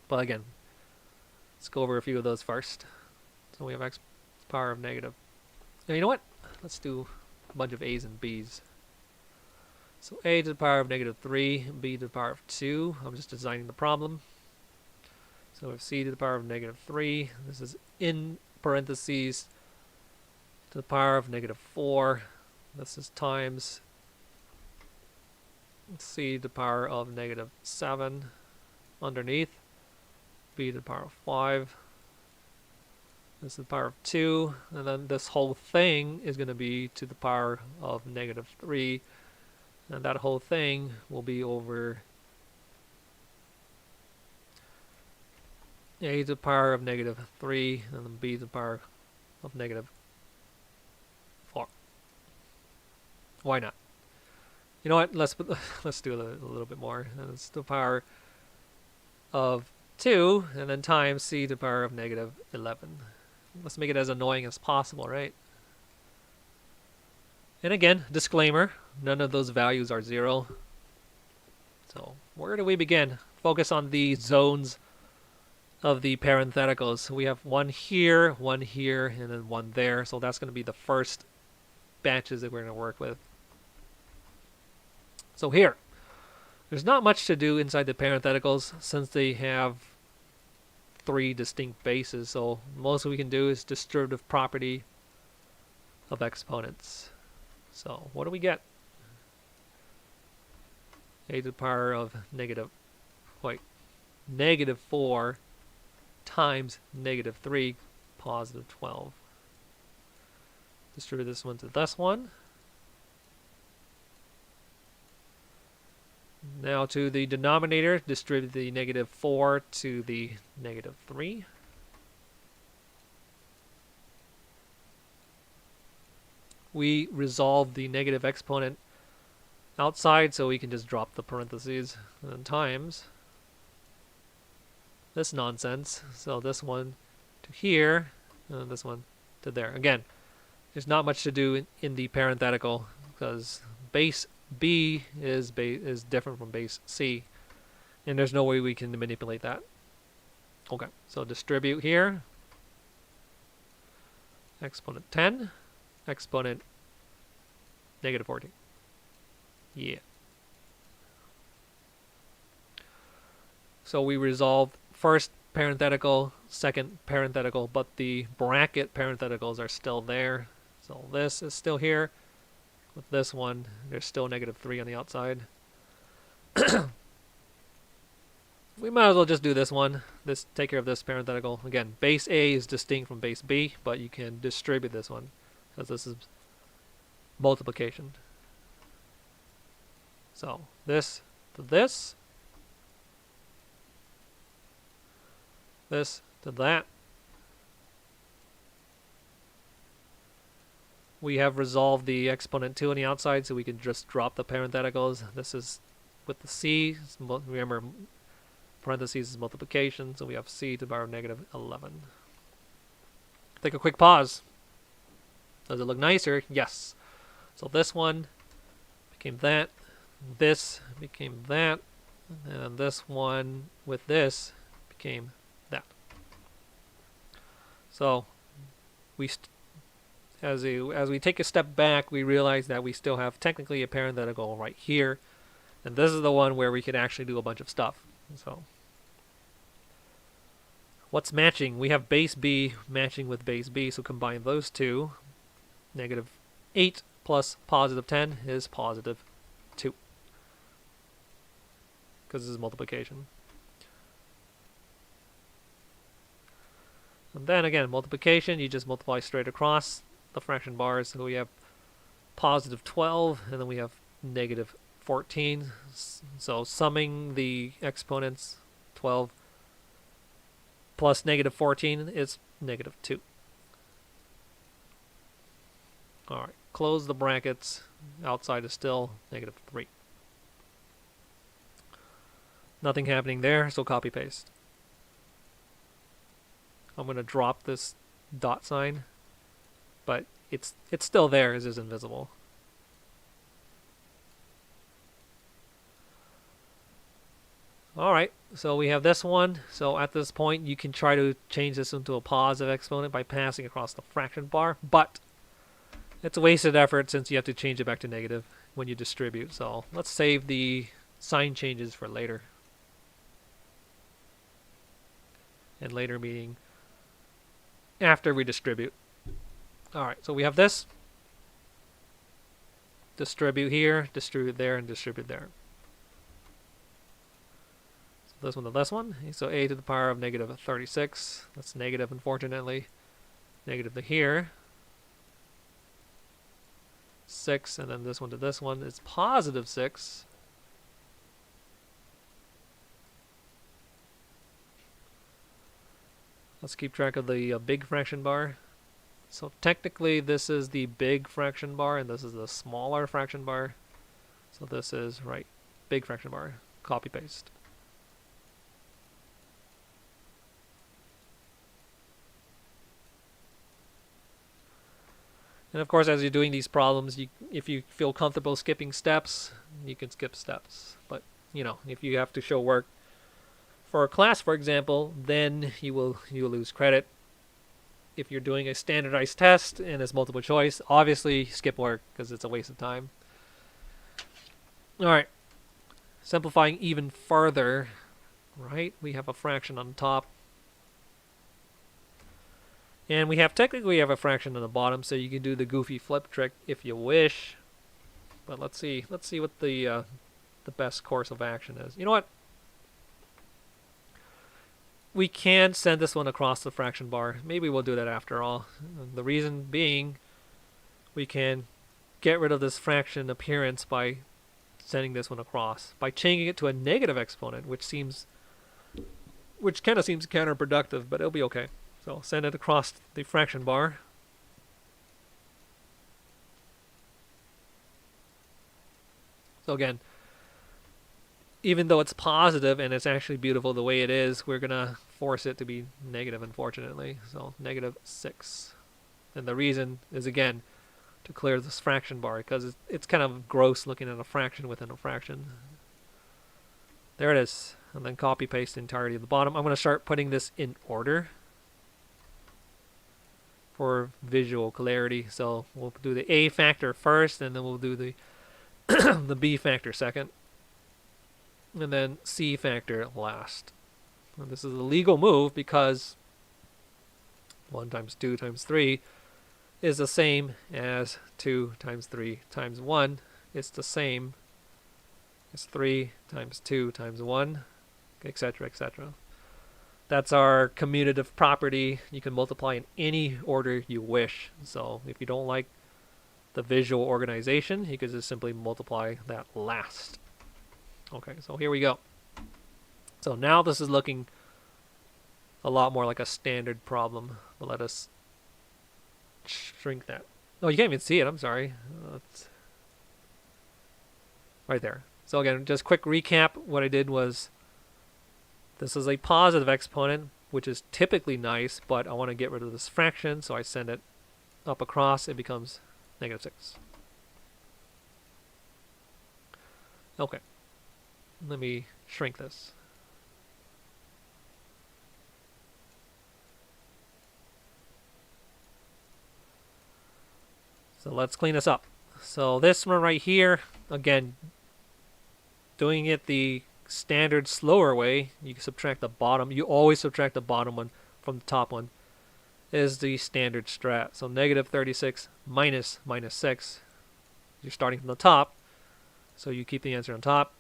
But again, let's go over a few of those first. So we have x power of negative. Now, you know what? Let's do a bunch of a's and b's. So a to the power of negative 3, b to the power of 2. I'm just designing the problem. So we have c to the power of negative 3. This is in parentheses to the power of negative 4. This is times c to the power of negative 7 underneath. B to the power of 5. This is the power of 2. And then this whole thing is going to be to the power of negative 3. And that whole thing will be over a to the power of negative 3, and then b to the power of negative 4. Why not? You know what? Let's do a little bit more. And it's the power of 2, and then times c to the power of negative 11. Let's make it as annoying as possible, right? And again, disclaimer, none of those values are 0. So where do we begin? Focus on the zones of the parentheticals. We have one here, and then one there. So that's going to be the first batches that we're going to work with. So here, there's not much to do inside the parentheticals since they have 3 distinct bases. So most we can do is distributive property of exponents. So what do we get? A to the power of negative 4 times negative 3, positive 12. Distribute this one to this one. Now to the denominator, distribute the negative 4 to the negative 3. We resolve the negative exponent outside, so we can just drop the parentheses, and then times this nonsense. So this one to here, and this one to there. Again, there's not much to do in the parenthetical because base B is different from base C, and there's no way we can manipulate that. Okay, so distribute here. Exponent 10, exponent negative 14. Yeah. So we resolve first parenthetical, second parenthetical, but the bracket parentheticals are still there. So this is still here. With this one, there's still negative 3 on the outside. We might as well just do this one. Take care of this parenthetical. Again, base A is distinct from base B, but you can distribute this one because this is multiplication. So this to this, this to that. We have resolved the exponent 2 on the outside, so we can just drop the parentheticals. This is with the c. Remember, parentheses is multiplication, so we have c to the power of negative 11. Take a quick pause. Does it look nicer? Yes. So this one became that. This became that. And this one with this became that. So we as we take a step back, we realize that we still have technically a parenthetical right here, and this is the one where we can actually do a bunch of stuff. So what's matching? We have base B matching with base B, so combine those two. Negative 8 plus positive 10 is positive 2, because this is multiplication. And then again, multiplication, you just multiply straight across the fraction bars. So we have positive 12, and then we have negative 14. So summing the exponents, 12 plus negative 14 is negative 2. Alright, close the brackets. Outside is still negative 3. Nothing happening there, so copy paste. I'm going to drop this dot sign, but it's still there, it's just invisible. Alright, so we have this one. So at this point, you can try to change this into a positive exponent by passing across the fraction bar, but it's a wasted effort since you have to change it back to negative. when you distribute. So let's save the sign changes for later. And later meaning after we distribute. Alright, so we have this. Distribute here, distribute there, and distribute there. So this one to this one. So a to the power of negative 36. That's negative, unfortunately. Negative to here. 6, and then this one to this one is positive 6. Let's keep track of the big fraction bar. So technically this is the big fraction bar and this is the smaller fraction bar. So this is, right, big fraction bar. Copy paste. And of course, as you're doing these problems, if you feel comfortable skipping steps, you can skip steps. But, you know, if you have to show work for a class, for example, then you will lose credit. If you're doing a standardized test and it's multiple choice, obviously skip work because it's a waste of time. All right, simplifying even further, right? We have a fraction on top. And technically we have a fraction on the bottom, so you can do the goofy flip trick if you wish. But let's see what the best course of action is. You know what? We can send this one across the fraction bar. Maybe we'll do that after all. The reason being, we can get rid of this fraction appearance by sending this one across. By changing it to a negative exponent, which kind of seems counterproductive, but it'll be okay. So send it across the fraction bar. So again, even though it's positive and it's actually beautiful the way it is, we're going to force it to be negative, unfortunately. So negative 6. And the reason is, again, to clear this fraction bar, because it's kind of gross looking at a fraction within a fraction. There it is. And then copy paste the entirety of the bottom. I'm going to start putting this in order for visual clarity. So we'll do the A factor first, and then we'll do the the B factor second, and then C factor last. And this is a legal move because 1 times 2 times 3 is the same as 2 times 3 times 1. It's the same as 3 times 2 times 1, etc., etc. That's our commutative property. You can multiply in any order you wish. So if you don't like the visual organization, you could just simply multiply that last. Okay, so here we go. So now this is looking a lot more like a standard problem. But let us shrink that. Oh, you can't even see it. I'm sorry. It's right there. So again, just quick recap. What I did was, this is a positive exponent, which is typically nice, but I want to get rid of this fraction, so I send it up across. It becomes negative 6. Okay. Let me shrink this. So let's clean this up. So this one right here, again, doing it the standard slower way, you can subtract the bottom. You always subtract the bottom one from the top one, is the standard strat. So negative 36 minus 6. You're starting from the top, so you keep the answer on top.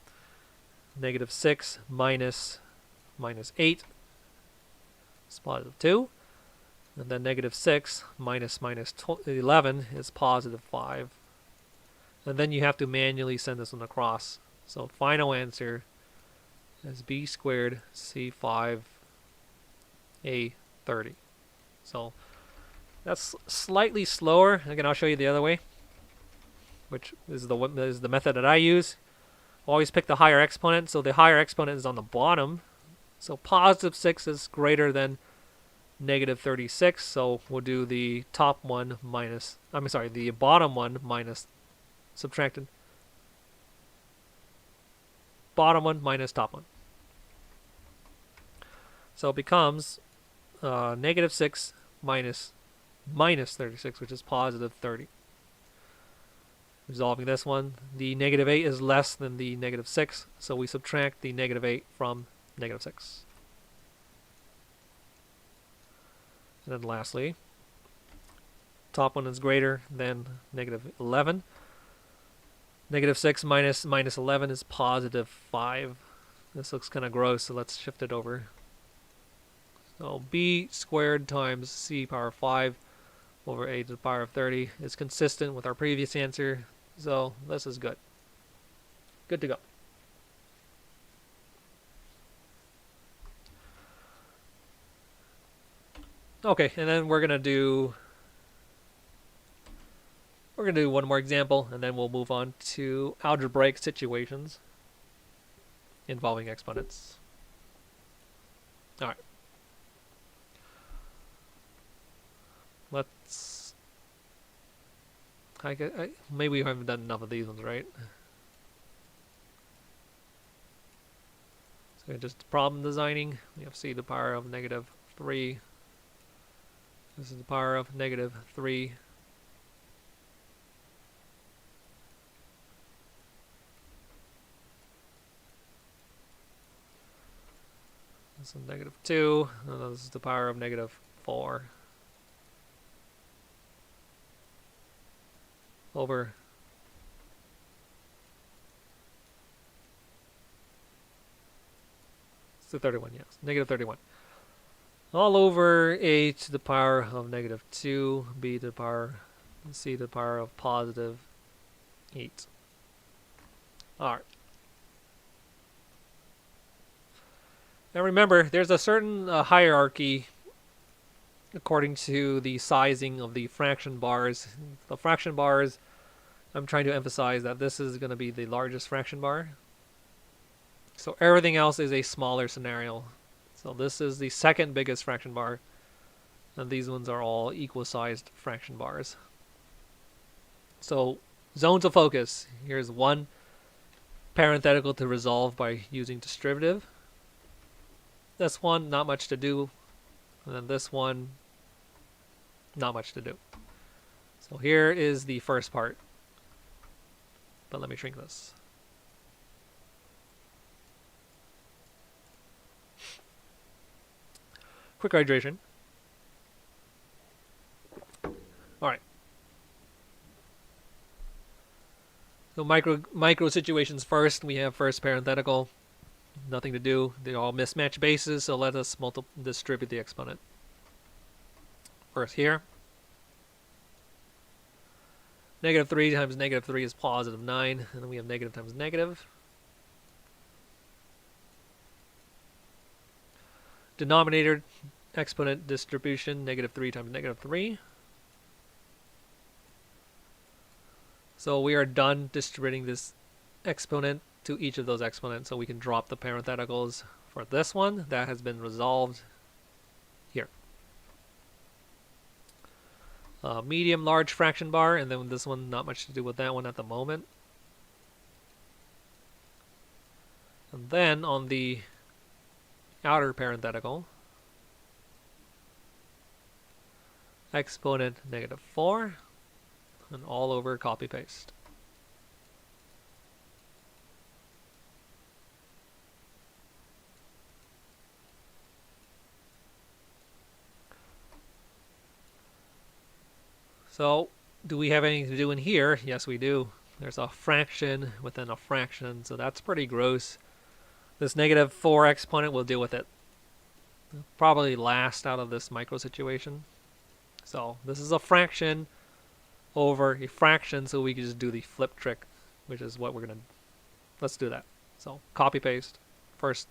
Negative 6 minus 8 is positive 2. And then negative 6 minus 11 is positive 5. And then you have to manually send this one across. So final answer is b squared c5 a30. So that's slightly slower. Again, I'll show you the other way, which is the method that I use. Always pick the higher exponent. So the higher exponent is on the bottom. So positive 6 is greater than negative 36. So we'll do the top one minus, the bottom one minus subtracted. Bottom one minus top one. So it becomes negative 6 minus 36, which is positive 30. Resolving this one, the negative 8 is less than the negative 6, so we subtract the negative 8 from negative 6. And then lastly, top one is greater than negative 11. Negative 6 minus 11 is positive 5. This looks kind of gross, so let's shift it over. So b squared times c power 5 over a to the power of 30 is consistent with our previous answer, so this is good. Good to go. Okay, and then we're gonna do one more example, and then we'll move on to algebraic situations involving exponents. All right. Let's. Maybe we haven't done enough of these ones, right? So just problem designing. We have c to the power of negative 3. This is the power of negative 3. This is negative 2. And this is the power of negative 4. Over to 31, yes. Negative 31. All over a to the power of negative 2, b to the power, c to the power of positive 8. Alright. Now remember, there's a certain hierarchy according to the sizing of the fraction bars. The fraction bars, I'm trying to emphasize that this is going to be the largest fraction bar. So everything else is a smaller scenario. So this is the second biggest fraction bar, and these ones are all equal-sized fraction bars. So zones of focus. Here's one parenthetical to resolve by using distributive. This one, not much to do. And then this one, not much to do. So here is the first part. But let me shrink this. Quick hydration. Alright. So micro situations first. We have first parenthetical. Nothing to do. They're all mismatched bases, so let us distribute the exponent. First here. Negative 3 times negative 3 is positive 9. And then we have negative times negative. Denominator exponent distribution, negative 3 times negative 3. So we are done distributing this exponent to each of those exponents, so we can drop the parentheticals for this one. That has been resolved here. Medium, large fraction bar, and then this one, not much to do with that one at the moment. And then on the outer parenthetical, exponent negative 4, and all over copy paste. So, do we have anything to do in here? Yes, we do. There's a fraction within a fraction, so that's pretty gross. This negative 4 exponent, we'll deal with it probably last out of this micro situation. So, this is a fraction over a fraction, so we can just do the flip trick, which is what we're going to... Let's do that. So, copy paste. First,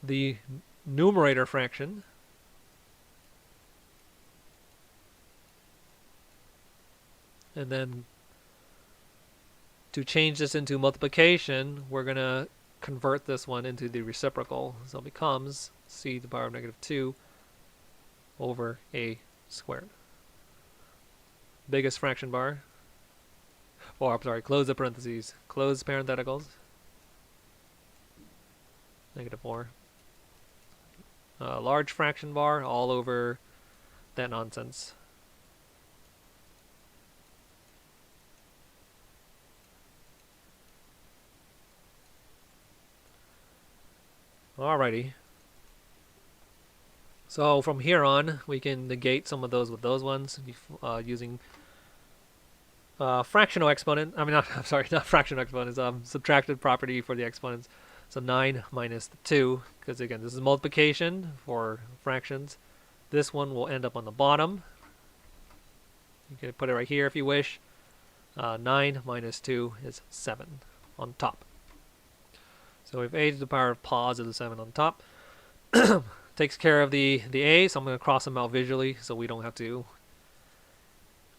the numerator fraction. And then to change this into multiplication, we're going to convert this one into the reciprocal. So it becomes c to the power of negative 2 over a squared. Biggest fraction bar. Oh, I'm sorry, close the parentheses. Close parentheticals. Negative 4. Large fraction bar all over that nonsense. Alrighty. So from here on, we can negate some of those with those ones using fractional exponent. I mean, not, I'm sorry, not fractional exponents. Subtracted property for the exponents. So 9 minus 2, because again, this is multiplication for fractions. This one will end up on the bottom. You can put it right here if you wish. 9 minus 2 is 7 on top. So we have a to the power of positive 7 on top. Takes care of the a, so I'm going to cross them out visually so we don't have to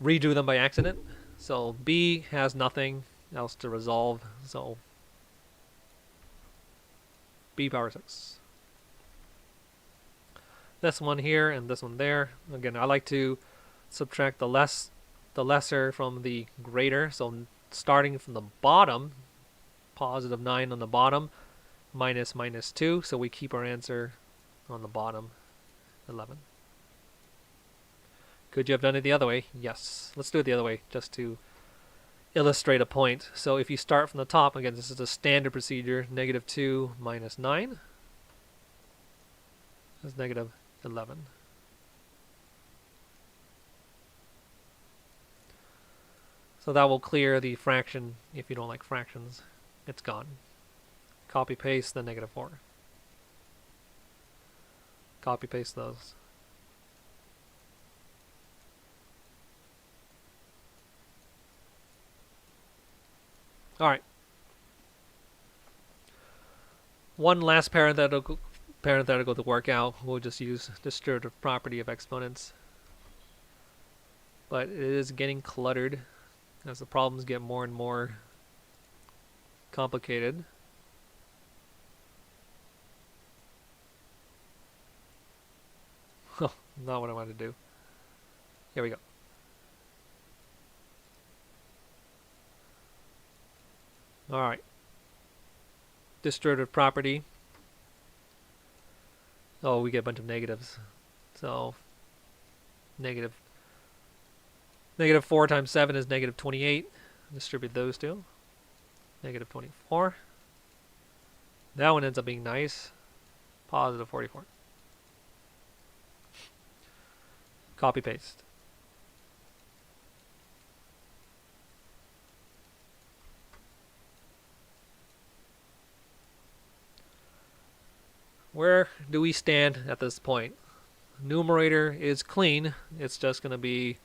redo them by accident. So b has nothing else to resolve, so b power 6. This one here and this one there. Again, I like to subtract the lesser from the greater, so starting from the bottom, positive 9 on the bottom, minus 2, so we keep our answer on the bottom, 11. Could you have done it the other way? Yes. Let's do it the other way, just to illustrate a point. So if you start from the top, again, this is a standard procedure, negative 2 minus 9 is negative 11. So that will clear the fraction. If you don't like fractions, it's gone. Copy paste the negative 4. Copy paste those. Alright. One last parenthetical to work out. We'll just use distributive property of exponents. But it is getting cluttered as the problems get more and more complicated. Oh, not what I wanted to do. Here we go. Alright. Distributive property. Oh, we get a bunch of negatives. So, negative 4 times 7 is negative 28. Distribute those two. Negative 24. That one ends up being nice. Positive 44. Copy paste. Where do we stand at this point? Numerator is clean. It's just going to be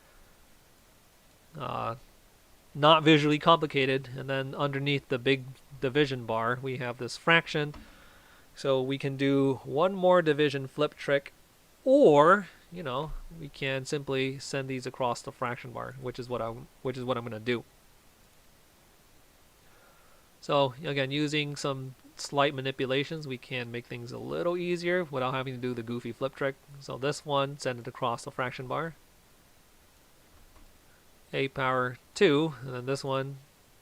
not visually complicated. And then underneath the big division bar, we have this fraction. So we can do one more division flip trick, or we can simply send these across the fraction bar, which is what I'm going to do. So again, using some slight manipulations, we can make things a little easier without having to do the goofy flip trick. So this one, send it across the fraction bar, a power 2, and then this one,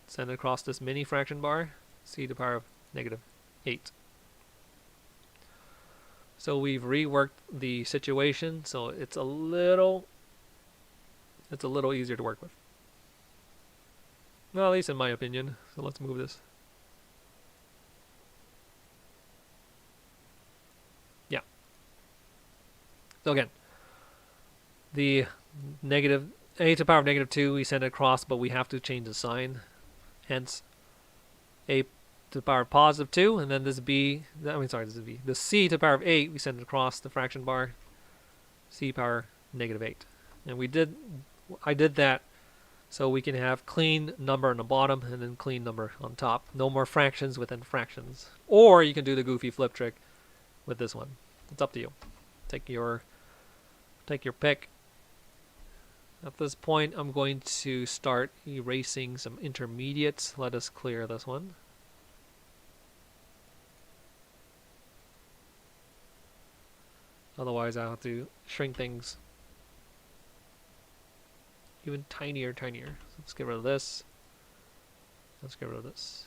send it across this mini fraction bar, c to the power of negative 8. So we've reworked the situation, so it's a little easier to work with. Well, at least in my opinion. So let's move this. Yeah. So again, the negative a to the power of negative 2, we send it across, but we have to change the sign. Hence, a to the power of positive 2, and then this b, this is b. The c to the power of 8, we send it across the fraction bar, c power negative 8. And I did that so we can have clean number on the bottom and then clean number on top. No more fractions within fractions. Or you can do the goofy flip trick with this one. It's up to you. Take your pick. At this point, I'm going to start erasing some intermediates. Let us clear this one. Otherwise, I'll have to shrink things even tinier. So let's get rid of this. Let's get rid of this.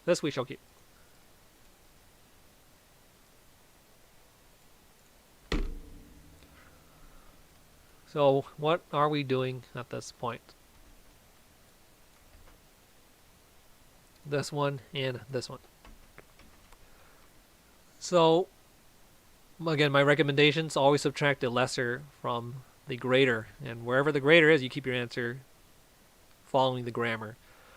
This we shall keep. So what are we doing at this point? This one and this one. So again, my recommendations: always subtract the lesser from the greater, and wherever the greater is, you keep your answer following the grammar.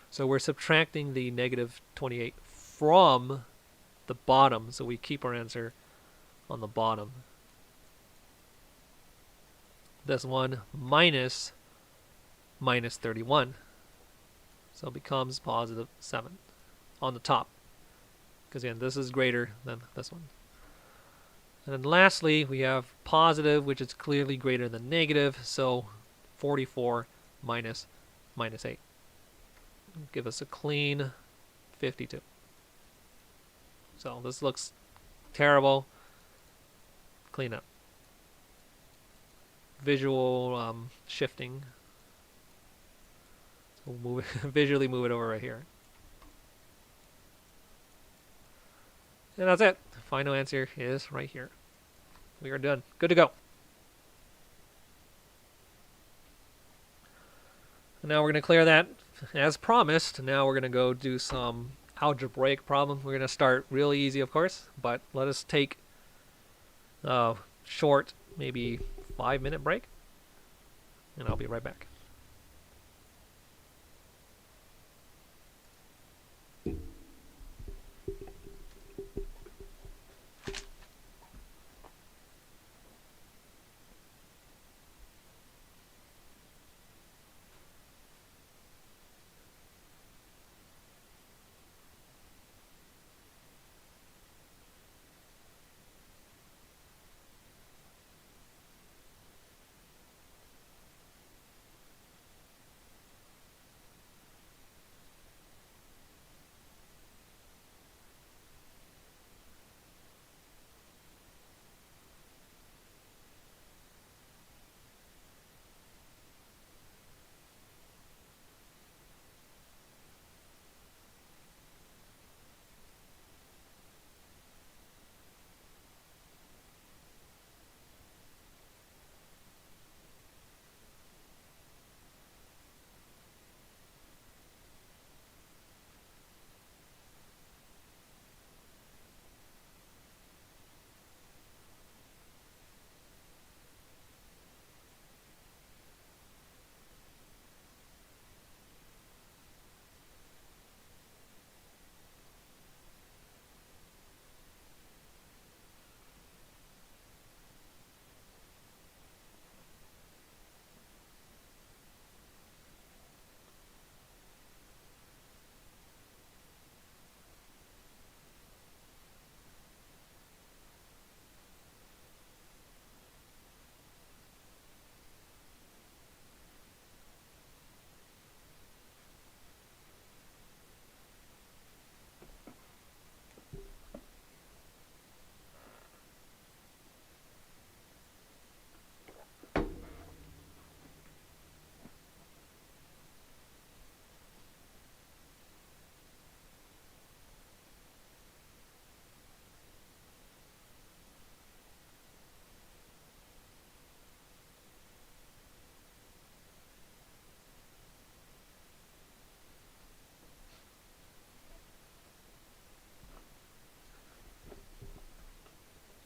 So we're subtracting the negative 28 from the bottom, so we keep our answer on the bottom. This one minus 31. So it becomes positive 7 on the top. Because again, this is greater than this one. And then lastly, we have positive, which is clearly greater than negative. So 44 minus 8. Give us a clean 52. So this looks terrible. Clean up. Visual shifting. So we'll visually move it over right here. And that's it. The final answer is right here. We are done. Good to go. And now we're going to clear that as promised. Now we're going to go do some algebraic problem. We're going to start really easy, of course, but let us take a short, maybe 5-minute break, and I'll be right back.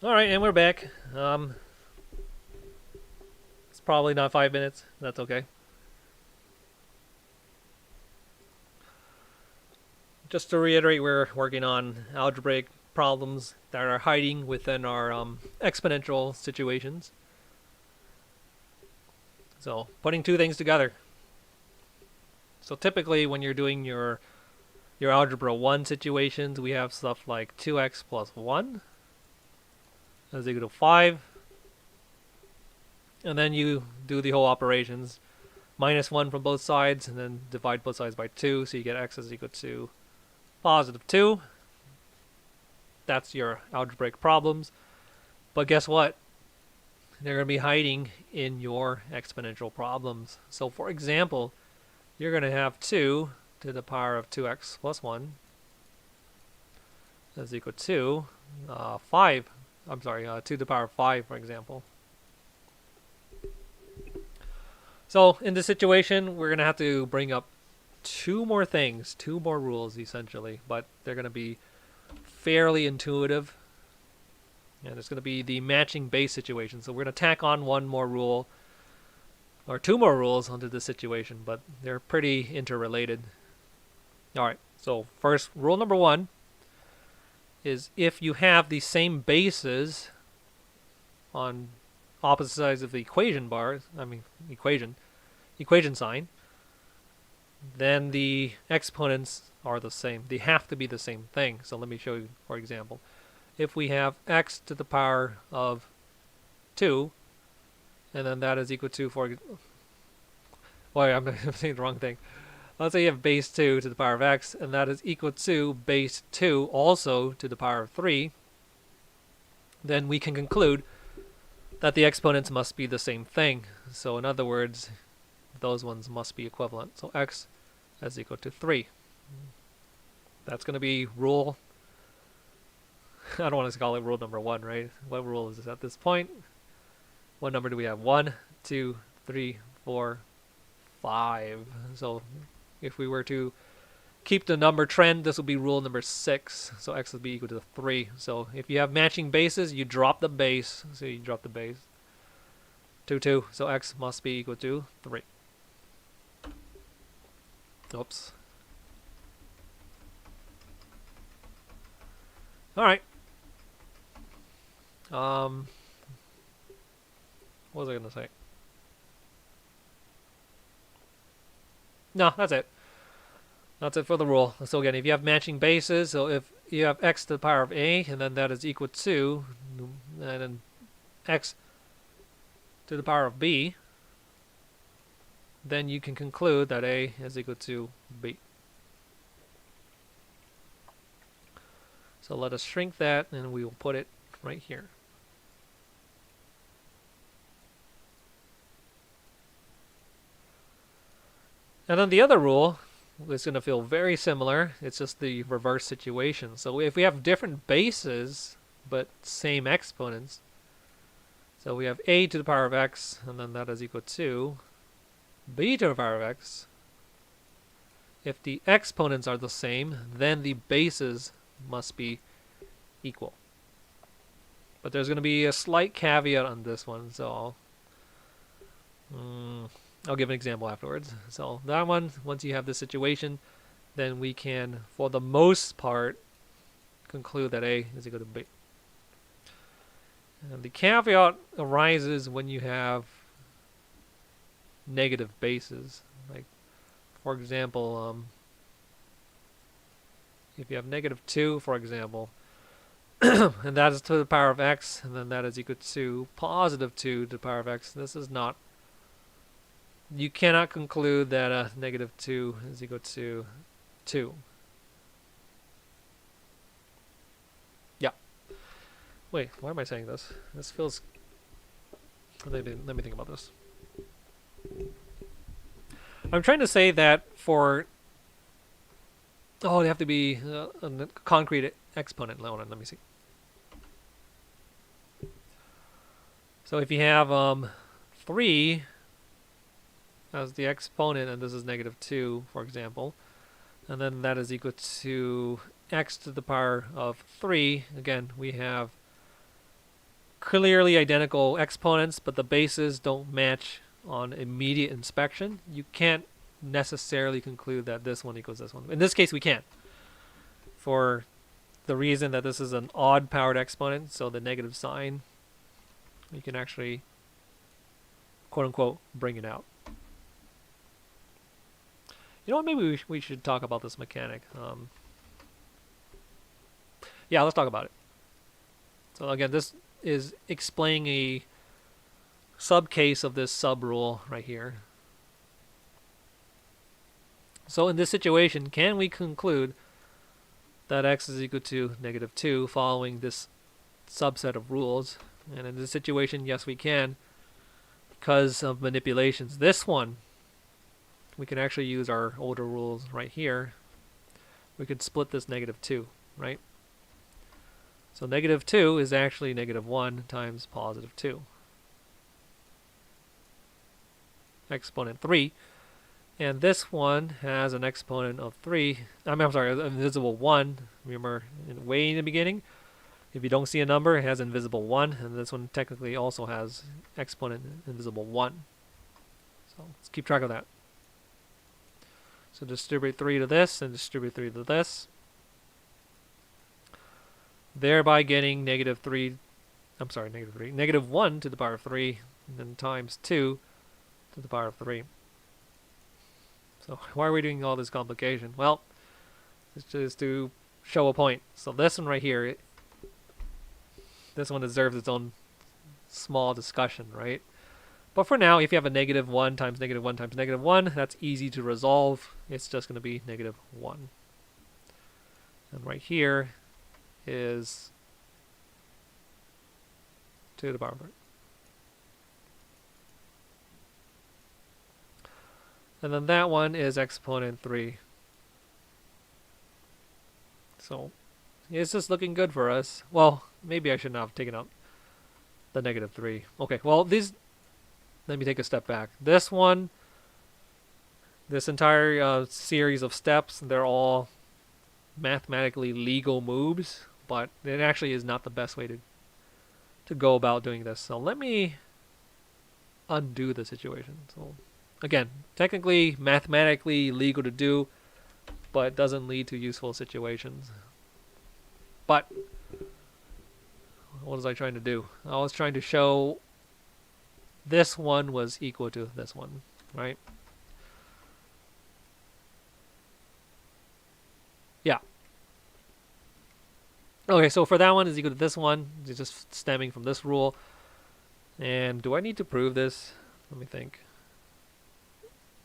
All right, and we're back. It's probably not 5 minutes. That's okay. Just to reiterate, we're working on algebraic problems that are hiding within our exponential situations. So putting two things together. So typically when you're doing your algebra 1 situations, we have stuff like 2x plus 1 is equal to 5. And then you do the whole operations. Minus 1 from both sides, and then divide both sides by 2, so you get x is equal to positive 2. That's your algebraic problems. But guess what? They're going to be hiding in your exponential problems. So for example, you're going to have 2 to the power of 2x plus 1 is equal to 5. I'm sorry, 2 to the power of 5, for example. So in this situation, we're going to have to bring up two more things, two more rules essentially, but they're going to be fairly intuitive. And it's going to be the matching base situation. So we're going to tack on one more rule, or two more rules onto this situation, but they're pretty interrelated. All right, so first, rule number one is if you have the same bases on opposite sides of the equation equation sign, then the exponents are the same. They have to be the same thing. So let me show you, for example. If we have x to the power of 2, and then that is equal to, I'm saying the wrong thing. Let's say you have base 2 to the power of x, and that is equal to base 2 also to the power of 3, then we can conclude that the exponents must be the same thing. So in other words, those ones must be equivalent. So x is equal to 3. That's going to be rule, I don't want to call it rule number 1, right? What rule is this at this point? What number do we have? 1, 2, 3, 4, 5. So if we were to keep the number trend, this will be rule number 6. So x will be equal to 3. So if you have matching bases, you drop the base. So you drop the base. 2, 2. So x must be equal to 3. Oops. All right. What was I going to say? No, that's it. That's it for the rule. So again, if you have matching bases, so if you have x to the power of a, and then that is equal to, and then x to the power of b, then you can conclude that a is equal to b. So let us shrink that, and we will put it right here. And then the other rule is going to feel very similar. It's just the reverse situation. So if we have different bases, but same exponents, so we have a to the power of x, and then that is equal to b to the power of x. If the exponents are the same, then the bases must be equal. But there's going to be a slight caveat on this one, so I'll give an example afterwards. So that one, once you have this situation, then we can, for the most part, conclude that a is equal to b. And the caveat arises when you have negative bases. Like, for example, if you have -2, for example, and that is to the power of x, and then that is equal to +2 to the power of x, this is not, you cannot conclude that -2 is equal to 2. Yeah. Wait, why am I saying this? This feels, let me think about this. I'm trying to say that for, they have to be a concrete exponent. Hold on, let me see. So if you have 3 as the exponent, and this is -2, for example, and then that is equal to x to the power of 3. Again, we have clearly identical exponents, but the bases don't match on immediate inspection. You can't necessarily conclude that this one equals this one. In this case, we can, for the reason that this is an odd powered exponent, so the negative sign, you can actually, quote unquote, bring it out. You know what, maybe we should talk about this mechanic. Yeah, let's talk about it. So again, this is explaining a subcase of this sub-rule right here. So in this situation, can we conclude that x is equal to -2 following this subset of rules? And in this situation, yes, we can, because of manipulations. This one, we can actually use our older rules right here. We could split this -2, right? So -2 is actually -1 times +2. Exponent 3. And this one has an exponent of 3. I'm sorry, invisible 1. Remember, way in the beginning, If you don't see a number, it has invisible 1, and this one technically also has exponent invisible 1. So let's keep track of that. So distribute 3 to this and distribute 3 to this, thereby getting negative 1 to the power of 3, and then times 2 to the power of 3. So why are we doing all this complication? Well, it's just to show a point. So this one right here, this one deserves its own small discussion, right? But for now, if you have a negative 1 times negative 1 times negative 1, that's easy to resolve. It's just going to be negative 1. And right here is 2 to the power of 3. And then that one is exponent 3. So it's just looking good for us. Well, maybe I should not have taken out the negative 3. Okay, well, let me take a step back. This one, this entire series of steps, they're all mathematically legal moves, but it actually is not the best way to go about doing this. So let me undo the situation. So again, technically, mathematically legal to do, but it doesn't lead to useful situations. But what was I trying to do? I was trying to show this one was equal to this one, right? Yeah. Okay, so for that one is equal to this one. It's just stemming from this rule. And do I need to prove this? Let me think.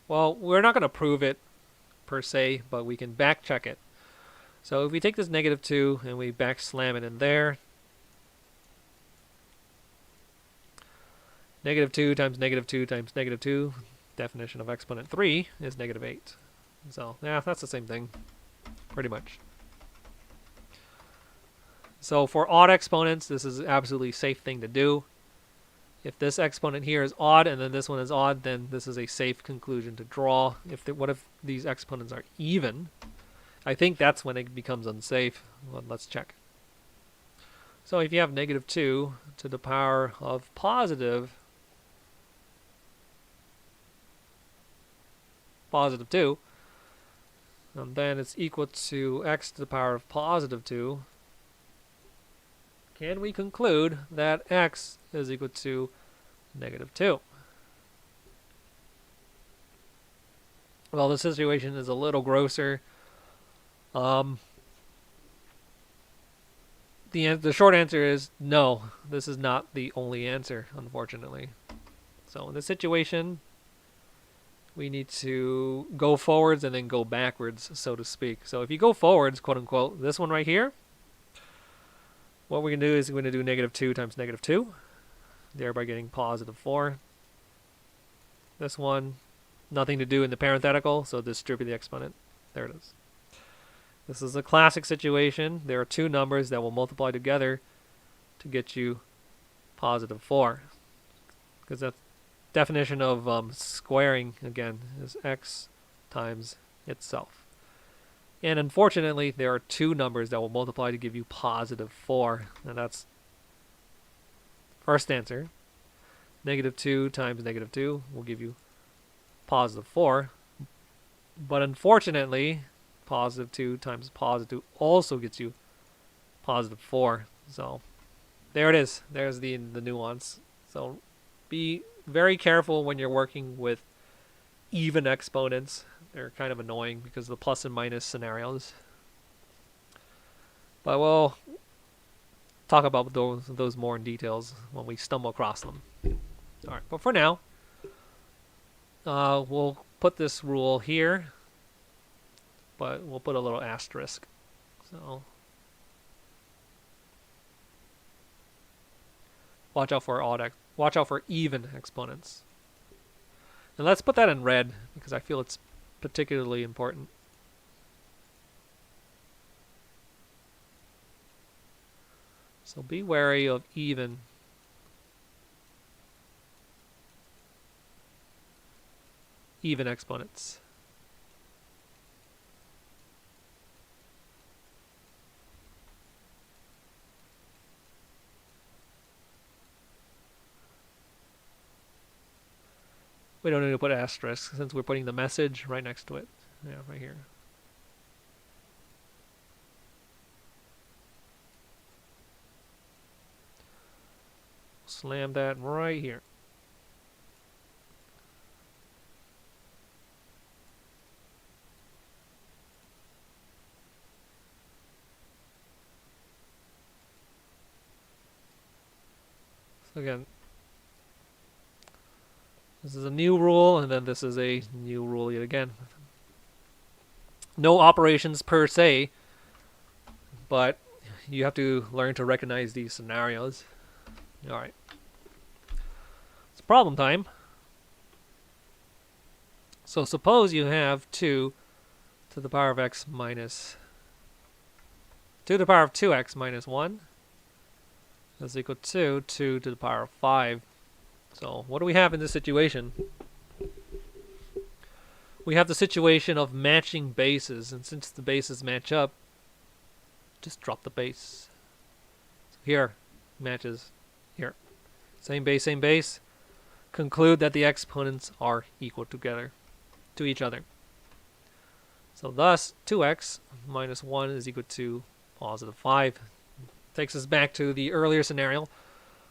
Well, we're not going to prove it per se, but we can back check it. So if we take this negative 2 and we back slam it in there, negative 2 times negative 2 times negative 2, definition of exponent 3 is negative 8. So, yeah, that's the same thing, pretty much. So for odd exponents, this is an absolutely safe thing to do. If this exponent here is odd and then this one is odd, then this is a safe conclusion to draw. What if these exponents are even? I think that's when it becomes unsafe. Well, let's check. So if you have negative 2 to the power of positive 2, and then it's equal to x to the power of positive 2, can we conclude that x is equal to negative 2? Well, the situation is a little grosser. The short answer is no. This is not the only answer, unfortunately. So in this situation, we need to go forwards and then go backwards, so to speak. So if you go forwards, quote unquote, this one right here, what we're going to do is we're going to do negative 2 times negative 2, thereby getting positive 4. This one, nothing to do in the parenthetical, so distribute the exponent. There it is. This is a classic situation. There are two numbers that will multiply together to get you positive 4. Because the definition of squaring, again, is x times itself. And unfortunately, there are two numbers that will multiply to give you positive 4. And that's first answer. Negative 2 times negative 2 will give you positive 4. But unfortunately, positive 2 times positive 2 also gets you positive 4. So there it is. There's the nuance. So be very careful when you're working with even exponents. They're kind of annoying because of the plus and minus scenarios. But we'll talk about those more in details when we stumble across them. Alright, but for now, we'll put this rule here, but we'll put a little asterisk. So watch out for even exponents. And let's put that in red because I feel it's particularly important. So be wary of even exponents. We don't need to put asterisk since we're putting the message right next to it. Yeah, right here. Slam that right here. So again, this is a new rule, and then this is a new rule yet again. No operations per se, but you have to learn to recognize these scenarios. Alright. It's problem time. So suppose you have 2 to the power of x minus 2 to the power of 2x minus 1 is equal to 2 to the power of 5. So what do we have in this situation? We have the situation of matching bases, and since the bases match up, just drop the base. So here matches here. Same base, same base. Conclude that the exponents are equal together to each other. So thus 2x minus 1 is equal to positive 5. Takes us back to the earlier scenario.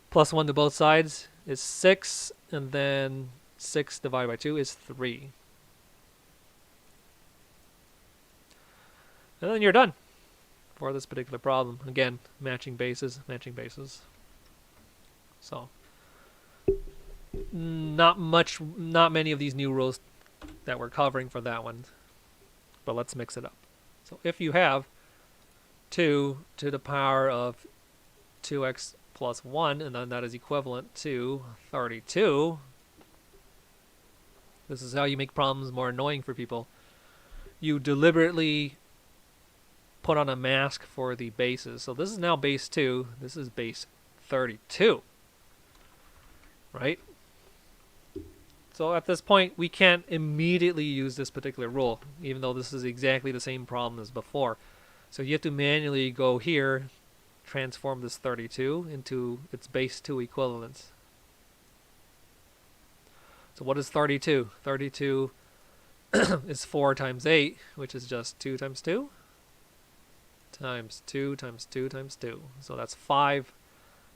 Plus 1 to both sides is 6, and then 6 divided by 2 is 3. And then you're done for this particular problem. Again, matching bases, matching bases. So not many of these new rules that we're covering for that one, but let's mix it up. So if you have 2 to the power of 2x plus 1, and then that is equivalent to 32, this is how you make problems more annoying for people. You deliberately put on a mask for the bases. So this is now base 2, this is base 32, right? So at this point, we can't immediately use this particular rule, even though this is exactly the same problem as before. So you have to manually go here, transform this 32 into its base 2 equivalents. So what is 32? 32 is 4 times 8, which is just 2 times 2 times 2 times 2 times 2. So that's 5.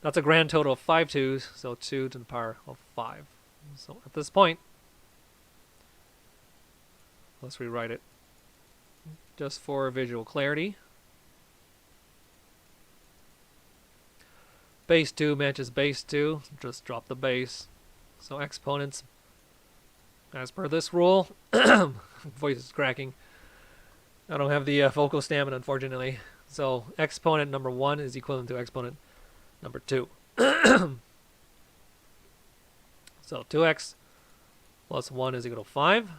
That's a grand total of 5 2's, so 2 to the power of 5. So at this point, let's rewrite it just for visual clarity. Base 2 matches base 2, just drop the base. So exponents, as per this rule, voice is cracking. I don't have the vocal stamina, unfortunately. So exponent number 1 is equivalent to exponent number 2. So 2x plus 1 is equal to 5.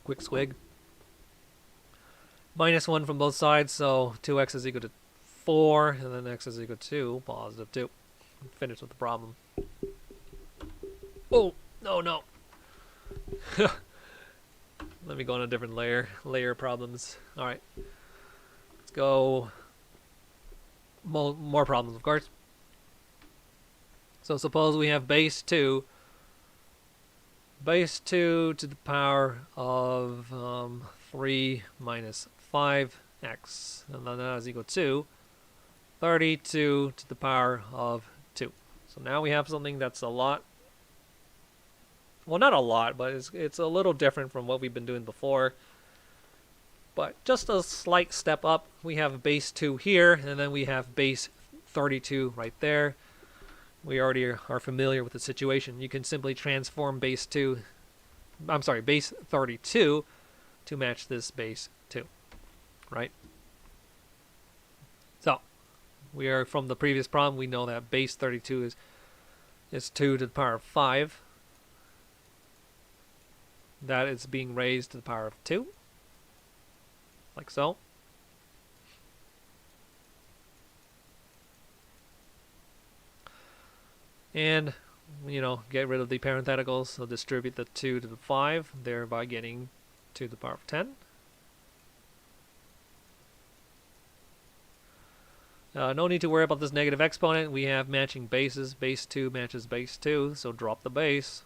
Quick swig. Minus 1 from both sides, so 2x is equal to 4, and then x is equal to positive 2. Finish with the problem. Oh, no. Let me go on a different layer problems. Alright. Let's go more problems, of course. So suppose we have base 2 to the power of 3 minus 5x, and then that is equal to 32 to the power of 2. So now we have something that's a lot, well, not a lot, but it's a little different from what we've been doing before, but just a slight step up. We have base 2 here, and then we have base 32 right there. We already are familiar with the situation. You can simply transform base 32 to match this base 2, right? So we are, from the previous problem, we know that base 32 is 2 to the power of 5. That is being raised to the power of 2, like so. And, get rid of the parentheticals, so distribute the 2 to the 5, thereby getting 2 to the power of 10. No need to worry about this negative exponent. We have matching bases. Base 2 matches base 2, so drop the base.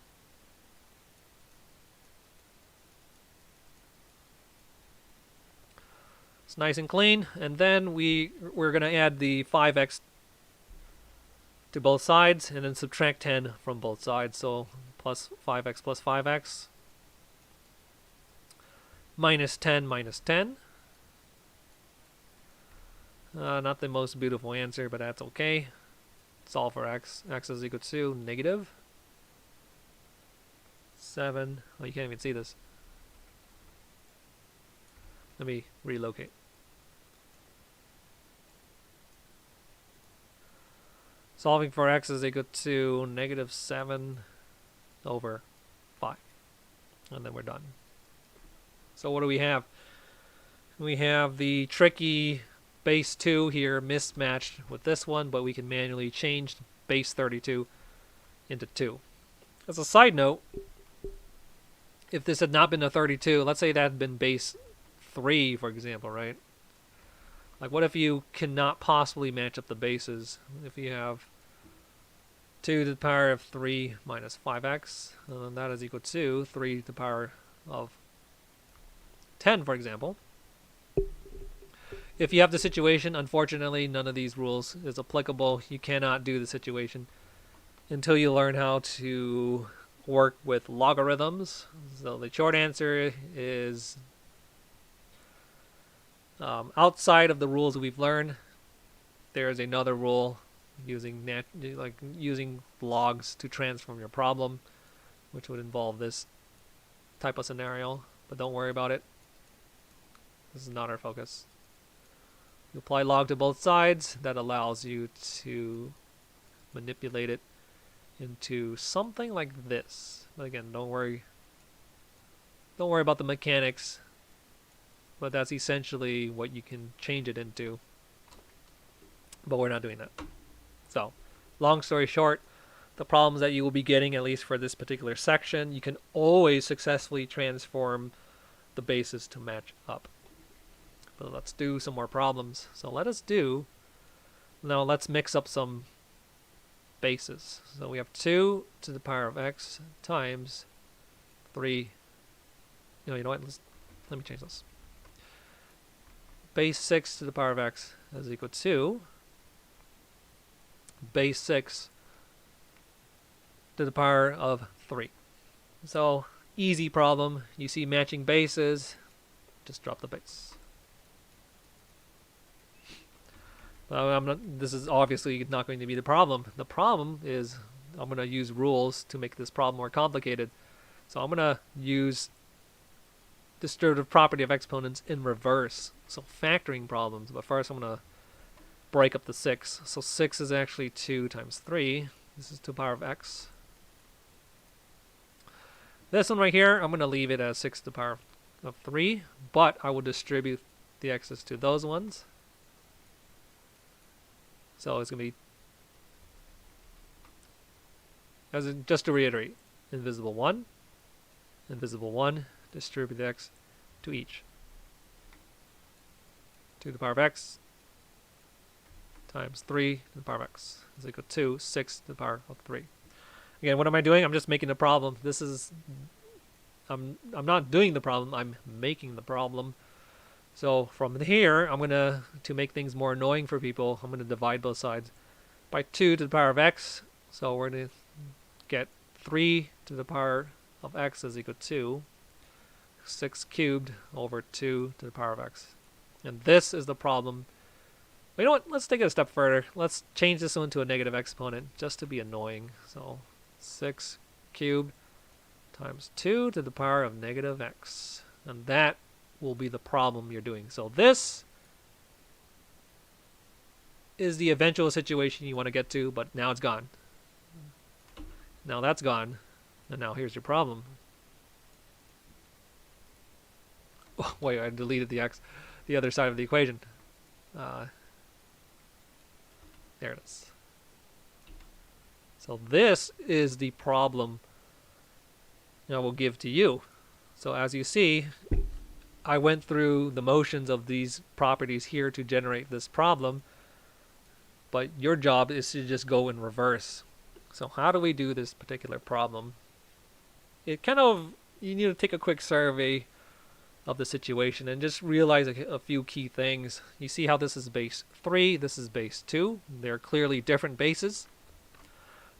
It's nice and clean. And then we're going to add the 5x to both sides and then subtract 10 from both sides. So plus 5x minus 10 minus 10. Not the most beautiful answer, but that's okay. Solve for x. X is equal to negative 7. Oh, you can't even see this. Let me relocate. Solving for x is equal to negative 7 over 5. And then we're done. So what do we have? We have the tricky base 2 here mismatched with this one, but we can manually change base 32 into 2. As a side note, if this had not been a 32, let's say that had been base 3, for example, right? Like, what if you cannot possibly match up the bases? If you have 2 to the power of 3 minus 5x, that is equal to 3 to the power of 10, for example. If you have the situation, unfortunately, none of these rules is applicable. You cannot do the situation until you learn how to work with logarithms. So the short answer is outside of the rules that we've learned, there is another rule using using logs to transform your problem, which would involve this type of scenario. But don't worry about it. This is not our focus. You apply log to both sides. That allows you to manipulate it into something like this. But again, don't worry about the mechanics. But that's essentially what you can change it into. But we're not doing that. So, long story short, the problems that you will be getting, at least for this particular section, you can always successfully transform the bases to match up. But let's do some more problems. So now let's mix up some bases. So we have 2 to the power of x times 3. No, you know what? Let me change this. Base 6 to the power of x is equal to base 6 to the power of 3. So, easy problem. You see matching bases, just drop the base. This is obviously not going to be the problem. The problem is I'm going to use rules to make this problem more complicated. So I'm going to use distributive property of exponents in reverse. So factoring problems. But first I'm going to break up the 6. So 6 is actually 2 times 3. This is to the power of x. This one right here, I'm going to leave it as 6 to the power of 3. But I will distribute the x's to those ones. So it's going to be, just to reiterate, invisible 1, distribute the x to each. 2 to the power of x times 3 to the power of x is equal to 6 to the power of 3. Again, what am I doing? I'm just making a problem. I'm not doing the problem, I'm making the problem. So from here, I'm going to make things more annoying for people, I'm going to divide both sides by 2 to the power of x. So we're going to get 3 to the power of x is equal to 6 cubed over 2 to the power of x. And this is the problem. You know what? Let's take it a step further. Let's change this one to a negative exponent just to be annoying. So 6 cubed times 2 to the power of negative x. And that will be the problem you're doing. So this is the eventual situation you want to get to, but now it's gone. Now that's gone. And now here's your problem. Oh, wait, I deleted the x, the other side of the equation. There it is. So this is the problem I will give to you. So as you see, I went through the motions of these properties here to generate this problem. but your job is to just go in reverse. So how do we do this particular problem? It kind of, you need to take a quick survey of the situation and just realize a few key things. You see how this is base 3, this is base 2. They're clearly different bases.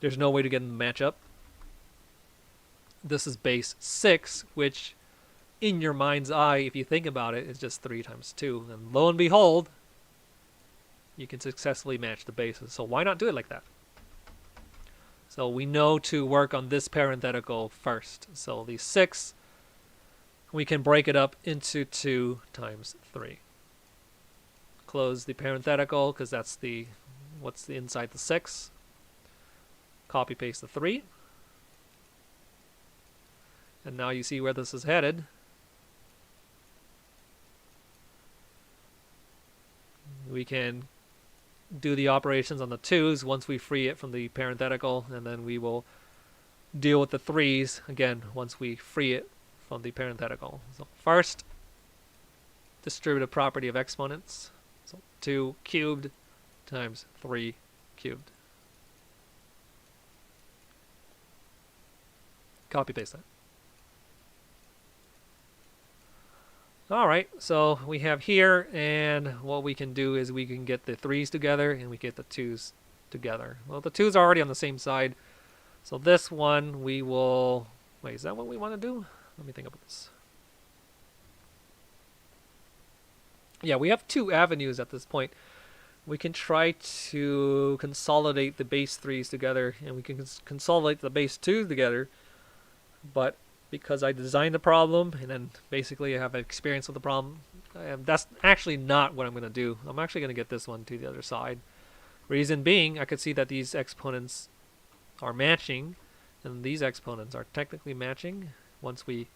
There's no way to get them to match up. This is base 6, which in your mind's eye, if you think about it, is just 3 times 2. And lo and behold, you can successfully match the bases. So why not do it like that? So we know to work on this parenthetical first. So the 6, we can break it up into 2 times 3. Close the parenthetical because that's what's the inside the 6. Copy paste the 3. And now you see where this is headed. We can do the operations on the 2's once we free it from the parenthetical, and then we will deal with the 3's again once we free it from the parenthetical. So first, distributive property of exponents. So 2 cubed times 3 cubed. Copy paste that. Alright, so we have here, and what we can do is we can get the 3's together and we get the 2's together. Well, the 2's are already on the same side, so this one we will... Wait, is that what we want to do? Let me think about this. Yeah, we have 2 avenues at this point. We can try to consolidate the base 3's together, and we can consolidate the base 2's together, but because I designed the problem and then basically I have experience with the problem, that's actually not what I'm going to do. I'm actually going to get this one to the other side. Reason being, I could see that these exponents are matching, and these exponents are technically matching once we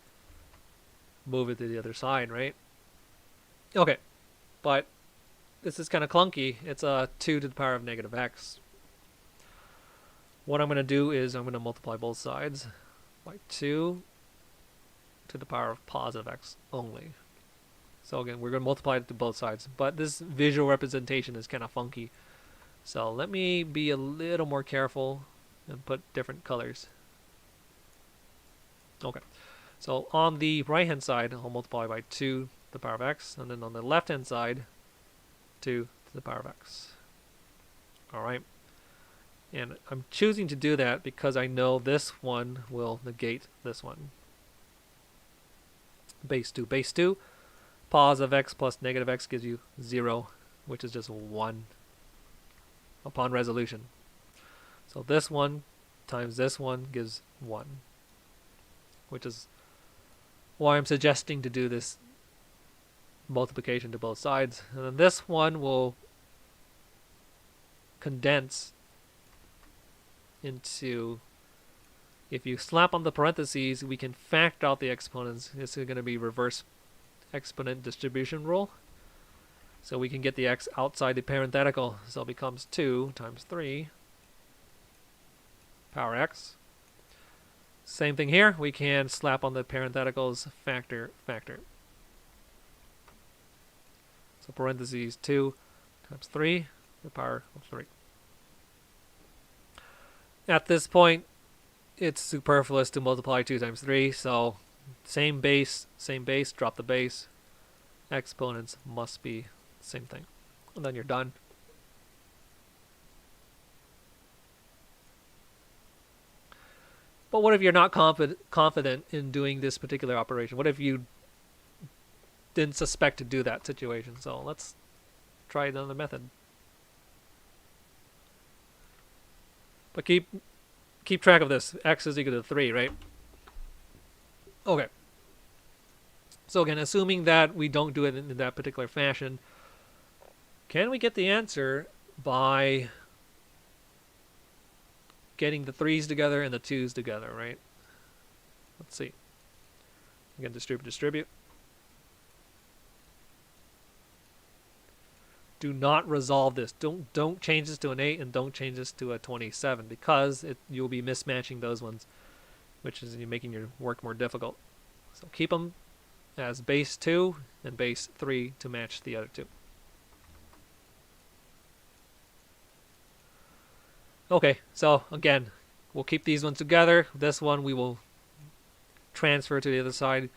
move it to the other side, right? Okay, but this is kind of clunky. It's a 2 to the power of negative x. What I'm going to do is I'm going to multiply both sides by 2 to the power of positive x only. So again, we're going to multiply it to both sides, but this visual representation is kind of funky. So let me be a little more careful and put different colors. Okay, so on the right hand side, I'll multiply by 2 to the power of x, and then on the left hand side, 2 to the power of x. Alright, and I'm choosing to do that because I know this one will negate this one. Base 2. Base 2, positive x plus negative x gives you 0, which is just 1 upon resolution. So this one times this one gives 1, which is why I'm suggesting to do this multiplication to both sides. And then this one will condense into... If you slap on the parentheses, we can factor out the exponents. This is going to be reverse exponent distribution rule. So we can get the x outside the parenthetical. So it becomes 2 times 3 power x. Same thing here. We can slap on the parentheticals, factor. So parentheses 2 times 3 to the power of 3. At this point, it's superfluous to multiply 2 times 3, so same base, drop the base. Exponents must be the same thing. And then you're done. But what if you're not confident in doing this particular operation? What if you didn't suspect to do that situation? So let's try another method. But keep track of this. X is equal to 3, right? Okay. So again, assuming that we don't do it in that particular fashion, can we get the answer by getting the 3's together and the 2's together, right? Let's see. Again, distribute. Do not resolve this. Don't change this to an 8 and don't change this to a 27 because you'll be mismatching those ones, which is making your work more difficult. So keep them as base 2 and base 3 to match the other two. Okay, so again, we'll keep these ones together. This one we will transfer to the other side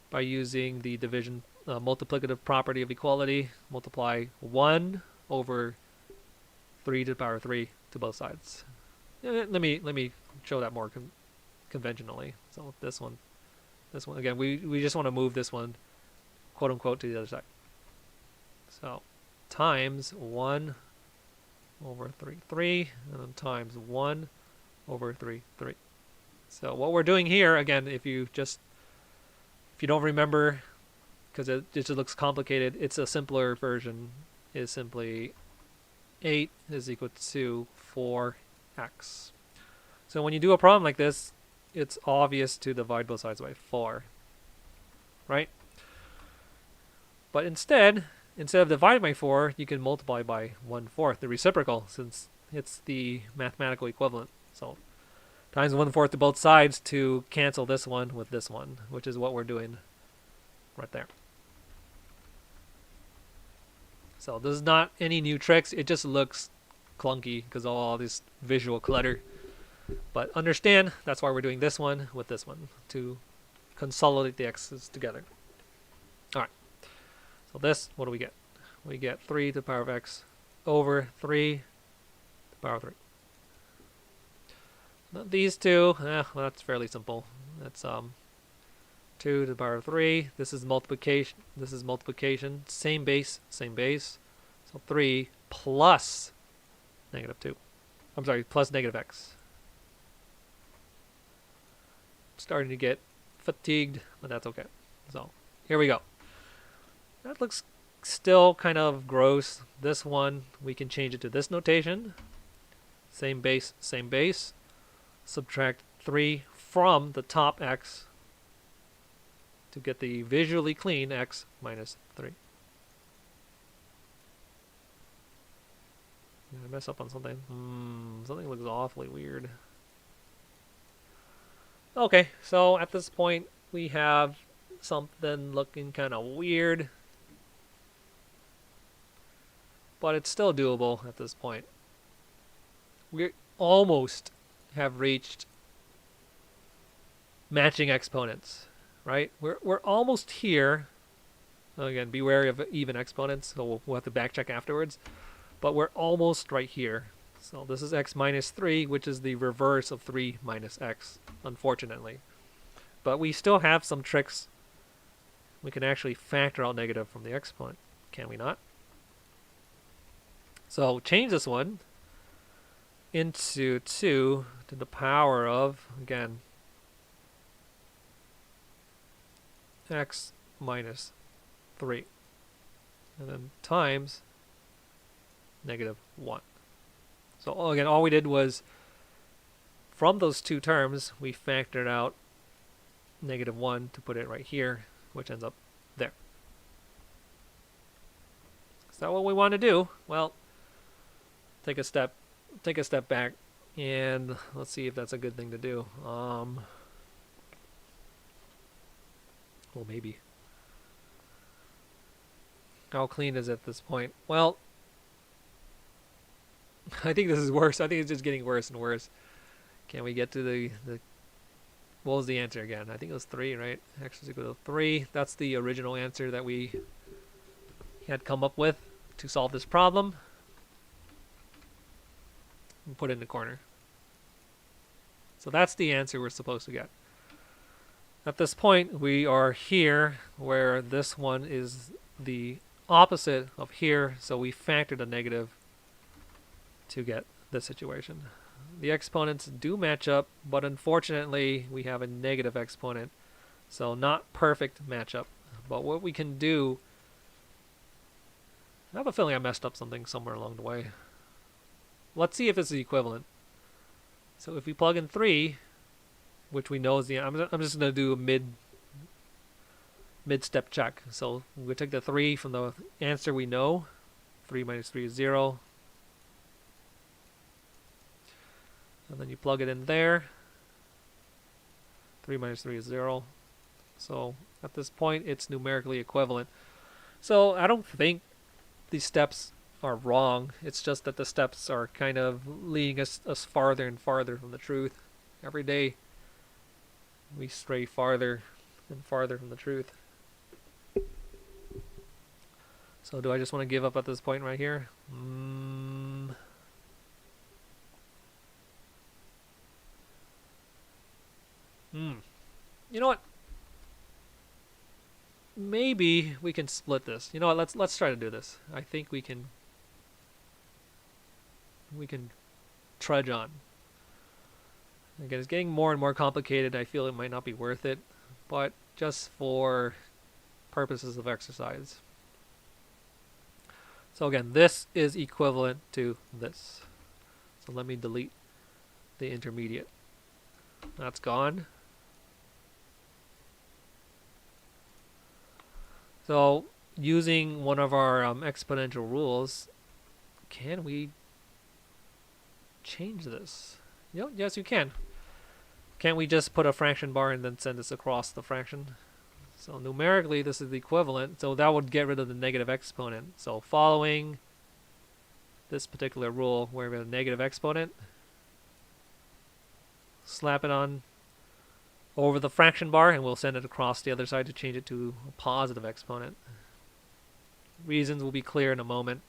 by using the division multiplicative property of equality. Multiply 1 over 3 to the power 3 to both sides. Let me show that more conventionally. So this one again, we just want to move this one, quote unquote, to the other side. So times 1 over 3, and then times 1 over 3. So what we're doing here, again, if you don't remember, because it just looks complicated, it's a simpler version, is simply 8 is equal to 4x. So when you do a problem like this, it's obvious to divide both sides by 4, right? But instead of dividing by 4, you can multiply by 1/4, the reciprocal, since it's the mathematical equivalent. So times 1/4 to both sides to cancel this one with this one, which is what we're doing right there. So this is not any new tricks. It just looks clunky because of all this visual clutter. But understand, that's why we're doing this one with this one, to consolidate the x's together. All right. So this, what do we get? We get 3 to the power of x over 3 to the power of 3. Now these two, well, that's fairly simple. That's 2 to the power of 3. This is multiplication. This is multiplication. Same base, same base. So 3 plus negative 2. I'm sorry, plus negative x. Starting to get fatigued, but that's okay. So here we go. That looks still kind of gross. This one, we can change it to this notation. Same base, same base. Subtract 3 from the top x to get the visually clean x minus 3. Did I mess up on something? Something looks awfully weird. Okay, so at this point, we have something looking kind of weird. But it's still doable at this point. We almost have reached matching exponents, right? We're almost here. Again, be wary of even exponents, so we'll have to backcheck afterwards. But we're almost right here. So this is x minus 3, which is the reverse of 3 minus x, unfortunately. But we still have some tricks. We can actually factor out negative from the exponent, can we not? So change this one into 2 to the power of, again, x minus 3. And then times negative 1. So again, all we did was, from those two terms, we factored out negative 1 to put it right here, which ends up there. Is that what we want to do? Well, take a step back, and let's see if that's a good thing to do. Well, maybe. How clean is it at this point? Well, I think this is worse. I think it's just getting worse and worse. Can we get to the what was the answer again? I think it was 3, right? X is equal to 3. That's the original answer that we had come up with to solve this problem. And put it in the corner. So that's the answer we're supposed to get. At this point, we are here where this one is the opposite of here, so we factored a negative to get this situation. The exponents do match up, but unfortunately we have a negative exponent, so not perfect matchup. But what we can do, I have a feeling I messed up something somewhere along the way. Let's see if it's the equivalent. So if we plug in 3, which we know is the, I'm just going to do a mid-step check. So we take the 3 from the answer we know. 3 minus 3 is 0. And then you plug it in there. 3 minus 3 is 0. So at this point, it's numerically equivalent. So I don't think these steps are wrong. It's just that the steps are kind of leading us farther and farther from the truth. Every day we stray farther and farther from the truth. So do I just want to give up at this point right here? You know what? Maybe we can split this. You know what? Let's try to do this. I think we can trudge on. Again, it's getting more and more complicated. I feel it might not be worth it, but just for purposes of exercise. So again, this is equivalent to this. So let me delete the intermediate. That's gone. So using one of our exponential rules, can we change this? Yes, you can. Can't we just put a fraction bar and then send this across the fraction? So numerically, this is the equivalent. So that would get rid of the negative exponent. So following this particular rule, where we have a negative exponent, slap it on over the fraction bar, and we'll send it across the other side to change it to a positive exponent. Reasons will be clear in a moment.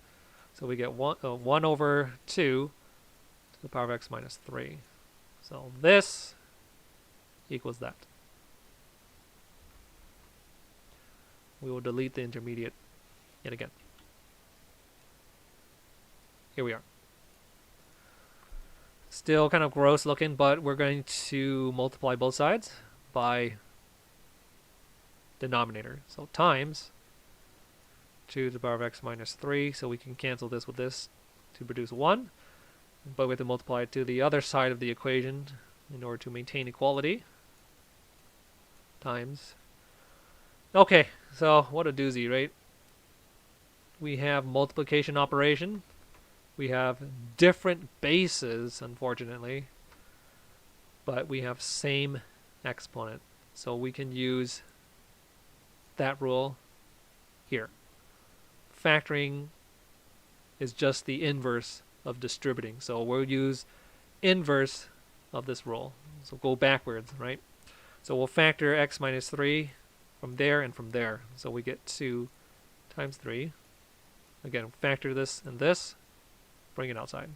So we get 1 over 2 to the power of x minus 3. So this equals that. We will delete the intermediate yet again. Here we are. Still kind of gross looking, but we're going to multiply both sides by denominator. So times 2 to the power of x minus 3. So we can cancel this with this to produce 1. But we have to multiply it to the other side of the equation in order to maintain equality. Times. Okay, so what a doozy, right? We have multiplication operation. We have different bases, unfortunately, but we have same exponent. So we can use that rule here. Factoring is just the inverse of distributing. So we'll use inverse of this rule. So go backwards, right? So we'll factor x minus 3 from there and from there. So we get 2 times 3. Again, factor this and this. Bring it outside.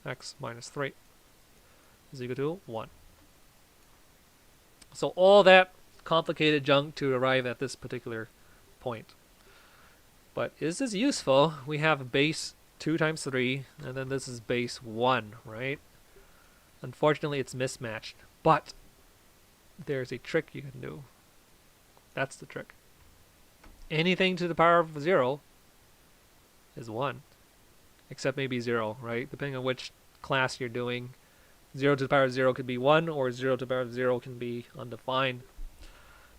X minus 3 is equal to 1. So all that complicated junk to arrive at this particular point. But is this useful? We have base 2 times 3, and then this is base 1, right? Unfortunately, it's mismatched. But there's a trick you can do. That's the trick. Anything to the power of 0 is 1. Except maybe 0, right? Depending on which class you're doing. 0 to the power of 0 could be 1, or 0 to the power of 0 can be undefined.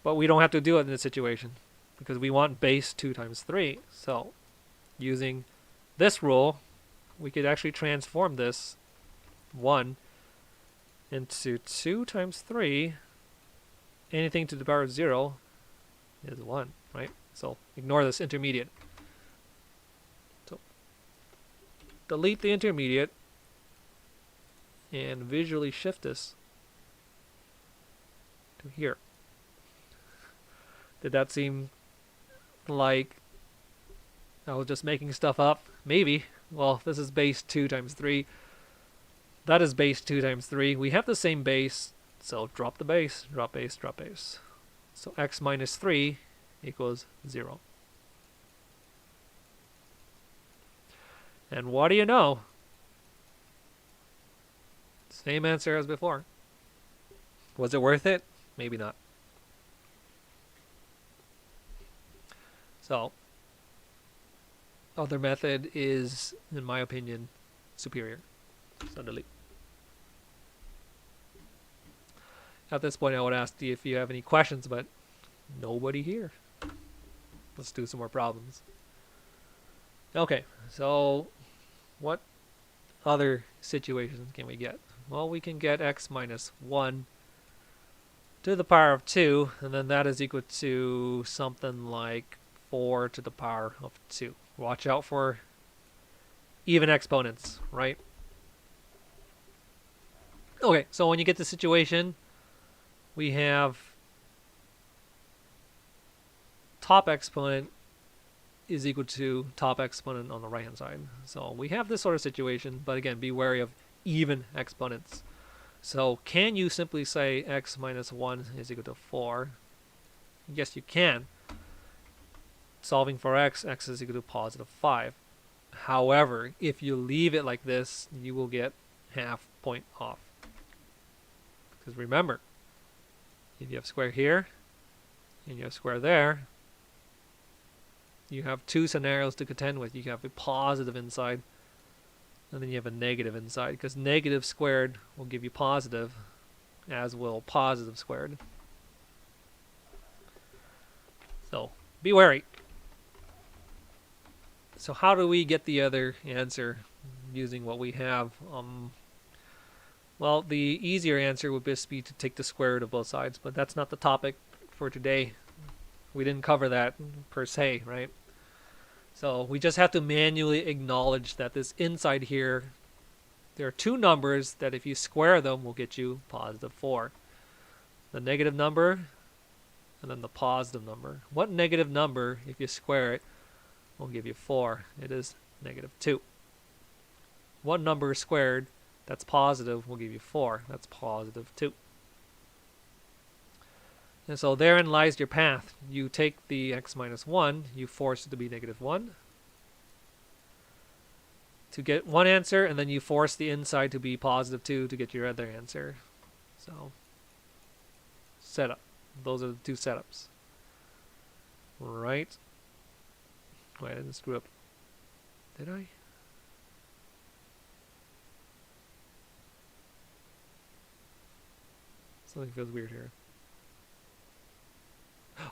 But we don't have to do it in this situation, because we want base 2 times 3. So, using this rule, we could actually transform this 1 into 2 times 3. Anything to the power of 0 is 1, right? So, ignore this intermediate. Delete the intermediate and visually shift this to here. Did that seem like I was just making stuff up? Maybe. Well, this is base 2 times 3. That is base 2 times 3. We have the same base, so drop the base, drop base, drop base. So x minus 3 equals 0. And what do you know? Same answer as before. Was it worth it? Maybe not. So, other method is, in my opinion, superior. So delete. At this point, I would ask you if you have any questions, but nobody here. Let's do some more problems. Okay, so what other situations can we get? Well, we can get x minus 1 to the power of 2, and then that is equal to something like 4 to the power of 2. Watch out for even exponents, right? Okay, so when you get the situation, we have top exponent is equal to top exponent on the right hand side. So we have this sort of situation, but again, be wary of even exponents. So can you simply say x minus 1 is equal to 4? Yes, you can. Solving for x is equal to positive 5. However, if you leave it like this, you will get half point off. Because remember, if you have square here, and you have square there, you have two scenarios to contend with. You have a positive inside, and then you have a negative inside. Because negative squared will give you positive, as will positive squared. So, be wary. So how do we get the other answer using what we have? Well, the easier answer would just be to take the square root of both sides, but that's not the topic for today. We didn't cover that per se, right? So we just have to manually acknowledge that this inside here, there are two numbers that if you square them will get you positive 4. The negative number and then the positive number. What negative number, if you square it, will give you 4? It is negative 2. What number squared that's positive will give you 4? That's positive 2. And so therein lies your path. You take the x minus 1, you force it to be negative 1 to get one answer, and then you force the inside to be positive 2 to get your other answer. So, setup. Those are the two setups. Right? Wait, I didn't screw up. Did I? Something feels weird here.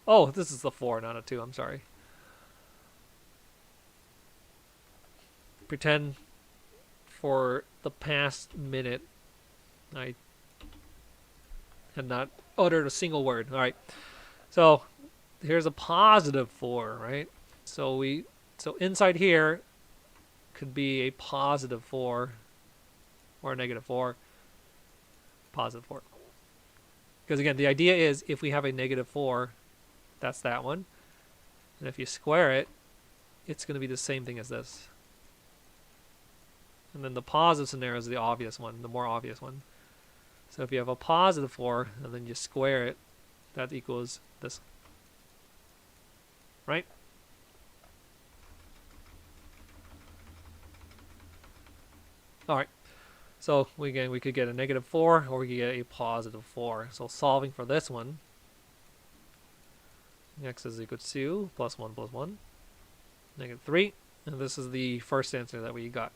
Oh, this is the 4, not a 2. I'm sorry. Pretend for the past minute I had not uttered a single word. All right. So here's a positive 4, right? So inside here could be a positive 4 or a negative 4. Positive 4. Because again, the idea is if we have a negative 4, that's that one. And if you square it, it's going to be the same thing as this. And then the positive scenario is the obvious one, the more obvious one. So if you have a positive 4 and then you square it, that equals this. Right? Alright. So again, we could get a negative 4 or we could get a positive 4. So solving for this one, x is equal to plus 1 plus 1, negative 3. And this is the first answer that we got.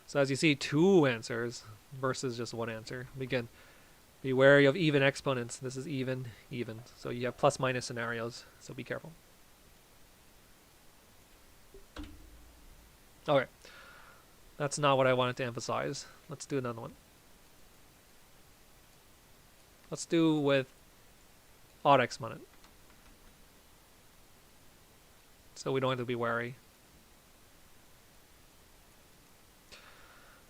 So as you see, two answers versus just one answer. Again, be wary of even exponents. This is even, even. So you have plus minus scenarios, so be careful. Okay. That's not what I wanted to emphasize. Let's do another one. Let's do with odd exponent. So we don't have to be wary.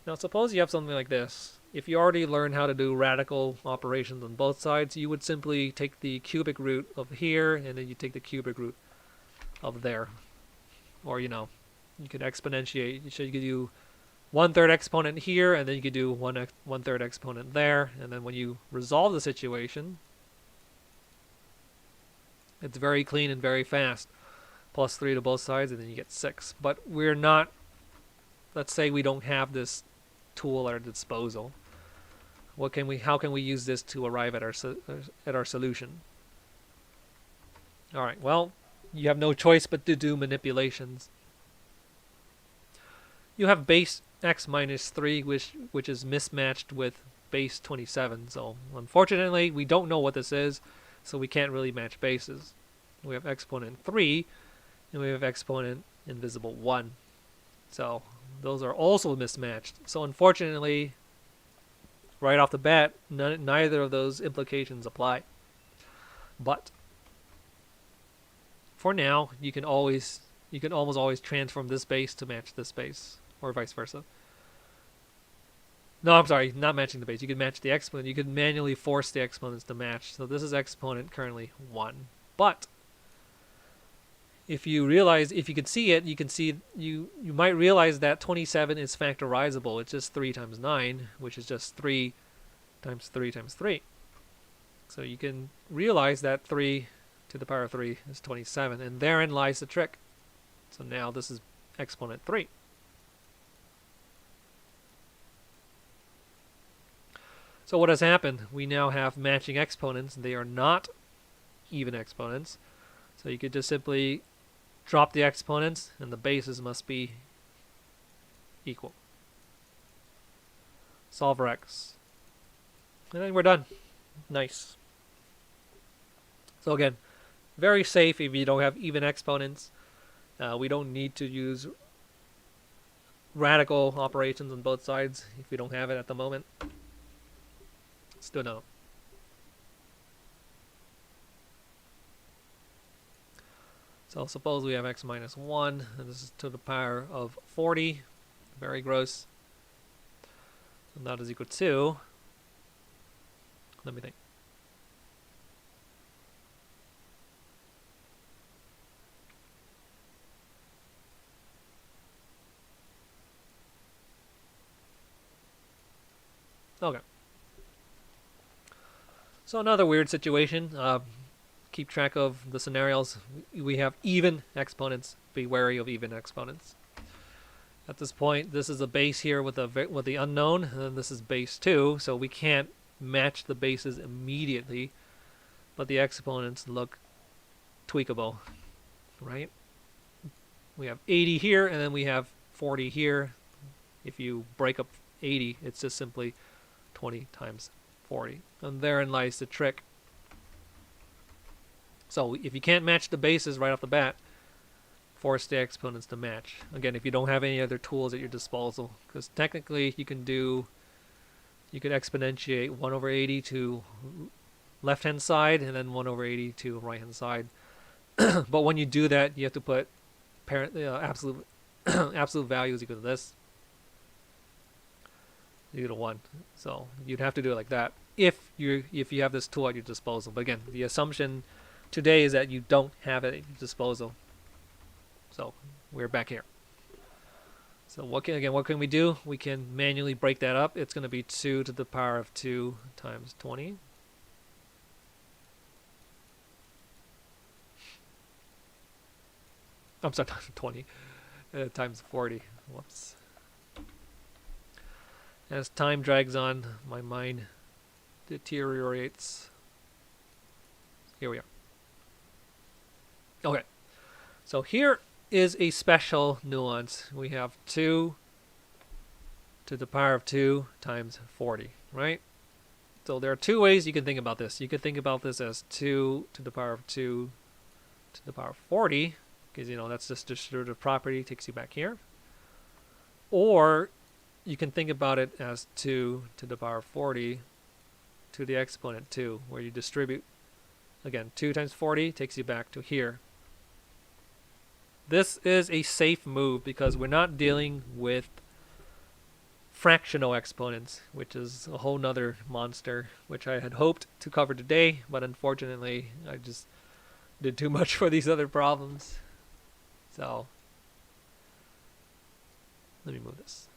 Now suppose you have something like this. If you already learned how to do radical operations on both sides, you would simply take the cubic root of here, and then you take the cubic root of there. Or, you know, you could exponentiate. So you could do 1/3 exponent here, and then you could do 1/3 exponent there. And then when you resolve the situation, it's very clean and very fast. Plus 3 to both sides, and then you get 6. But we're not, let's say we don't have this tool at our disposal. How can we use this to arrive at our solution? All right. Well, you have no choice but to do manipulations. You have base x minus 3, which is mismatched with base 27. So unfortunately, we don't know what this is, so we can't really match bases. We have exponent 3, and we have exponent invisible 1. So those are also mismatched. So unfortunately, right off the bat, neither of those implications apply. But for now, you can almost always transform this base to match this base, or vice versa. No, I'm sorry, not matching the base. You can match the exponent. You can manually force the exponents to match. So this is exponent currently 1. But if you can see it, you might realize that 27 is factorizable. It's just 3 times 9, which is just 3 times 3 times 3. So you can realize that 3 to the power of 3 is 27, and therein lies the trick. So now this is exponent 3. So what has happened? We now have matching exponents. They are not even exponents. So you could just simply drop the exponents, and the bases must be equal. Solve for x. And then we're done. Nice. So again, very safe if you don't have even exponents. We don't need to use radical operations on both sides if we don't have it at the moment. Still no. So suppose we have x minus 1, and this is to the power of 40. Very gross. And that is equal to, let me think. Okay. So another weird situation. Keep track of the scenarios. We have even exponents. Be wary of even exponents. At this point, this is a base here with the unknown, and then this is base 2, so we can't match the bases immediately, but the exponents look tweakable, right? We have 80 here, and then we have 40 here. If you break up 80, it's just simply 20 times 40. And therein lies the trick. So if you can't match the bases right off the bat, force the exponents to match. Again, if you don't have any other tools at your disposal, because technically you could exponentiate 1 over 80 to left hand side and then 1 over 80 to right hand side. But when you do that, you have to put absolute values equal to this, equal to 1. So you'd have to do it like that if you have this tool at your disposal. But again, the assumption today is that you don't have it at your disposal. So we're back here. So what can we do? We can manually break that up. It's going to be 2 to the power of 2 times 20. I'm sorry, not 20. Times 40. Whoops. As time drags on, my mind deteriorates. Here we are. Okay. So here is a special nuance. We have 2 to the power of 2 times 40, right? So there are two ways you can think about this. You could think about this as 2 to the power of 2 to the power of 40, because, that's just distributive property, takes you back here. Or you can think about it as 2 to the power of 40 to the exponent 2, where you distribute, again, 2 times 40 takes you back to here. This is a safe move because we're not dealing with fractional exponents, which is a whole nother monster, which I had hoped to cover today, but unfortunately I just did too much for these other problems. So let me move this.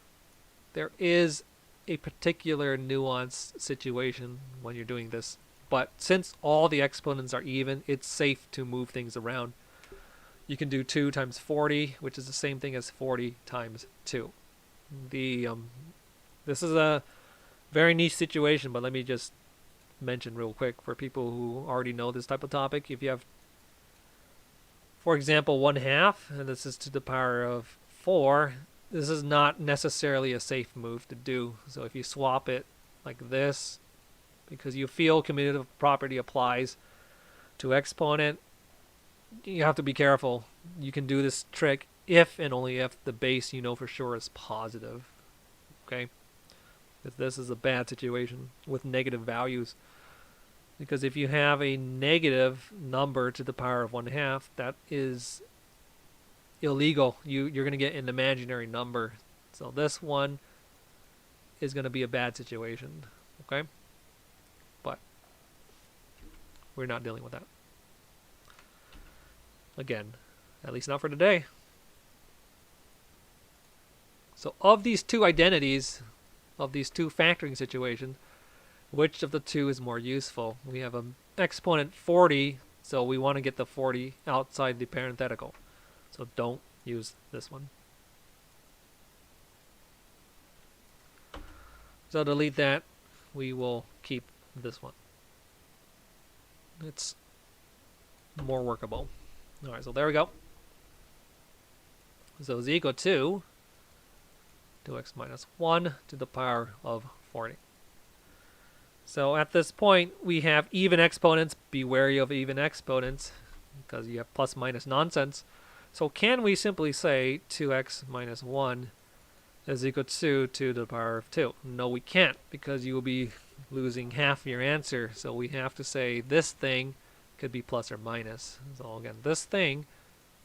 There is a particular nuanced situation when you're doing this, but since all the exponents are even, it's safe to move things around. You can do 2 times 40, which is the same thing as 40 times 2. This is a very niche situation, but let me just mention real quick for people who already know this type of topic. If you have, for example, 1/2, and this is to the power of 4, this is not necessarily a safe move to do. So if you swap it like this, because you feel commutative property applies to exponent, you have to be careful. You can do this trick if and only if the base for sure is positive. Okay? Because this is a bad situation with negative values. Because if you have a negative number to the power of 1/2, that is illegal. You're going to get an imaginary number. So this one is going to be a bad situation. Okay? But we're not dealing with that. Again, at least not for today. So of these two identities, of these two factoring situations, which of the two is more useful? We have an exponent 40, so we want to get the 40 outside the parenthetical. So don't use this one. So delete that. We will keep this one. It's more workable. All right, so there we go. So is equal to 2x minus 1 to the power of 40. So at this point, we have even exponents. Be wary of even exponents because you have plus minus nonsense. So can we simply say 2x minus 1 is equal to 2 to the power of 2? No, we can't, because you will be losing half your answer. So we have to say this thing could be plus or minus. So again, this thing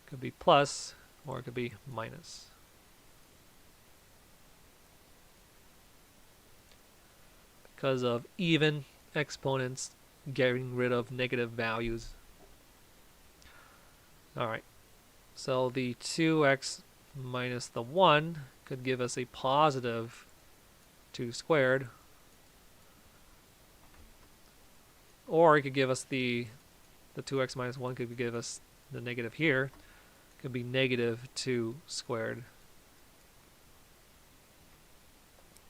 could be plus or it could be minus. Because of even exponents getting rid of negative values. Alright, so the 2x minus the 1 could give us a positive 2 squared. Or it could give us the 2x minus 1 could give us the negative here. It could be negative 2 squared.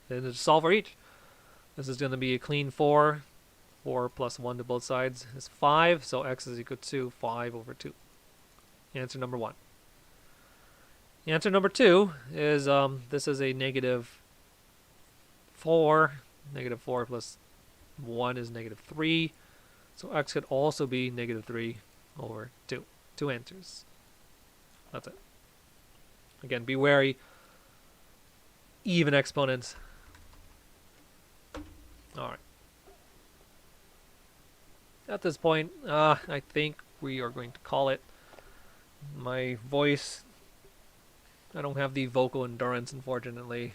Then to solve for each. This is going to be a clean 4. 4 plus 1 to both sides is 5. So x is equal to 5 over 2. Answer number 1. Answer number 2 is this is a negative 4. Negative 4 plus 1 is negative 3. So x could also be negative 3 over 2. 2 answers. That's it. Again, be wary. Even exponents. Alright. At this point, I think we are going to call it. My voice, I don't have the vocal endurance, unfortunately.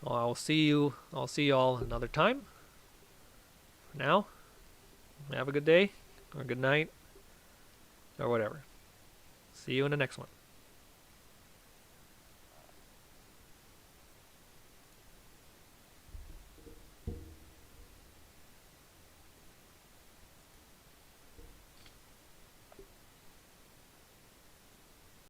So I'll see y'all another time. For now, have a good day, or good night, or whatever. See you in the next one.